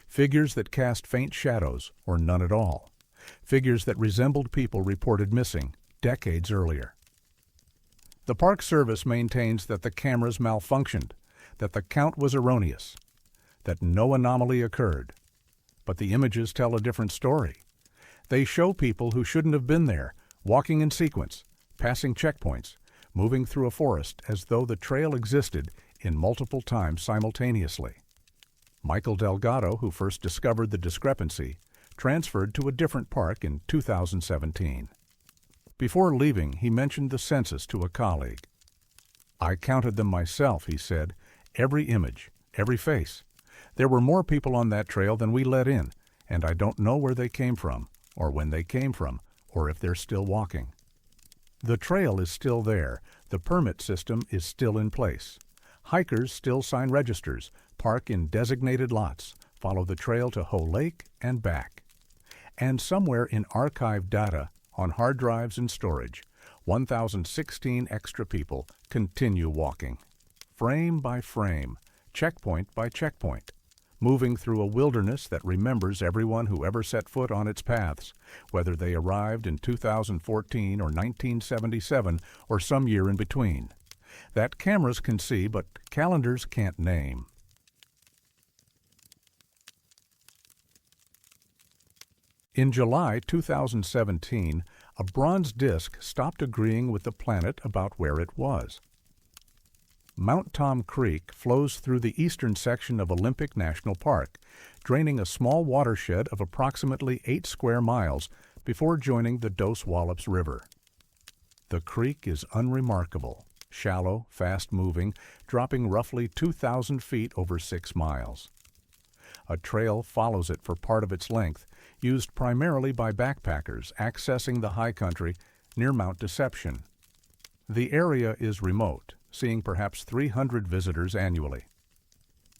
Figures that cast faint shadows or none at all. Figures that resembled people reported missing decades earlier. The Park Service maintains that the cameras malfunctioned, that the count was erroneous, that no anomaly occurred. But the images tell a different story. They show people who shouldn't have been there, walking in sequence, passing checkpoints, moving through a forest as though the trail existed in multiple times simultaneously. Michael Delgado, who first discovered the discrepancy, transferred to a different park in 2017. Before leaving, he mentioned the census to a colleague. "I counted them myself," he said, "every image, every face. There were more people on that trail than we let in, and I don't know where they came from, or when they came from, or if they're still walking." The trail is still there. The permit system is still in place. Hikers still sign registers, park in designated lots, follow the trail to Hoh Lake and back. And somewhere in archived data, on hard drives and storage, 1,016 extra people continue walking. Frame by frame, checkpoint by checkpoint, moving through a wilderness that remembers everyone who ever set foot on its paths, whether they arrived in 2014 or 1977 or some year in between. That cameras can see, but calendars can't name. In July 2017, a bronze disk stopped agreeing with the planet about where it was. Mount Tom Creek flows through the eastern section of Olympic National Park, draining a small watershed of approximately 8 square miles before joining the Dos Wallops River. The creek is unremarkable, shallow, fast-moving, dropping roughly 2,000 feet over 6 miles. A trail follows it for part of its length, used primarily by backpackers accessing the high country near Mount Deception. The area is remote, seeing perhaps 300 visitors annually.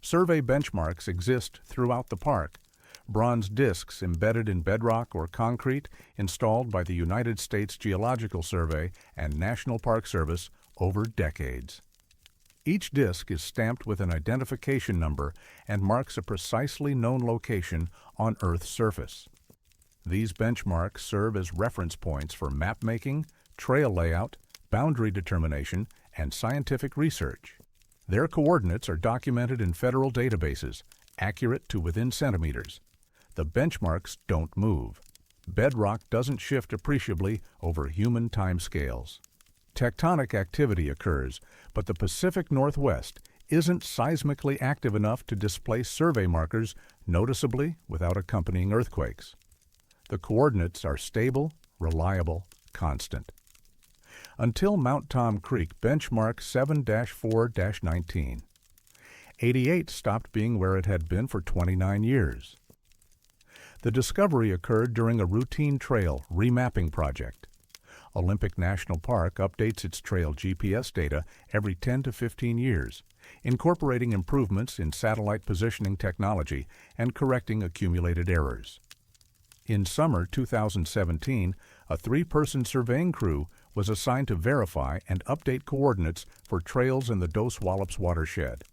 Survey benchmarks exist throughout the park, bronze discs embedded in bedrock or concrete installed by the United States Geological Survey and National Park Service over decades. Each disc is stamped with an identification number and marks a precisely known location on Earth's surface. These benchmarks serve as reference points for map making, trail layout, boundary determination, and scientific research. Their coordinates are documented in federal databases, accurate to within centimeters. The benchmarks don't move. Bedrock doesn't shift appreciably over human timescales. Tectonic activity occurs, but the Pacific Northwest isn't seismically active enough to displace survey markers noticeably without accompanying earthquakes. The coordinates are stable, reliable, constant. Until Mount Tom Creek benchmark 7-4-19. 88 stopped being where it had been for 29 years. The discovery occurred during a routine trail remapping project. Olympic National Park updates its trail GPS data every 10 to 15 years, incorporating improvements in satellite positioning technology and correcting accumulated errors. In summer 2017, a 3-person surveying crew was assigned to verify and update coordinates for trails in the Dos Wallops watershed.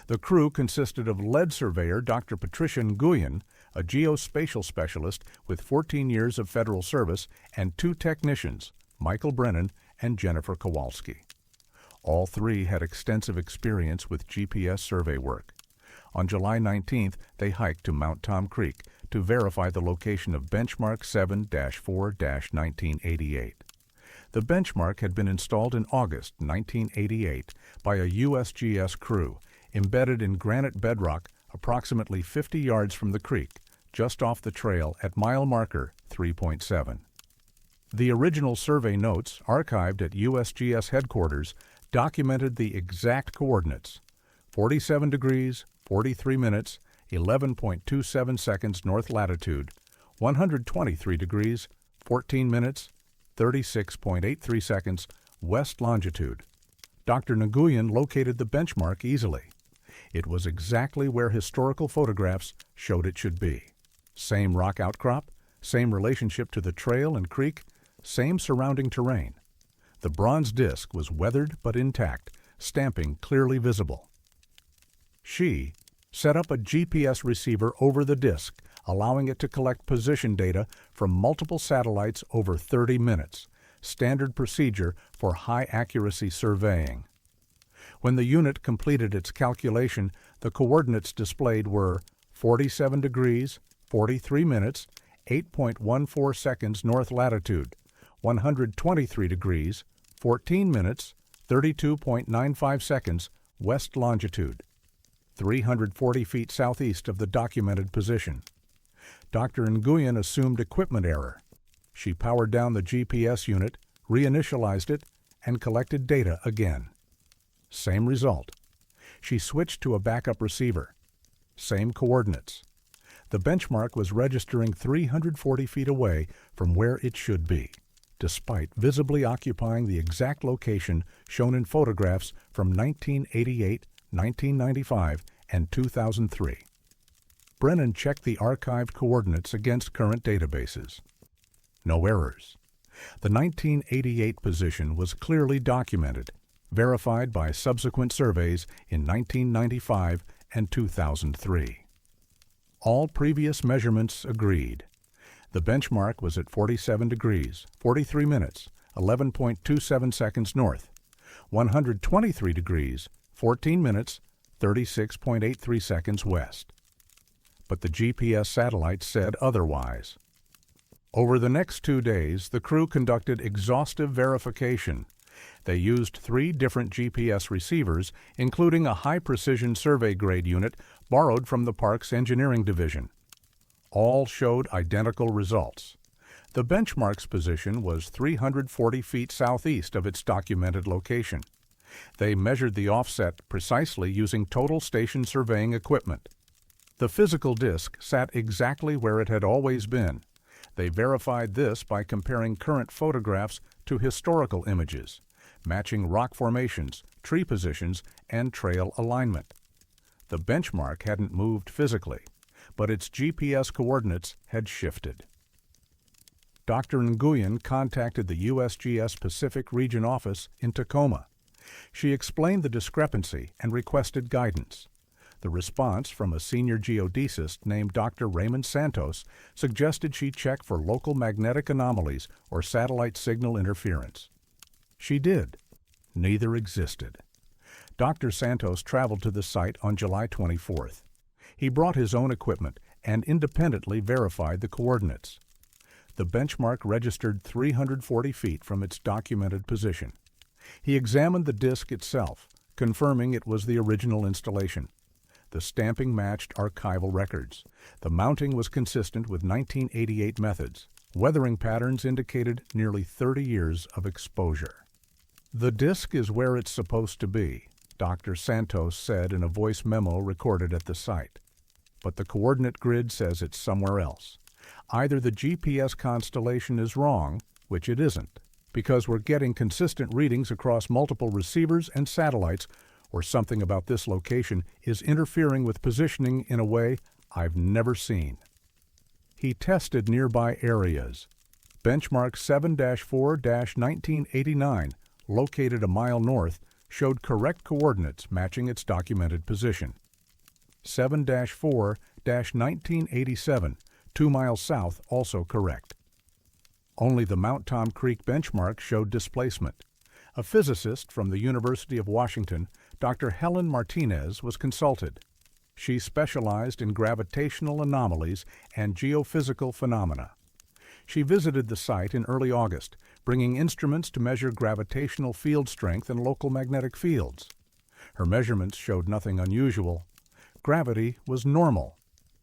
The crew consisted of lead surveyor Dr. Patricia Nguyen, a geospatial specialist with 14 years of federal service, and 2 technicians, Michael Brennan and Jennifer Kowalski. All 3 had extensive experience with GPS survey work. On July 19th, they hiked to Mount Tom Creek to verify the location of benchmark 7-4-1988. The benchmark had been installed in August 1988 by a USGS crew embedded in granite bedrock approximately 50 yards from the creek, just off the trail at mile marker 3.7. The original survey notes, archived at USGS headquarters, documented the exact coordinates: 47 degrees, 43 minutes, 11.27 seconds north latitude, 123 degrees, 14 minutes, 36.83 seconds west longitude. Dr. Nguyen located the benchmark easily. It was exactly where historical photographs showed it should be. Same rock outcrop, same relationship to the trail and creek, same surrounding terrain. The bronze disc was weathered but intact, stamping clearly visible. She set up a GPS receiver over the disc, allowing it to collect position data from multiple satellites over 30 minutes, standard procedure for high-accuracy surveying. When the unit completed its calculation, the coordinates displayed were 47 degrees, 43 minutes, 8.14 seconds north latitude, 123 degrees, 14 minutes, 32.95 seconds west longitude, 340 feet southeast of the documented position. Dr. Nguyen assumed equipment error. She powered down the GPS unit, reinitialized it, and collected data again. Same result. She switched to a backup receiver. Same coordinates. The benchmark was registering 340 feet away from where it should be, despite visibly occupying the exact location shown in photographs from 1988, 1995, and 2003. Brennan checked the archived coordinates against current databases. No errors. The 1988 position was clearly documented, verified by subsequent surveys in 1995 and 2003. All previous measurements agreed. The benchmark was at 47 degrees, 43 minutes, 11.27 seconds north, 123 degrees, 14 minutes, 36.83 seconds west. But the GPS satellite said otherwise. Over the next 2 days, the crew conducted exhaustive verification. They used 3 different GPS receivers, including a high-precision survey grade unit borrowed from the park's engineering division. All showed identical results. The benchmark's position was 340 feet southeast of its documented location. They measured the offset precisely using total station surveying equipment. The physical disc sat exactly where it had always been. They verified this by comparing current photographs to historical images, matching rock formations, tree positions, and trail alignment. The benchmark hadn't moved physically, but its GPS coordinates had shifted. Dr. Nguyen contacted the USGS Pacific Region office in Tacoma. She explained the discrepancy and requested guidance. The response from a senior geodesist named Dr. Raymond Santos suggested she check for local magnetic anomalies or satellite signal interference. She did. Neither existed. Dr. Santos traveled to the site on July 24th. He brought his own equipment and independently verified the coordinates. The benchmark registered 340 feet from its documented position. He examined the disc itself, confirming it was the original installation. The stamping matched archival records. The mounting was consistent with 1988 methods. Weathering patterns indicated nearly 30 years of exposure. "The disc is where it's supposed to be," Dr. Santos said in a voice memo recorded at the site. "But the coordinate grid says it's somewhere else. Either the GPS constellation is wrong, which it isn't, because we're getting consistent readings across multiple receivers and satellites, or something about this location is interfering with positioning in a way I've never seen." He tested nearby areas. Benchmark 7-4-1989, located a mile north, showed correct coordinates matching its documented position. 7-4-1987, 2 miles south, also correct. Only the Mount Tom Creek benchmark showed displacement. A physicist from the University of Washington, Dr. Helen Martinez, was consulted. She specialized in gravitational anomalies and geophysical phenomena. She visited the site in early August, bringing instruments to measure gravitational field strength and local magnetic fields. Her measurements showed nothing unusual. Gravity was normal.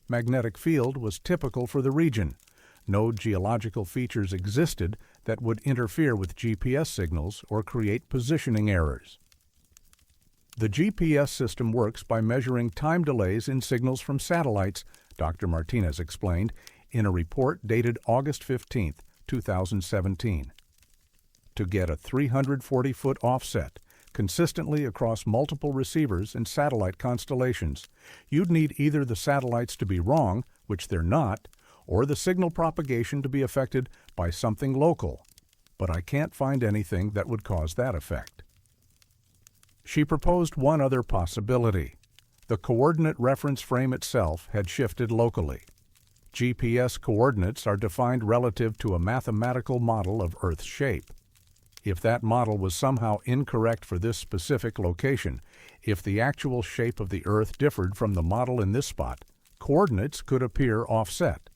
Magnetic field was typical for the region. No geological features existed that would interfere with GPS signals or create positioning errors. The GPS system works by measuring time delays in signals from satellites, Dr. Martinez explained in a report dated August 15, 2017. To get a 340-foot offset consistently across multiple receivers and satellite constellations, you'd need either the satellites to be wrong, which they're not, or the signal propagation to be affected by something local, but I can't find anything that would cause that effect. She proposed one other possibility. The coordinate reference frame itself had shifted locally. GPS coordinates are defined relative to a mathematical model of Earth's shape. If that model was somehow incorrect for this specific location, if the actual shape of the Earth differed from the model in this spot, coordinates could appear offset.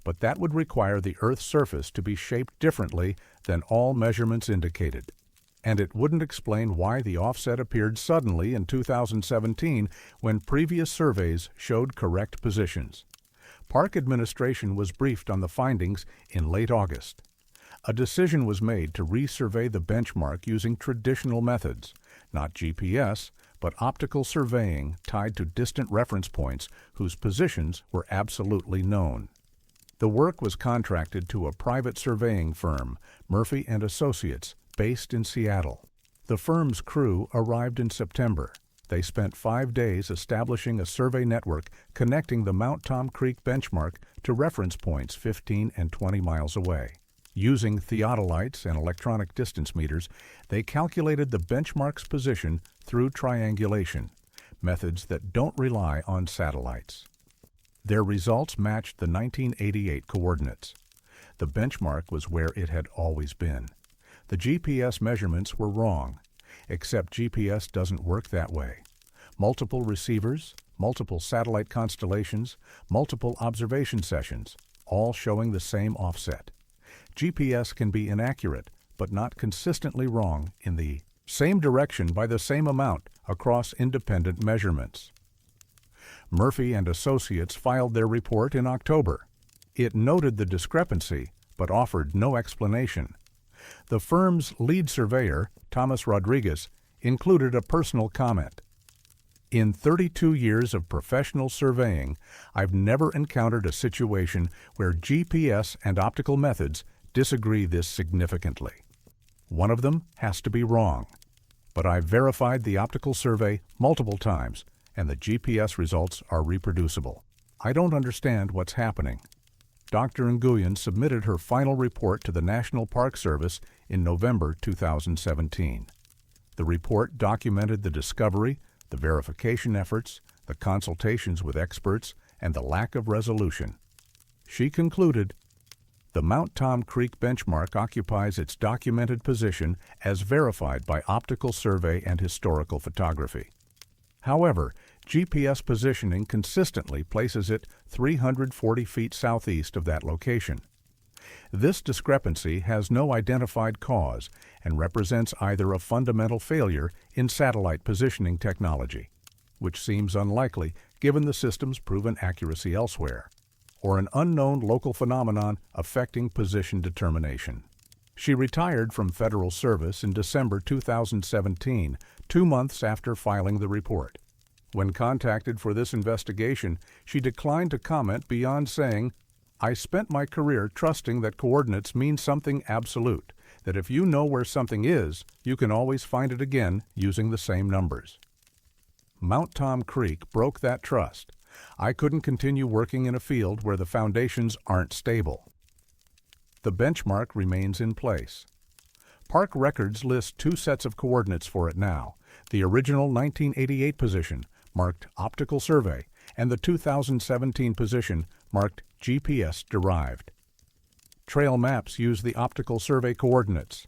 But that would require the Earth's surface to be shaped differently than all measurements indicated. And it wouldn't explain why the offset appeared suddenly in 2017 when previous surveys showed correct positions. Park administration was briefed on the findings in late August. A decision was made to resurvey the benchmark using traditional methods, not GPS, but optical surveying tied to distant reference points whose positions were absolutely known. The work was contracted to a private surveying firm, Murphy & Associates, based in Seattle. The firm's crew arrived in September. They spent 5 days establishing a survey network connecting the Mount Tom Creek benchmark to reference points 15 and 20 miles away. Using theodolites and electronic distance meters, they calculated the benchmark's position through triangulation, methods that don't rely on satellites. Their results matched the 1988 coordinates. The benchmark was where it had always been. The GPS measurements were wrong, except GPS doesn't work that way. Multiple receivers, multiple satellite constellations, multiple observation sessions, all showing the same offset. GPS can be inaccurate, but not consistently wrong in the same direction by the same amount across independent measurements. Murphy & Associates filed their report in October. It noted the discrepancy, but offered no explanation. The firm's lead surveyor, Thomas Rodriguez, included a personal comment. In 32 years of professional surveying, I've never encountered a situation where GPS and optical methods disagree this significantly. One of them has to be wrong. But I've verified the optical survey multiple times, and the GPS results are reproducible. I don't understand what's happening. Dr. Nguyen submitted her final report to the National Park Service in November 2017. The report documented the discovery, the verification efforts, the consultations with experts, and the lack of resolution. She concluded, the Mount Tom Creek benchmark occupies its documented position as verified by optical survey and historical photography. However, GPS positioning consistently places it 340 feet southeast of that location. This discrepancy has no identified cause and represents either a fundamental failure in satellite positioning technology, which seems unlikely given the system's proven accuracy elsewhere, or an unknown local phenomenon affecting position determination. She retired from federal service in December 2017, 2 months after filing the report. When contacted for this investigation, she declined to comment beyond saying, I spent my career trusting that coordinates mean something absolute, that if you know where something is, you can always find it again using the same numbers. Mount Tom Creek broke that trust. I couldn't continue working in a field where the foundations aren't stable. The benchmark remains in place. Park records list 2 sets of coordinates for it now, the original 1988 position, marked optical survey, and the 2017 position, marked GPS derived. Trail maps use the optical survey coordinates,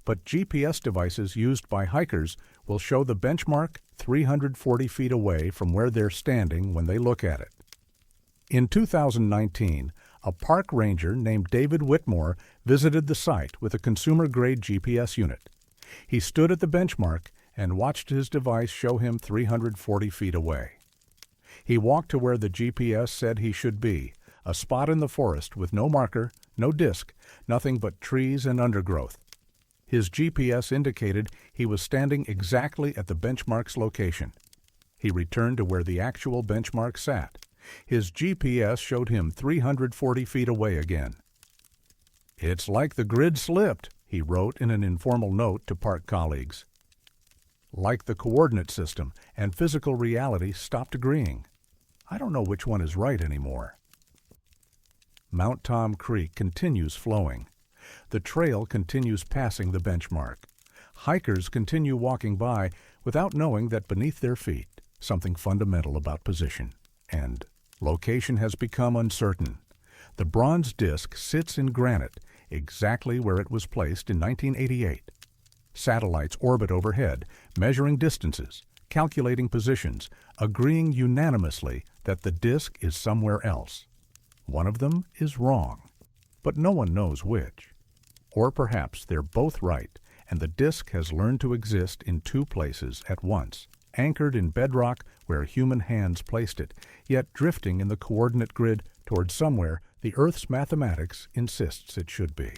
but GPS devices used by hikers will show the benchmark 340 feet away from where they're standing when they look at it. In 2019, a park ranger named David Whitmore visited the site with a consumer-grade GPS unit. He stood at the benchmark and watched his device show him 340 feet away. He walked to where the GPS said he should be, a spot in the forest with no marker, no disc, nothing but trees and undergrowth. His GPS indicated he was standing exactly at the benchmark's location. He returned to where the actual benchmark sat. His GPS showed him 340 feet away again. "It's like the grid slipped," he wrote in an informal note to park colleagues. Like the coordinate system and physical reality stopped agreeing. I don't know which one is right anymore. Mount Tom Creek continues flowing. The trail continues passing the benchmark. Hikers continue walking by without knowing that beneath their feet, something fundamental about position and location has become uncertain. The bronze disc sits in granite, exactly where it was placed in 1988. Satellites orbit overhead, measuring distances, calculating positions, agreeing unanimously that the disc is somewhere else. One of them is wrong, but no one knows which. Or perhaps they're both right, and the disc has learned to exist in two places at once, anchored in bedrock where human hands placed it, yet drifting in the coordinate grid toward somewhere the Earth's mathematics insists it should be.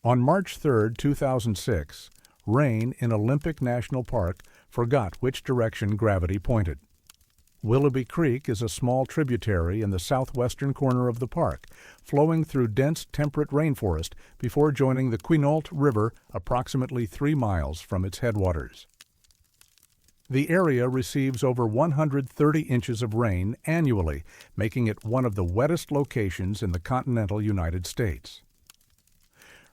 On March 3, 2006, rain in Olympic National Park forgot which direction gravity pointed. Willoughby Creek is a small tributary in the southwestern corner of the park, flowing through dense temperate rainforest before joining the Quinault River approximately 3 miles from its headwaters. The area receives over 130 inches of rain annually, making it one of the wettest locations in the continental United States.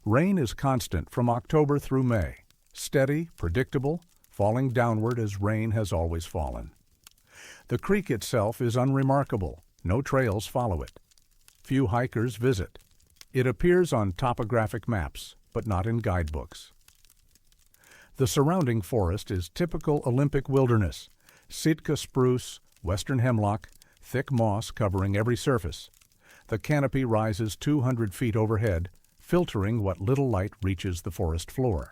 Rain is constant from October through May, steady, predictable, falling downward as rain has always fallen. The creek itself is unremarkable. No trails follow it. Few hikers visit. It appears on topographic maps, but not in guidebooks. The surrounding forest is typical Olympic wilderness: Sitka spruce, western hemlock, thick moss covering every surface. The canopy rises 200 feet overhead, filtering what little light reaches the forest floor.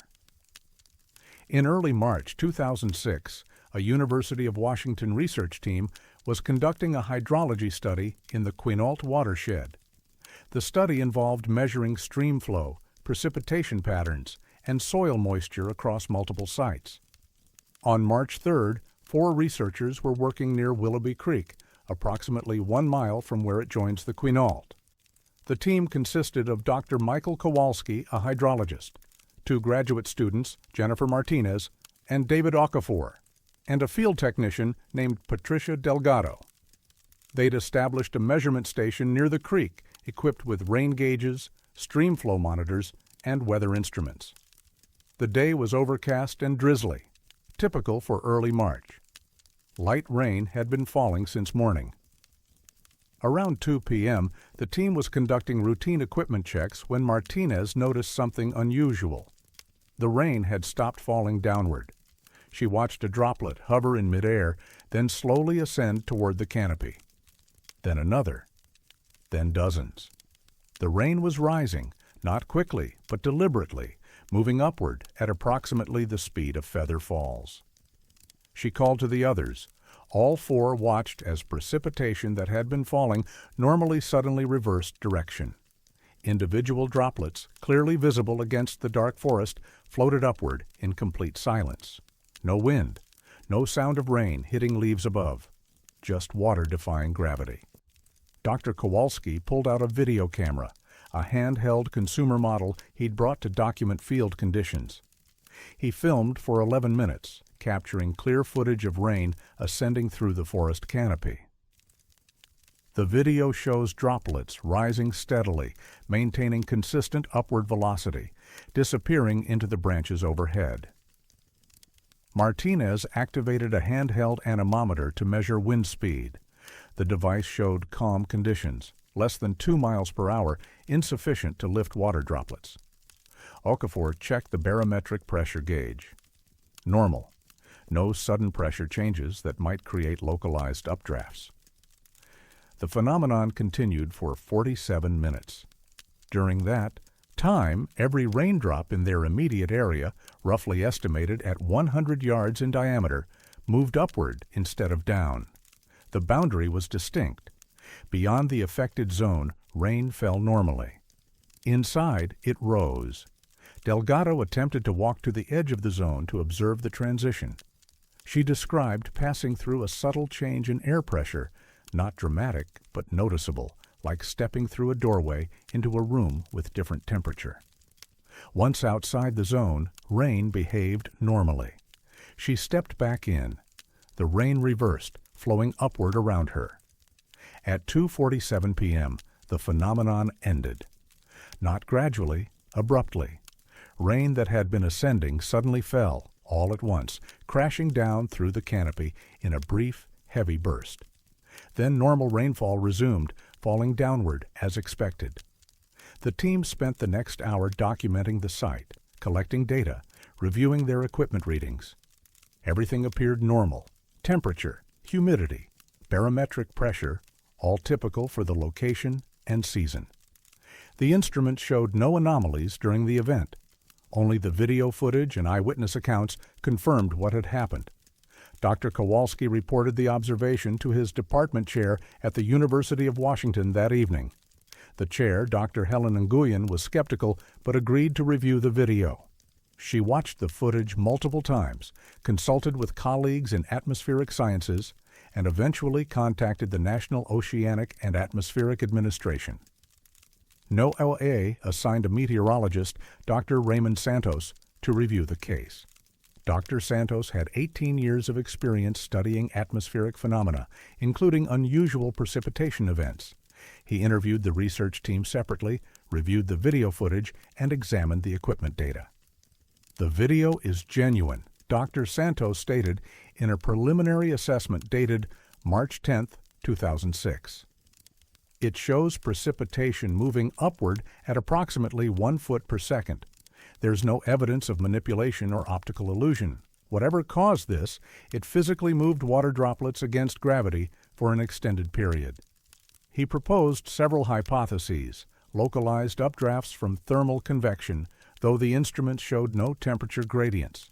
In early March 2006, a University of Washington research team was conducting a hydrology study in the Quinault watershed. The study involved measuring stream flow, precipitation patterns, and soil moisture across multiple sites. On March 3rd, 4 researchers were working near Willoughby Creek, approximately 1 mile from where it joins the Quinault. The team consisted of Dr. Michael Kowalski, a hydrologist, 2 graduate students, Jennifer Martinez and David Okafor, and a field technician named Patricia Delgado. They'd established a measurement station near the creek, equipped with rain gauges, stream flow monitors, and weather instruments. The day was overcast and drizzly, typical for early March. Light rain had been falling since morning. Around 2 p.m., the team was conducting routine equipment checks when Martinez noticed something unusual. The rain had stopped falling downward. She watched a droplet hover in midair, then slowly ascend toward the canopy. Then another. Then dozens. The rain was rising, not quickly, but deliberately, moving upward at approximately the speed of feather falls. She called to the others. All 4 watched as precipitation that had been falling normally suddenly reversed direction. Individual droplets, clearly visible against the dark forest, floated upward in complete silence. No wind, no sound of rain hitting leaves above, just water defying gravity. Dr. Kowalski pulled out a video camera, a handheld consumer model he'd brought to document field conditions. He filmed for 11 minutes, capturing clear footage of rain ascending through the forest canopy. The video shows droplets rising steadily, maintaining consistent upward velocity, disappearing into the branches overhead. Martinez activated a handheld anemometer to measure wind speed. The device showed calm conditions, less than 2 miles per hour, insufficient to lift water droplets. Okafor checked the barometric pressure gauge. Normal. No sudden pressure changes that might create localized updrafts. The phenomenon continued for 47 minutes. During that time, every raindrop in their immediate area, roughly estimated at 100 yards in diameter, moved upward instead of down. The boundary was distinct. Beyond the affected zone, rain fell normally. Inside, it rose. Delgado attempted to walk to the edge of the zone to observe the transition. She described passing through a subtle change in air pressure, not dramatic but noticeable, like stepping through a doorway into a room with different temperature. Once outside the zone, rain behaved normally. She stepped back in. The rain reversed, flowing upward around her. At 2:47 p.m., the phenomenon ended. Not gradually, abruptly. Rain that had been ascending suddenly fell, all at once, crashing down through the canopy in a brief, heavy burst. Then normal rainfall resumed, falling downward as expected. The team spent the next hour documenting the site, collecting data, reviewing their equipment readings. Everything appeared normal. Temperature, humidity, barometric pressure, all typical for the location and season. The instrument showed no anomalies during the event. Only the video footage and eyewitness accounts confirmed what had happened. Dr. Kowalski reported the observation to his department chair at the University of Washington that evening. The chair, Dr. Helen Nguyen, was skeptical but agreed to review the video. She watched the footage multiple times, consulted with colleagues in atmospheric sciences, and eventually contacted the National Oceanic and Atmospheric Administration. NOAA assigned a meteorologist, Dr. Raymond Santos, to review the case. Dr. Santos had 18 years of experience studying atmospheric phenomena, including unusual precipitation events. He interviewed the research team separately, reviewed the video footage, and examined the equipment data. "The video is genuine," Dr. Santos stated in a preliminary assessment dated March 10, 2006. It shows precipitation moving upward at approximately 1 foot per second. There's no evidence of manipulation or optical illusion. Whatever caused this, it physically moved water droplets against gravity for an extended period. He proposed several hypotheses, localized updrafts from thermal convection, though the instrument showed no temperature gradients,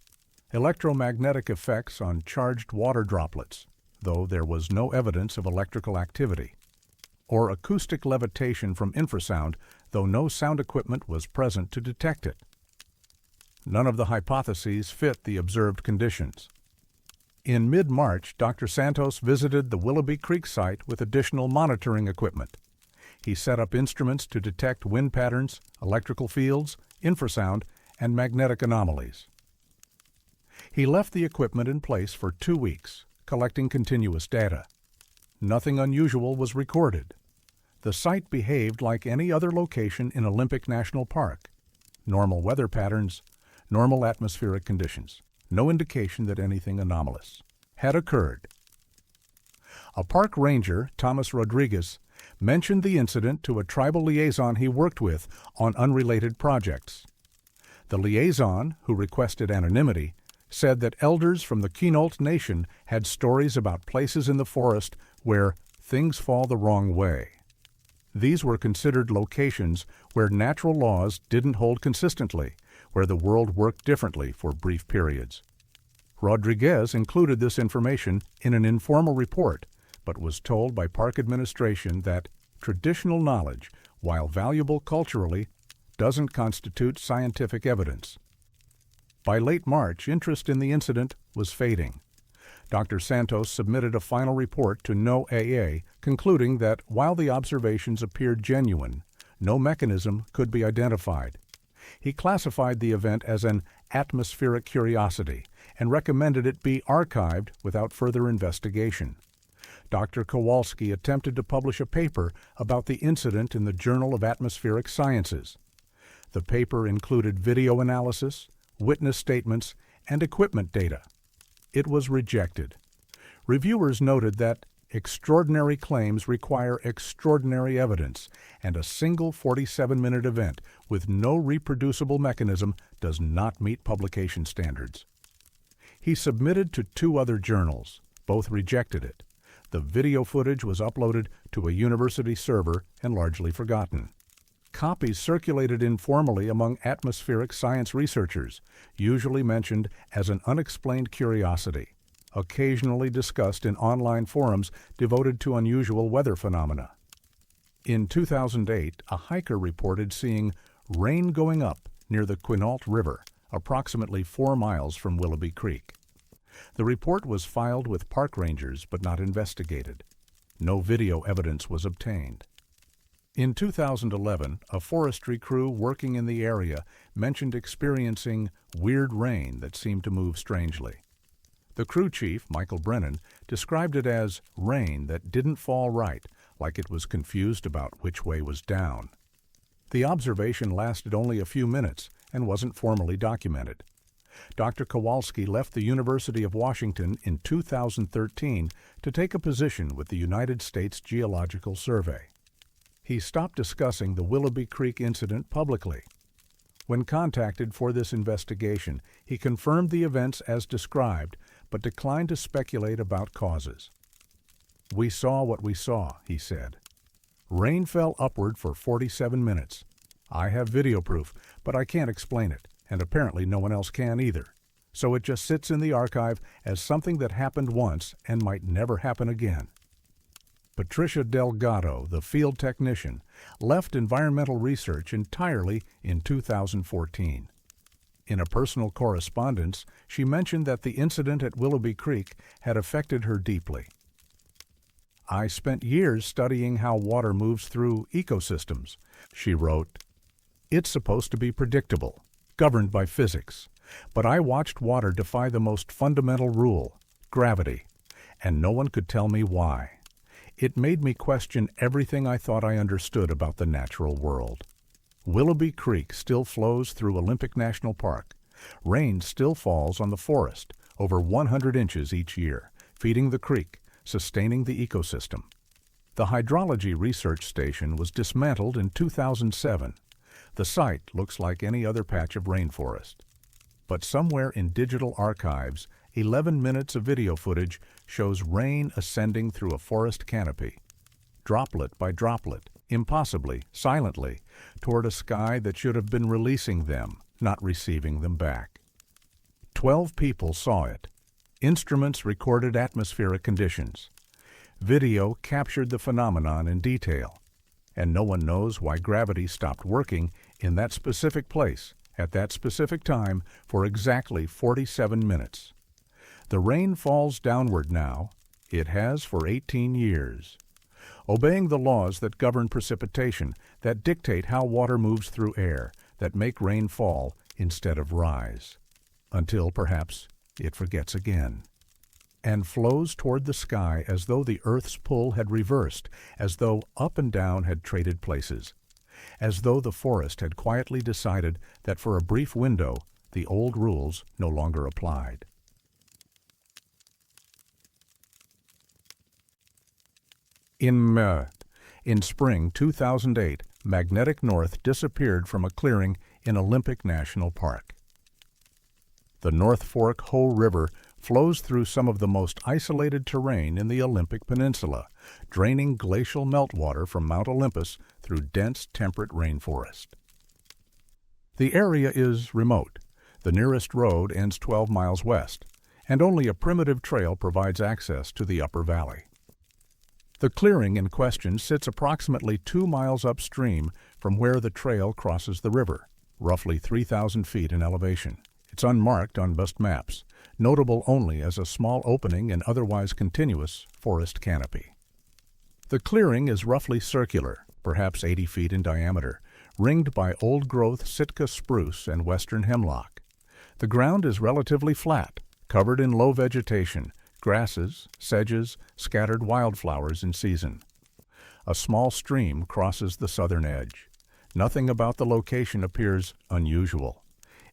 electromagnetic effects on charged water droplets, though there was no evidence of electrical activity, or acoustic levitation from infrasound, though no sound equipment was present to detect it. None of the hypotheses fit the observed conditions. In mid-March, Dr. Santos visited the Willoughby Creek site with additional monitoring equipment. He set up instruments to detect wind patterns, electrical fields, infrasound, and magnetic anomalies. He left the equipment in place for 2 weeks, collecting continuous data. Nothing unusual was recorded. The site behaved like any other location in Olympic National Park. Normal weather patterns, normal atmospheric conditions. No indication that anything anomalous had occurred. A park ranger, Thomas Rodriguez, mentioned the incident to a tribal liaison he worked with on unrelated projects. The liaison, who requested anonymity, said that elders from the Quinault Nation had stories about places in the forest where things fall the wrong way. These were considered locations where natural laws didn't hold consistently, where the world worked differently for brief periods. Rodriguez included this information in an informal report, but was told by park administration that traditional knowledge, while valuable culturally, doesn't constitute scientific evidence. By late March, interest in the incident was fading. Dr. Santos submitted a final report to NOAA, concluding that while the observations appeared genuine, no mechanism could be identified. He classified the event as an atmospheric curiosity and recommended it be archived without further investigation. Dr. Kowalski attempted to publish a paper about the incident in the Journal of Atmospheric Sciences. The paper included video analysis, witness statements, and equipment data. It was rejected. Reviewers noted that Extraordinary claims require extraordinary evidence, and a single 47-minute event with no reproducible mechanism does not meet publication standards. He submitted to 2 other journals. Both rejected it. The video footage was uploaded to a university server and largely forgotten. Copies circulated informally among atmospheric science researchers, usually mentioned as an unexplained curiosity, occasionally discussed in online forums devoted to unusual weather phenomena. In 2008, a hiker reported seeing rain going up near the Quinault River, approximately 4 miles from Willoughby Creek. The report was filed with park rangers but not investigated. No video evidence was obtained. In 2011, a forestry crew working in the area mentioned experiencing weird rain that seemed to move strangely. The crew chief, Michael Brennan, described it as rain that didn't fall right, like it was confused about which way was down. The observation lasted only a few minutes and wasn't formally documented. Dr. Kowalski left the University of Washington in 2013 to take a position with the United States Geological Survey. He stopped discussing the Willoughby Creek incident publicly. When contacted for this investigation, he confirmed the events as described, but declined to speculate about causes. "We saw what we saw," he said. "Rain fell upward for 47 minutes. I have video proof, but I can't explain it, and apparently no one else can either. So it just sits in the archive as something that happened once and might never happen again." Patricia Delgado, the field technician, left environmental research entirely in 2014. In a personal correspondence, she mentioned that the incident at Willoughby Creek had affected her deeply. "I spent years studying how water moves through ecosystems," she wrote. "It's supposed to be predictable, governed by physics, but I watched water defy the most fundamental rule, gravity, and no one could tell me why. It made me question everything I thought I understood about the natural world." Willoughby Creek still flows through Olympic National Park. Rain still falls on the forest, over 100 inches each year, feeding the creek, sustaining the ecosystem. The Hydrology Research Station was dismantled in 2007. The site looks like any other patch of rainforest. But somewhere in digital archives, 11 minutes of video footage shows rain ascending through a forest canopy, droplet by droplet, impossibly, silently, toward a sky that should have been releasing them, not receiving them back. 12 people saw it. Instruments recorded atmospheric conditions. Video captured the phenomenon in detail. And no one knows why gravity stopped working in that specific place, at that specific time, for exactly 47 minutes. The rain falls downward now. It has for 18 years. Obeying the laws that govern precipitation, that dictate how water moves through air, that make rain fall instead of rise. Until, perhaps, it forgets again. And flows toward the sky as though the Earth's pull had reversed, as though up and down had traded places, as though the forest had quietly decided that for a brief window the old rules no longer applied. In spring 2008, magnetic north disappeared from a clearing in Olympic National Park. The North Fork Hoh River flows through some of the most isolated terrain in the Olympic Peninsula, draining glacial meltwater from Mount Olympus through dense temperate rainforest. The area is remote. The nearest road ends 12 miles west, and only a primitive trail provides access to the upper valley. The clearing in question sits approximately 2 miles upstream from where the trail crosses the river, roughly 3,000 feet in elevation. It's unmarked on bust maps, notable only as a small opening in otherwise continuous forest canopy. The clearing is roughly circular, perhaps 80 feet in diameter, ringed by old-growth Sitka spruce and western hemlock. The ground is relatively flat, covered in low vegetation, grasses, sedges, scattered wildflowers in season. A small stream crosses the southern edge. Nothing about the location appears unusual.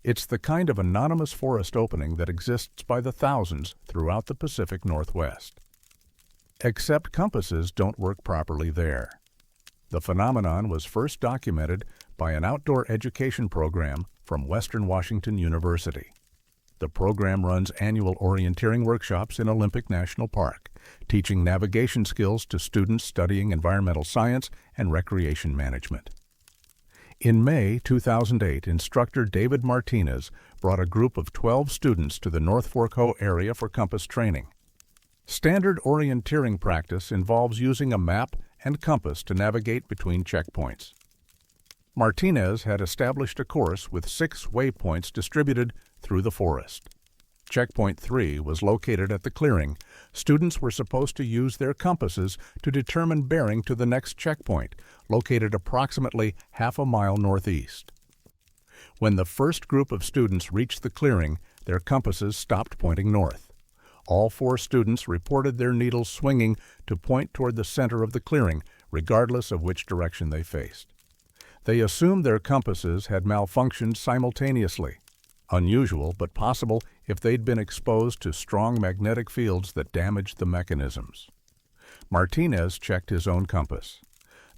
It's the kind of anonymous forest opening that exists by the thousands throughout the Pacific Northwest. except compasses don't work properly there. The phenomenon was first documented by an outdoor education program from Western Washington University. The program runs annual orienteering workshops in Olympic National Park, teaching navigation skills to students studying environmental science and recreation management. In May 2008, instructor David Martinez brought a group of 12 students to the North Fork Hoh area for compass training. Standard orienteering practice involves using a map and compass to navigate between checkpoints. Martinez had established a course with 6 waypoints distributed through the forest. Checkpoint 3 was located at the clearing. Students were supposed to use their compasses to determine bearing to the next checkpoint, located approximately half a mile northeast. When the first group of students reached the clearing, their compasses stopped pointing north. All 4 students reported their needles swinging to point toward the center of the clearing, regardless of which direction they faced. They assumed their compasses had malfunctioned simultaneously, unusual but possible if they'd been exposed to strong magnetic fields that damaged the mechanisms. Martinez checked his own compass.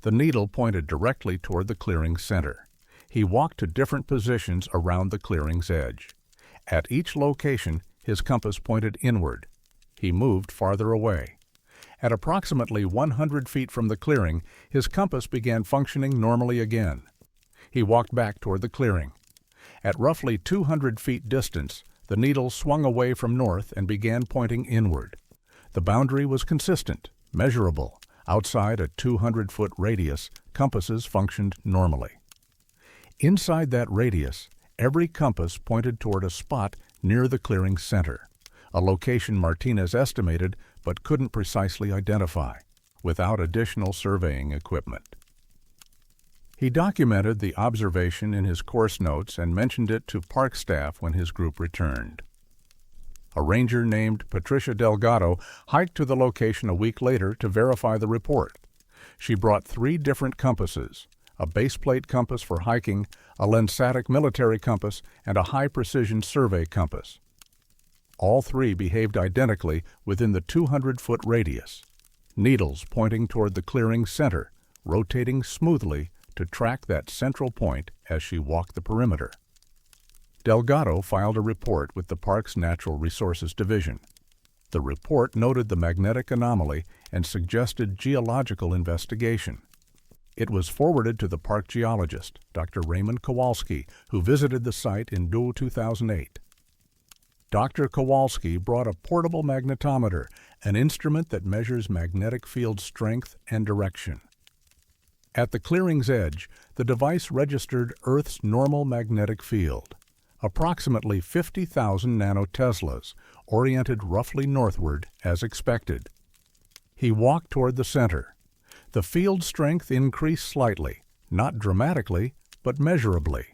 The needle pointed directly toward the clearing's center. He walked to different positions around the clearing's edge. At each location, his compass pointed inward. He moved farther away. At approximately 100 feet from the clearing, his compass began functioning normally again. He walked back toward the clearing. At roughly 200 feet distance, the needle swung away from north and began pointing inward. The boundary was consistent, measurable. Outside a 200-foot radius, compasses functioned normally. Inside that radius, every compass pointed toward a spot near the clearing's center, a location Martinez estimated but couldn't precisely identify, without additional surveying equipment. He documented the observation in his course notes and mentioned it to park staff when his group returned. A ranger named Patricia Delgado hiked to the location a week later to verify the report. She brought 3 different compasses, a baseplate compass for hiking, a lensatic military compass, and a high-precision survey compass. All 3 behaved identically within the 200-foot radius, needles pointing toward the clearing's center, rotating smoothly to track that central point as she walked the perimeter. Delgado filed a report with the park's Natural Resources Division. The report noted the magnetic anomaly and suggested geological investigation. It was forwarded to the park geologist, Dr. Raymond Kowalski, who visited the site in 2008. Dr. Kowalski brought a portable magnetometer, an instrument that measures magnetic field strength and direction. At the clearing's edge, the device registered Earth's normal magnetic field, approximately 50,000 nanoteslas, oriented roughly northward as expected. He walked toward the center. The field strength increased slightly, not dramatically, but measurably.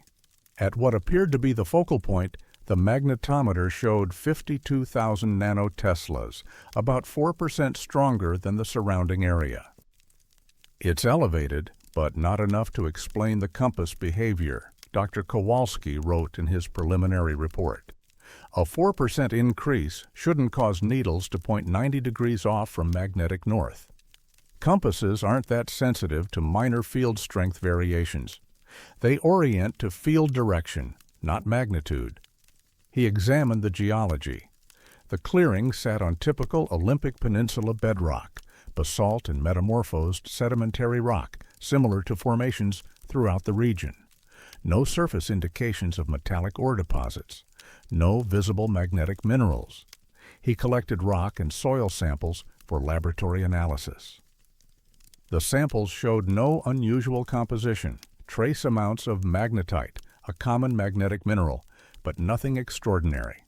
At what appeared to be the focal point, the magnetometer showed 52,000 nanoteslas, about 4% stronger than the surrounding area. It's elevated, but not enough to explain the compass behavior, Dr. Kowalski wrote in his preliminary report. A 4% increase shouldn't cause needles to point 90 degrees off from magnetic north. Compasses aren't that sensitive to minor field strength variations. They orient to field direction, not magnitude. He examined the geology. The clearing sat on typical Olympic Peninsula bedrock, basalt and metamorphosed sedimentary rock, similar to formations throughout the region. No surface indications of metallic ore deposits. No visible magnetic minerals. He collected rock and soil samples for laboratory analysis. The samples showed no unusual composition, trace amounts of magnetite, a common magnetic mineral, but nothing extraordinary.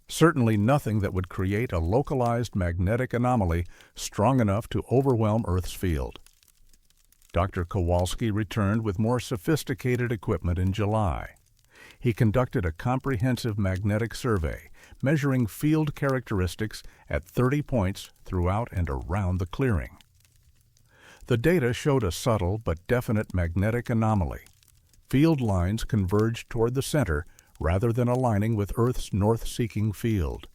Certainly nothing that would create a localized magnetic anomaly strong enough to overwhelm Earth's field. Dr. Kowalski returned with more sophisticated equipment in July. He conducted a comprehensive magnetic survey, measuring field characteristics at 30 points throughout and around the clearing. The data showed a subtle but definite magnetic anomaly. Field lines converged toward the center rather than aligning with Earth's north-seeking field.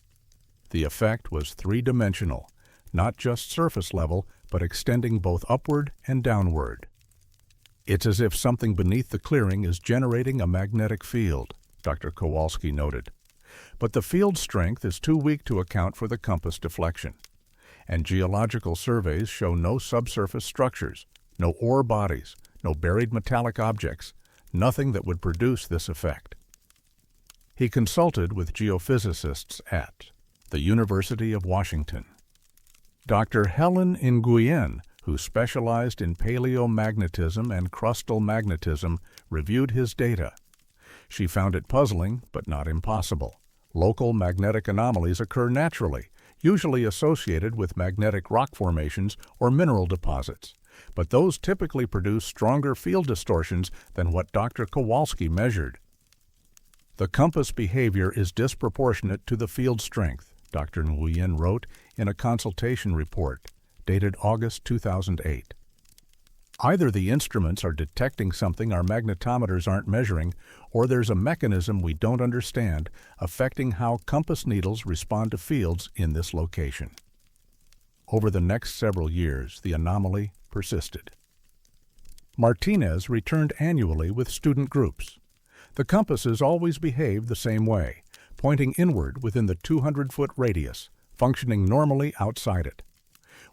The effect was three-dimensional, not just surface level, but extending both upward and downward. It's as if something beneath the clearing is generating a magnetic field, Dr. Kowalski noted. But the field strength is too weak to account for the compass deflection. And geological surveys show no subsurface structures, no ore bodies, no buried metallic objects, nothing that would produce this effect. He consulted with geophysicists at the University of Washington. Dr. Helen Nguyen, who specialized in paleomagnetism and crustal magnetism, reviewed his data. She found it puzzling, but not impossible. Local magnetic anomalies occur naturally, usually associated with magnetic rock formations or mineral deposits, but those typically produce stronger field distortions than what Dr. Kowalski measured. The compass behavior is disproportionate to the field strength, Dr. Nguyen wrote in a consultation report dated August 2008. Either the instruments are detecting something our magnetometers aren't measuring, or there's a mechanism we don't understand affecting how compass needles respond to fields in this location. Over the next several years, the anomaly persisted. Martinez returned annually with student groups. The compasses always behaved the same way, pointing inward within the 200-foot radius, functioning normally outside it.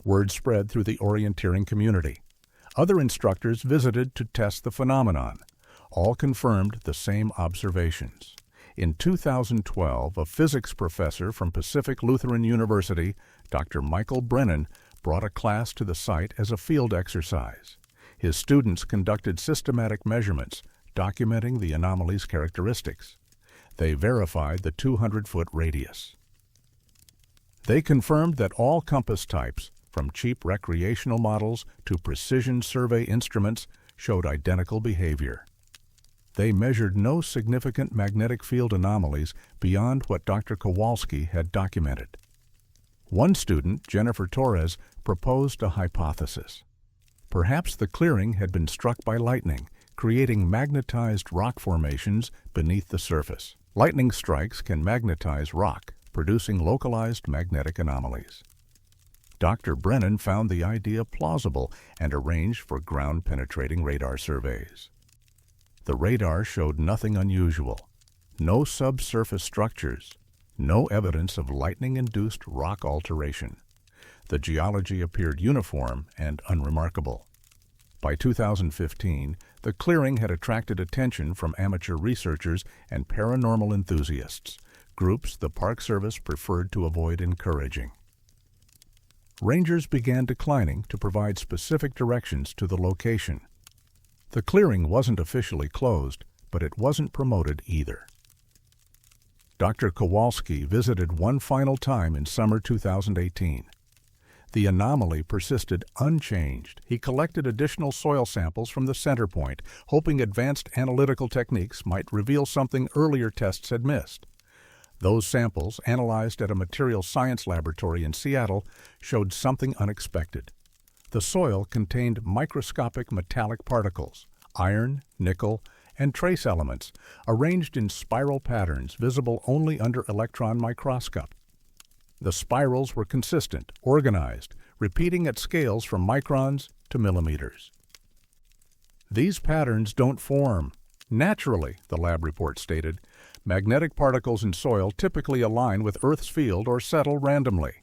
Word spread through the orienteering community. Other instructors visited to test the phenomenon. All confirmed the same observations. In 2012, a physics professor from Pacific Lutheran University, Dr. Michael Brennan, brought a class to the site as a field exercise. His students conducted systematic measurements, documenting the anomaly's characteristics. They verified the 200-foot radius. They confirmed that all compass types, from cheap recreational models to precision survey instruments, showed identical behavior. They measured no significant magnetic field anomalies beyond what Dr. Kowalski had documented. One student, Jennifer Torres, proposed a hypothesis. Perhaps the clearing had been struck by lightning, creating magnetized rock formations beneath the surface. Lightning strikes can magnetize rock, producing localized magnetic anomalies. Dr. Brennan found the idea plausible and arranged for ground-penetrating radar surveys. The radar showed nothing unusual, no subsurface structures, no evidence of lightning-induced rock alteration. The geology appeared uniform and unremarkable. By 2015, the clearing had attracted attention from amateur researchers and paranormal enthusiasts, groups the Park Service preferred to avoid encouraging. Rangers began declining to provide specific directions to the location. The clearing wasn't officially closed, but it wasn't promoted either. Dr. Kowalski visited one final time in summer 2018. The anomaly persisted unchanged. He collected additional soil samples from the center point, hoping advanced analytical techniques might reveal something earlier tests had missed. Those samples, analyzed at a materials science laboratory in Seattle, showed something unexpected. The soil contained microscopic metallic particles, iron, nickel, and trace elements, arranged in spiral patterns visible only under electron microscope. The spirals were consistent, organized, repeating at scales from microns to millimeters. These patterns don't form naturally, the lab report stated. Magnetic particles in soil typically align with Earth's field or settle randomly.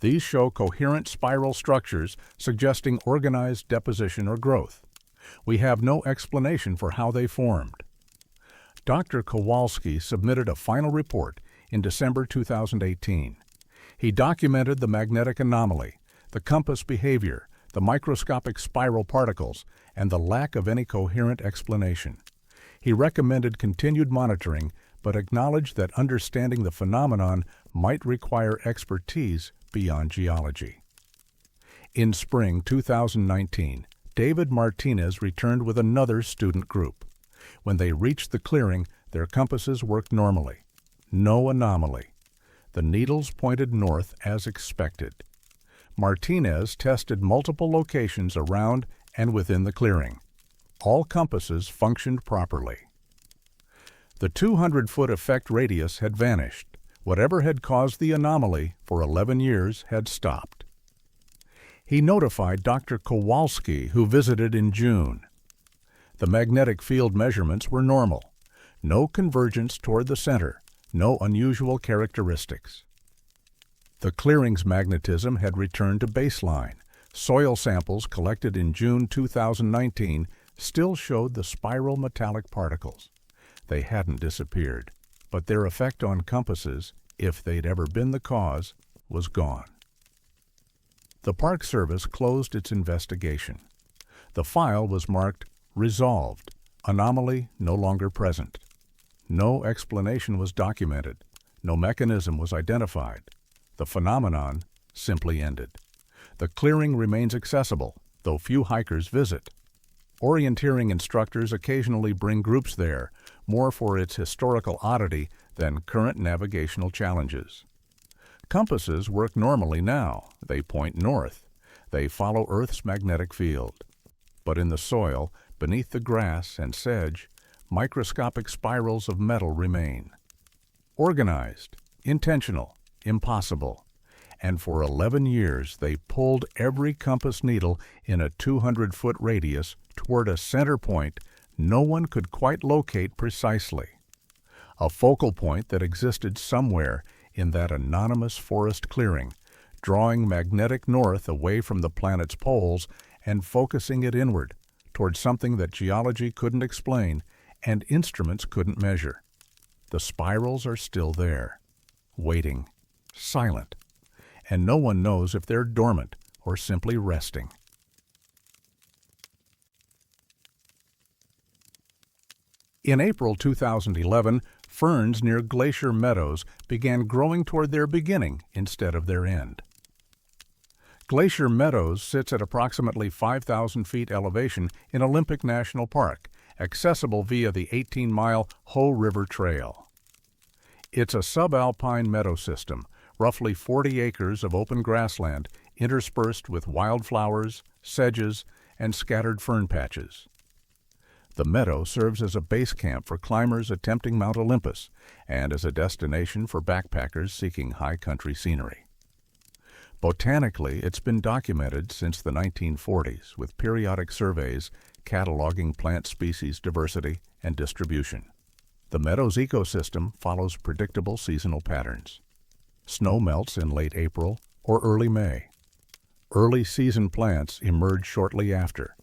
These show coherent spiral structures, suggesting organized deposition or growth. We have no explanation for how they formed. Dr. Kowalski submitted a final report in December 2018. He documented the magnetic anomaly, the compass behavior, the microscopic spiral particles, and the lack of any coherent explanation. He recommended continued monitoring, but acknowledged that understanding the phenomenon might require expertise beyond geology. In spring 2019, David Martinez returned with another student group. When they reached the clearing, their compasses worked normally. No anomaly. The needles pointed north as expected. Martinez tested multiple locations around and within the clearing. All compasses functioned properly. The 200-foot effect radius had vanished. Whatever had caused the anomaly for 11 years had stopped. He notified Dr. Kowalski, who visited in June. The magnetic field measurements were normal. No convergence toward the center, no unusual characteristics. The clearing's magnetism had returned to baseline. Soil samples collected in June 2019 still showed the spiral metallic particles. They hadn't disappeared, but their effect on compasses, if they'd ever been the cause, was gone. The Park Service closed its investigation. The file was marked Resolved, Anomaly no longer present. No explanation was documented. No mechanism was identified. The phenomenon simply ended. The clearing remains accessible, though few hikers visit. Orienteering instructors occasionally bring groups there, more for its historical oddity than current navigational challenges. Compasses work normally now. They point north. They follow Earth's magnetic field. But in the soil, beneath the grass and sedge, microscopic spirals of metal remain. Organized, intentional, impossible. And for 11 years they pulled every compass needle in a 200-foot radius toward a center point no one could quite locate precisely. A focal point that existed somewhere in that anonymous forest clearing, drawing magnetic north away from the planet's poles and focusing it inward toward something that geology couldn't explain and instruments couldn't measure. The spirals are still there, waiting, silent, and no one knows if they're dormant or simply resting. In April 2011, ferns near Glacier Meadows began growing toward their beginning instead of their end. Glacier Meadows sits at approximately 5,000 feet elevation in Olympic National Park, accessible via the 18-mile Hoh River Trail. It's a subalpine meadow system, roughly 40 acres of open grassland interspersed with wildflowers, sedges, and scattered fern patches. The meadow serves as a base camp for climbers attempting Mount Olympus and as a destination for backpackers seeking high country scenery. Botanically, it's been documented since the 1940s with periodic surveys cataloging plant species diversity and distribution. The meadow's ecosystem follows predictable seasonal patterns. Snow melts in late April or early May. Early season plants emerge shortly after.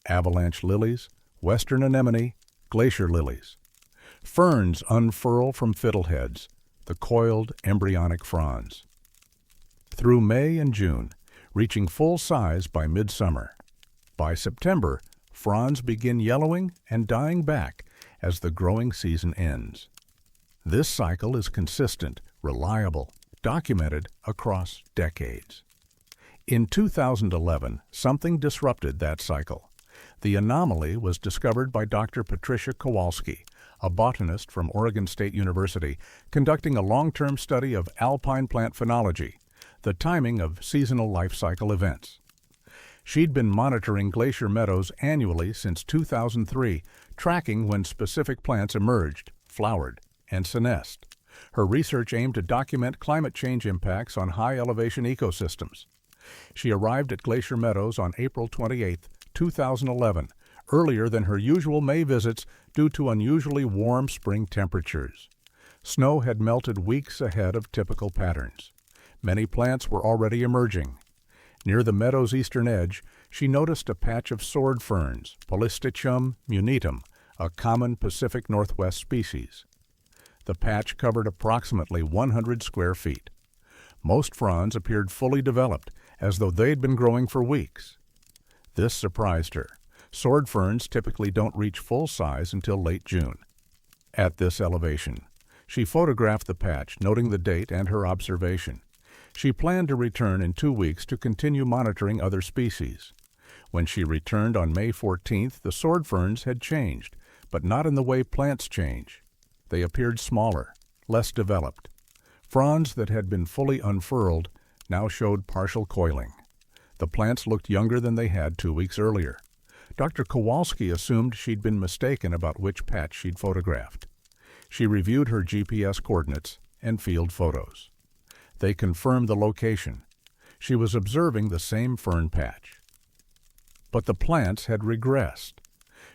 Avalanche lilies, western anemone, glacier lilies. Ferns unfurl from fiddleheads, the coiled embryonic fronds. Through May and June, reaching full size by midsummer. By September, fronds begin yellowing and dying back as the growing season ends. This cycle is consistent, reliable, documented across decades. In 2011, something disrupted that cycle. The anomaly was discovered by Dr. Patricia Kowalski, a botanist from Oregon State University, conducting a long-term study of alpine plant phenology, the timing of seasonal life cycle events. She'd been monitoring Glacier Meadows annually since 2003, tracking when specific plants emerged, flowered, and senesced. Her research aimed to document climate change impacts on high-elevation ecosystems. She arrived at Glacier Meadows on April 28, 2011, earlier than her usual May visits due to unusually warm spring temperatures. Snow had melted weeks ahead of typical patterns. Many plants were already emerging. Near the meadow's eastern edge, she noticed a patch of sword ferns, Polystichum munitum, a common Pacific Northwest species. The patch covered approximately 100 square feet. Most fronds appeared fully developed, as though they'd been growing for weeks. This surprised her. Sword ferns typically don't reach full size until late June. At this elevation, she photographed the patch, noting the date and her observation. She planned to return in 2 weeks to continue monitoring other species. When she returned on May 14th, the sword ferns had changed, but not in the way plants change. They appeared smaller, less developed. Fronds that had been fully unfurled now showed partial coiling. The plants looked younger than they had 2 weeks earlier. Dr. Kowalski assumed she'd been mistaken about which patch she'd photographed. She reviewed her GPS coordinates and field photos. They confirmed the location. She was observing the same fern patch. But the plants had regressed.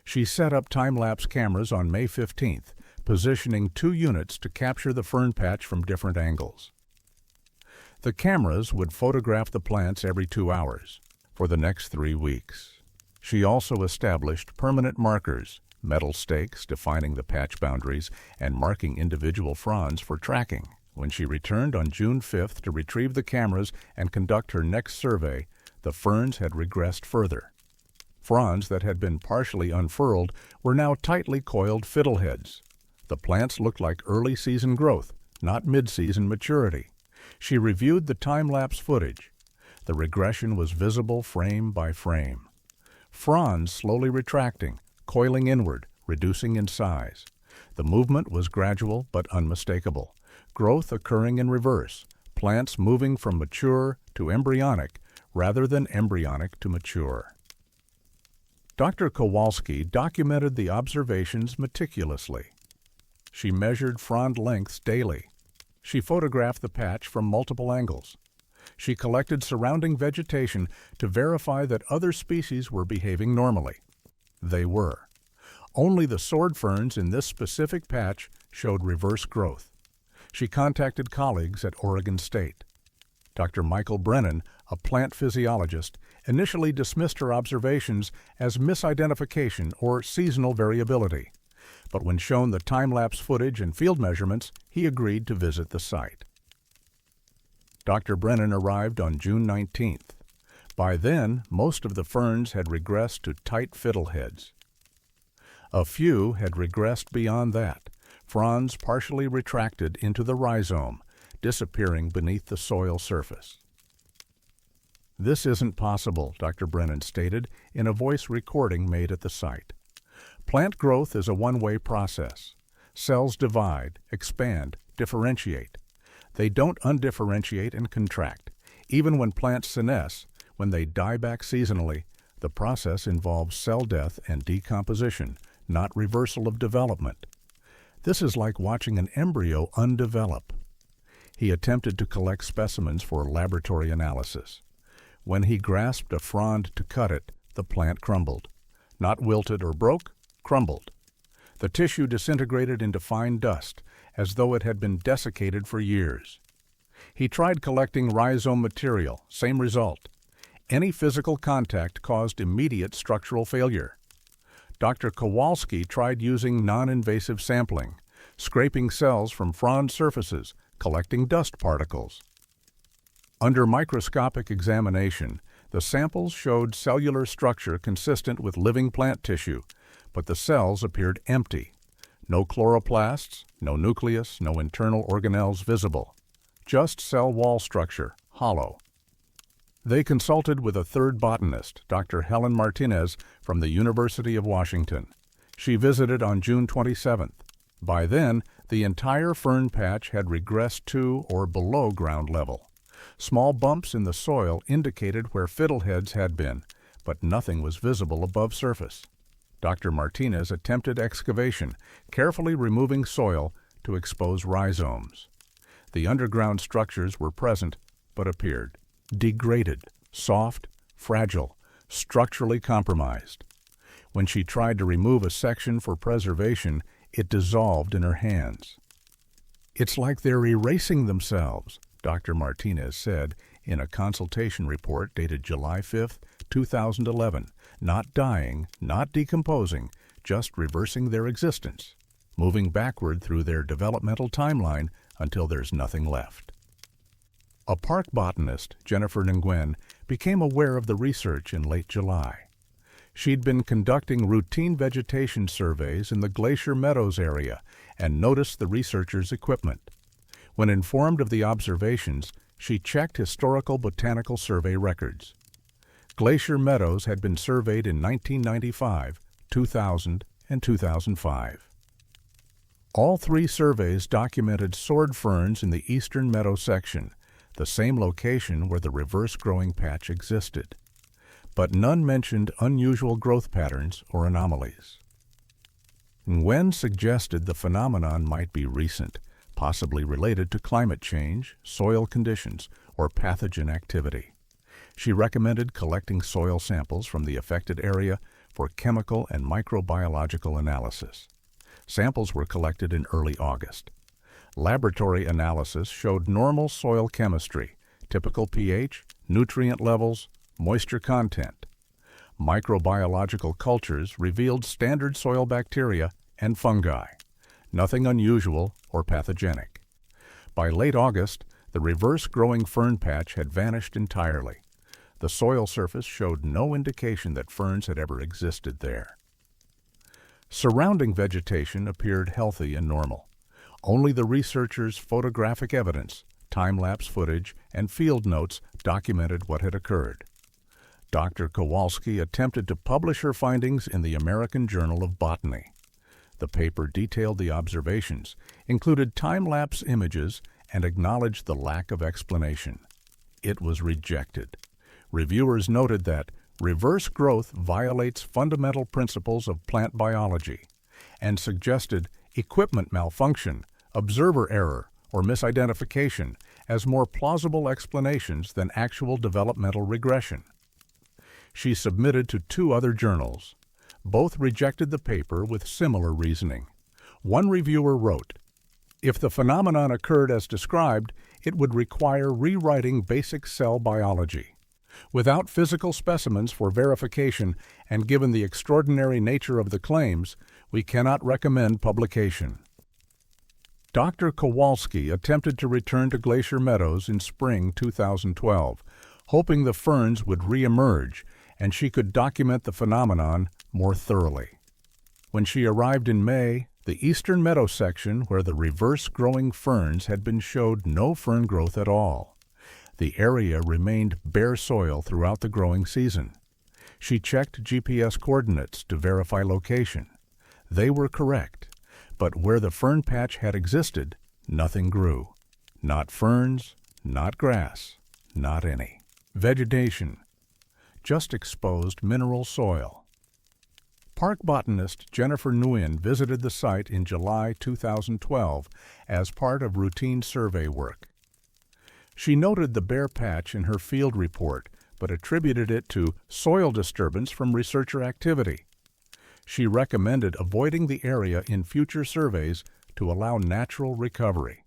She set up time-lapse cameras on May 15th, positioning 2 units to capture the fern patch from different angles. The cameras would photograph the plants every 2 hours for the next 3 weeks. She also established permanent markers, metal stakes defining the patch boundaries and marking individual fronds for tracking. When she returned on June 5th to retrieve the cameras and conduct her next survey, the ferns had regressed further. Fronds that had been partially unfurled were now tightly coiled fiddleheads. The plants looked like early-season growth, not mid-season maturity. She reviewed the time-lapse footage. The regression was visible frame by frame. Fronds slowly retracting, coiling inward, reducing in size. The movement was gradual but unmistakable. Growth occurring in reverse, plants moving from mature to embryonic rather than embryonic to mature. Dr. Kowalski documented the observations meticulously. She measured frond lengths daily. She photographed the patch from multiple angles. She collected surrounding vegetation to verify that other species were behaving normally. They were. Only the sword ferns in this specific patch showed reverse growth. She contacted colleagues at Oregon State. Dr. Michael Brennan, a plant physiologist, initially dismissed her observations as misidentification or seasonal variability. But when shown the time-lapse footage and field measurements, he agreed to visit the site. Dr. Brennan arrived on June 19th. By then, most of the ferns had regressed to tight fiddleheads. A few had regressed beyond that, fronds partially retracted into the rhizome, disappearing beneath the soil surface. "This isn't possible," Dr. Brennan stated in a voice recording made at the site. "Plant growth is a one-way process. Cells divide, expand, differentiate. They don't undifferentiate and contract. Even when plants senesce, when they die back seasonally, the process involves cell death and decomposition, not reversal of development. This is like watching an embryo undevelop." He attempted to collect specimens for laboratory analysis. When he grasped a frond to cut it, the plant crumbled. Not wilted or broke, crumbled. The tissue disintegrated into fine dust, as though it had been desiccated for years. He tried collecting rhizome material, same result. Any physical contact caused immediate structural failure. Dr. Kowalski tried using non-invasive sampling, scraping cells from frond surfaces, collecting dust particles. Under microscopic examination, the samples showed cellular structure consistent with living plant tissue, but the cells appeared empty. No chloroplasts, no nucleus, no internal organelles visible. Just cell wall structure, hollow. They consulted with a third botanist, Dr. Helen Martinez from the University of Washington. She visited on June 27th. By then, the entire fern patch had regressed to or below ground level. Small bumps in the soil indicated where fiddleheads had been, but nothing was visible above surface. Dr. Martinez attempted excavation, carefully removing soil to expose rhizomes. The underground structures were present, but appeared degraded, soft, fragile, structurally compromised. When she tried to remove a section for preservation, it dissolved in her hands. "It's like they're erasing themselves," Dr. Martinez said in a consultation report dated July 5, 2011, "Not dying, not decomposing, just reversing their existence, moving backward through their developmental timeline until there's nothing left." A park botanist, Jennifer Nguyen, became aware of the research in late July. She'd been conducting routine vegetation surveys in the Glacier Meadows area and noticed the researchers' equipment. When informed of the observations, she checked historical botanical survey records. Glacier Meadows had been surveyed in 1995, 2000, and 2005. All 3 surveys documented sword ferns in the eastern meadow section, the same location where the reverse growing patch existed. But none mentioned unusual growth patterns or anomalies. Nguyen suggested the phenomenon might be recent, possibly related to climate change, soil conditions, or pathogen activity. She recommended collecting soil samples from the affected area for chemical and microbiological analysis. Samples were collected in early August. Laboratory analysis showed normal soil chemistry, typical pH, nutrient levels, moisture content. Microbiological cultures revealed standard soil bacteria and fungi, nothing unusual or pathogenic. By late August, the reverse-growing fern patch had vanished entirely. The soil surface showed no indication that ferns had ever existed there. Surrounding vegetation appeared healthy and normal. Only the researchers' photographic evidence, time-lapse footage, and field notes documented what had occurred. Dr. Kowalski attempted to publish her findings in the American Journal of Botany. The paper detailed the observations, included time-lapse images, and acknowledged the lack of explanation. It was rejected. Reviewers noted that reverse growth violates fundamental principles of plant biology and suggested equipment malfunction, observer error, or misidentification as more plausible explanations than actual developmental regression. She submitted to 2 other journals. Both rejected the paper with similar reasoning. One reviewer wrote, "If the phenomenon occurred as described, it would require rewriting basic cell biology. Without physical specimens for verification and given the extraordinary nature of the claims, we cannot recommend publication." Dr. Kowalski attempted to return to Glacier Meadows in spring 2012, hoping the ferns would re-emerge and she could document the phenomenon more thoroughly. When she arrived in May, the eastern meadow section where the reverse-growing ferns had been showed no fern growth at all. The area remained bare soil throughout the growing season. She checked GPS coordinates to verify location. They were correct, but where the fern patch had existed, nothing grew. Not ferns, not grass, not any. Vegetation. Just exposed mineral soil. Park botanist Jennifer Nguyen visited the site in July 2012 as part of routine survey work. She noted the bare patch in her field report, but attributed it to soil disturbance from researcher activity. She recommended avoiding the area in future surveys to allow natural recovery.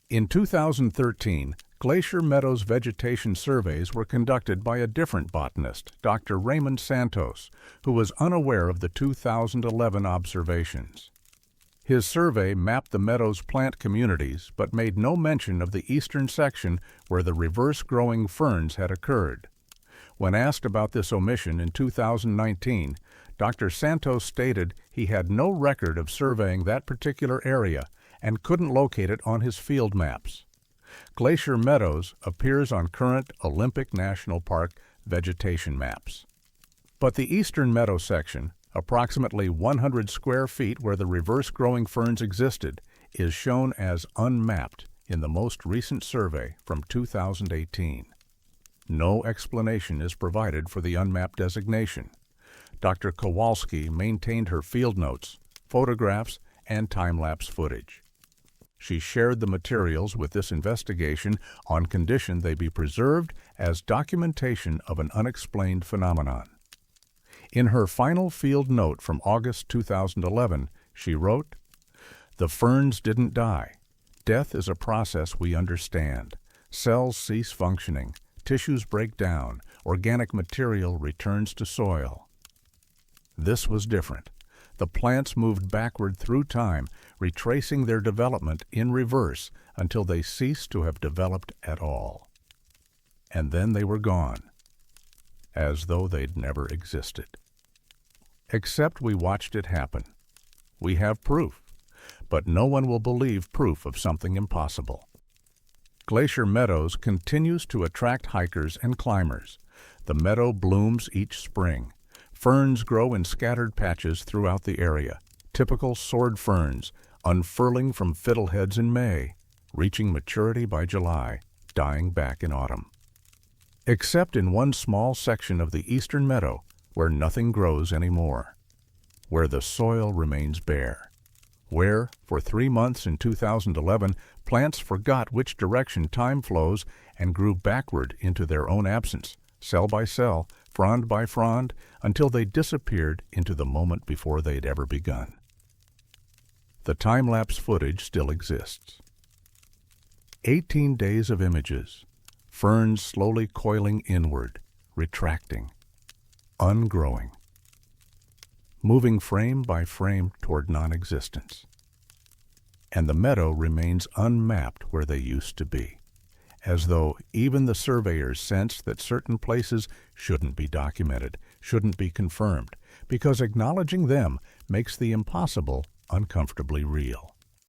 In 2013, Glacier Meadows vegetation surveys were conducted by a different botanist, Dr. Raymond Santos, who was unaware of the 2011 observations. His survey mapped the meadow's plant communities but made no mention of the eastern section where the reverse-growing ferns had occurred. When asked about this omission in 2019, Dr. Santos stated he had no record of surveying that particular area and couldn't locate it on his field maps. Glacier Meadows appears on current Olympic National Park vegetation maps. But the eastern meadow section, approximately 100 square feet where the reverse-growing ferns existed, is shown as unmapped in the most recent survey from 2018. No explanation is provided for the unmapped designation. Dr. Kowalski maintained her field notes, photographs, and time-lapse footage. She shared the materials with this investigation on condition they be preserved as documentation of an unexplained phenomenon. In her final field note from August 2011, she wrote, "The ferns didn't die. Death is a process we understand. Cells cease functioning, tissues break down, organic material returns to soil." This was different. The plants moved backward through time, retracing their development in reverse until they ceased to have developed at all. And then they were gone, as though they'd never existed. Except we watched it happen. We have proof, but no one will believe proof of something impossible. Glacier Meadows continues to attract hikers and climbers. The meadow blooms each spring. Ferns grow in scattered patches throughout the area, typical sword ferns, unfurling from fiddleheads in May, reaching maturity by July, dying back in autumn. Except in one small section of the eastern meadow where nothing grows anymore, where the soil remains bare. where, for 3 months in 2011, plants forgot which direction time flows and grew backward into their own absence, cell by cell, frond by frond, until they disappeared into the moment before they'd ever begun. The time-lapse footage still exists. 18 days of images, ferns slowly coiling inward, retracting, ungrowing, moving frame by frame toward non-existence. And the meadow remains unmapped where they used to be, as though even the surveyors sensed that certain places shouldn't be documented, shouldn't be confirmed, because acknowledging them makes the impossible uncomfortably real.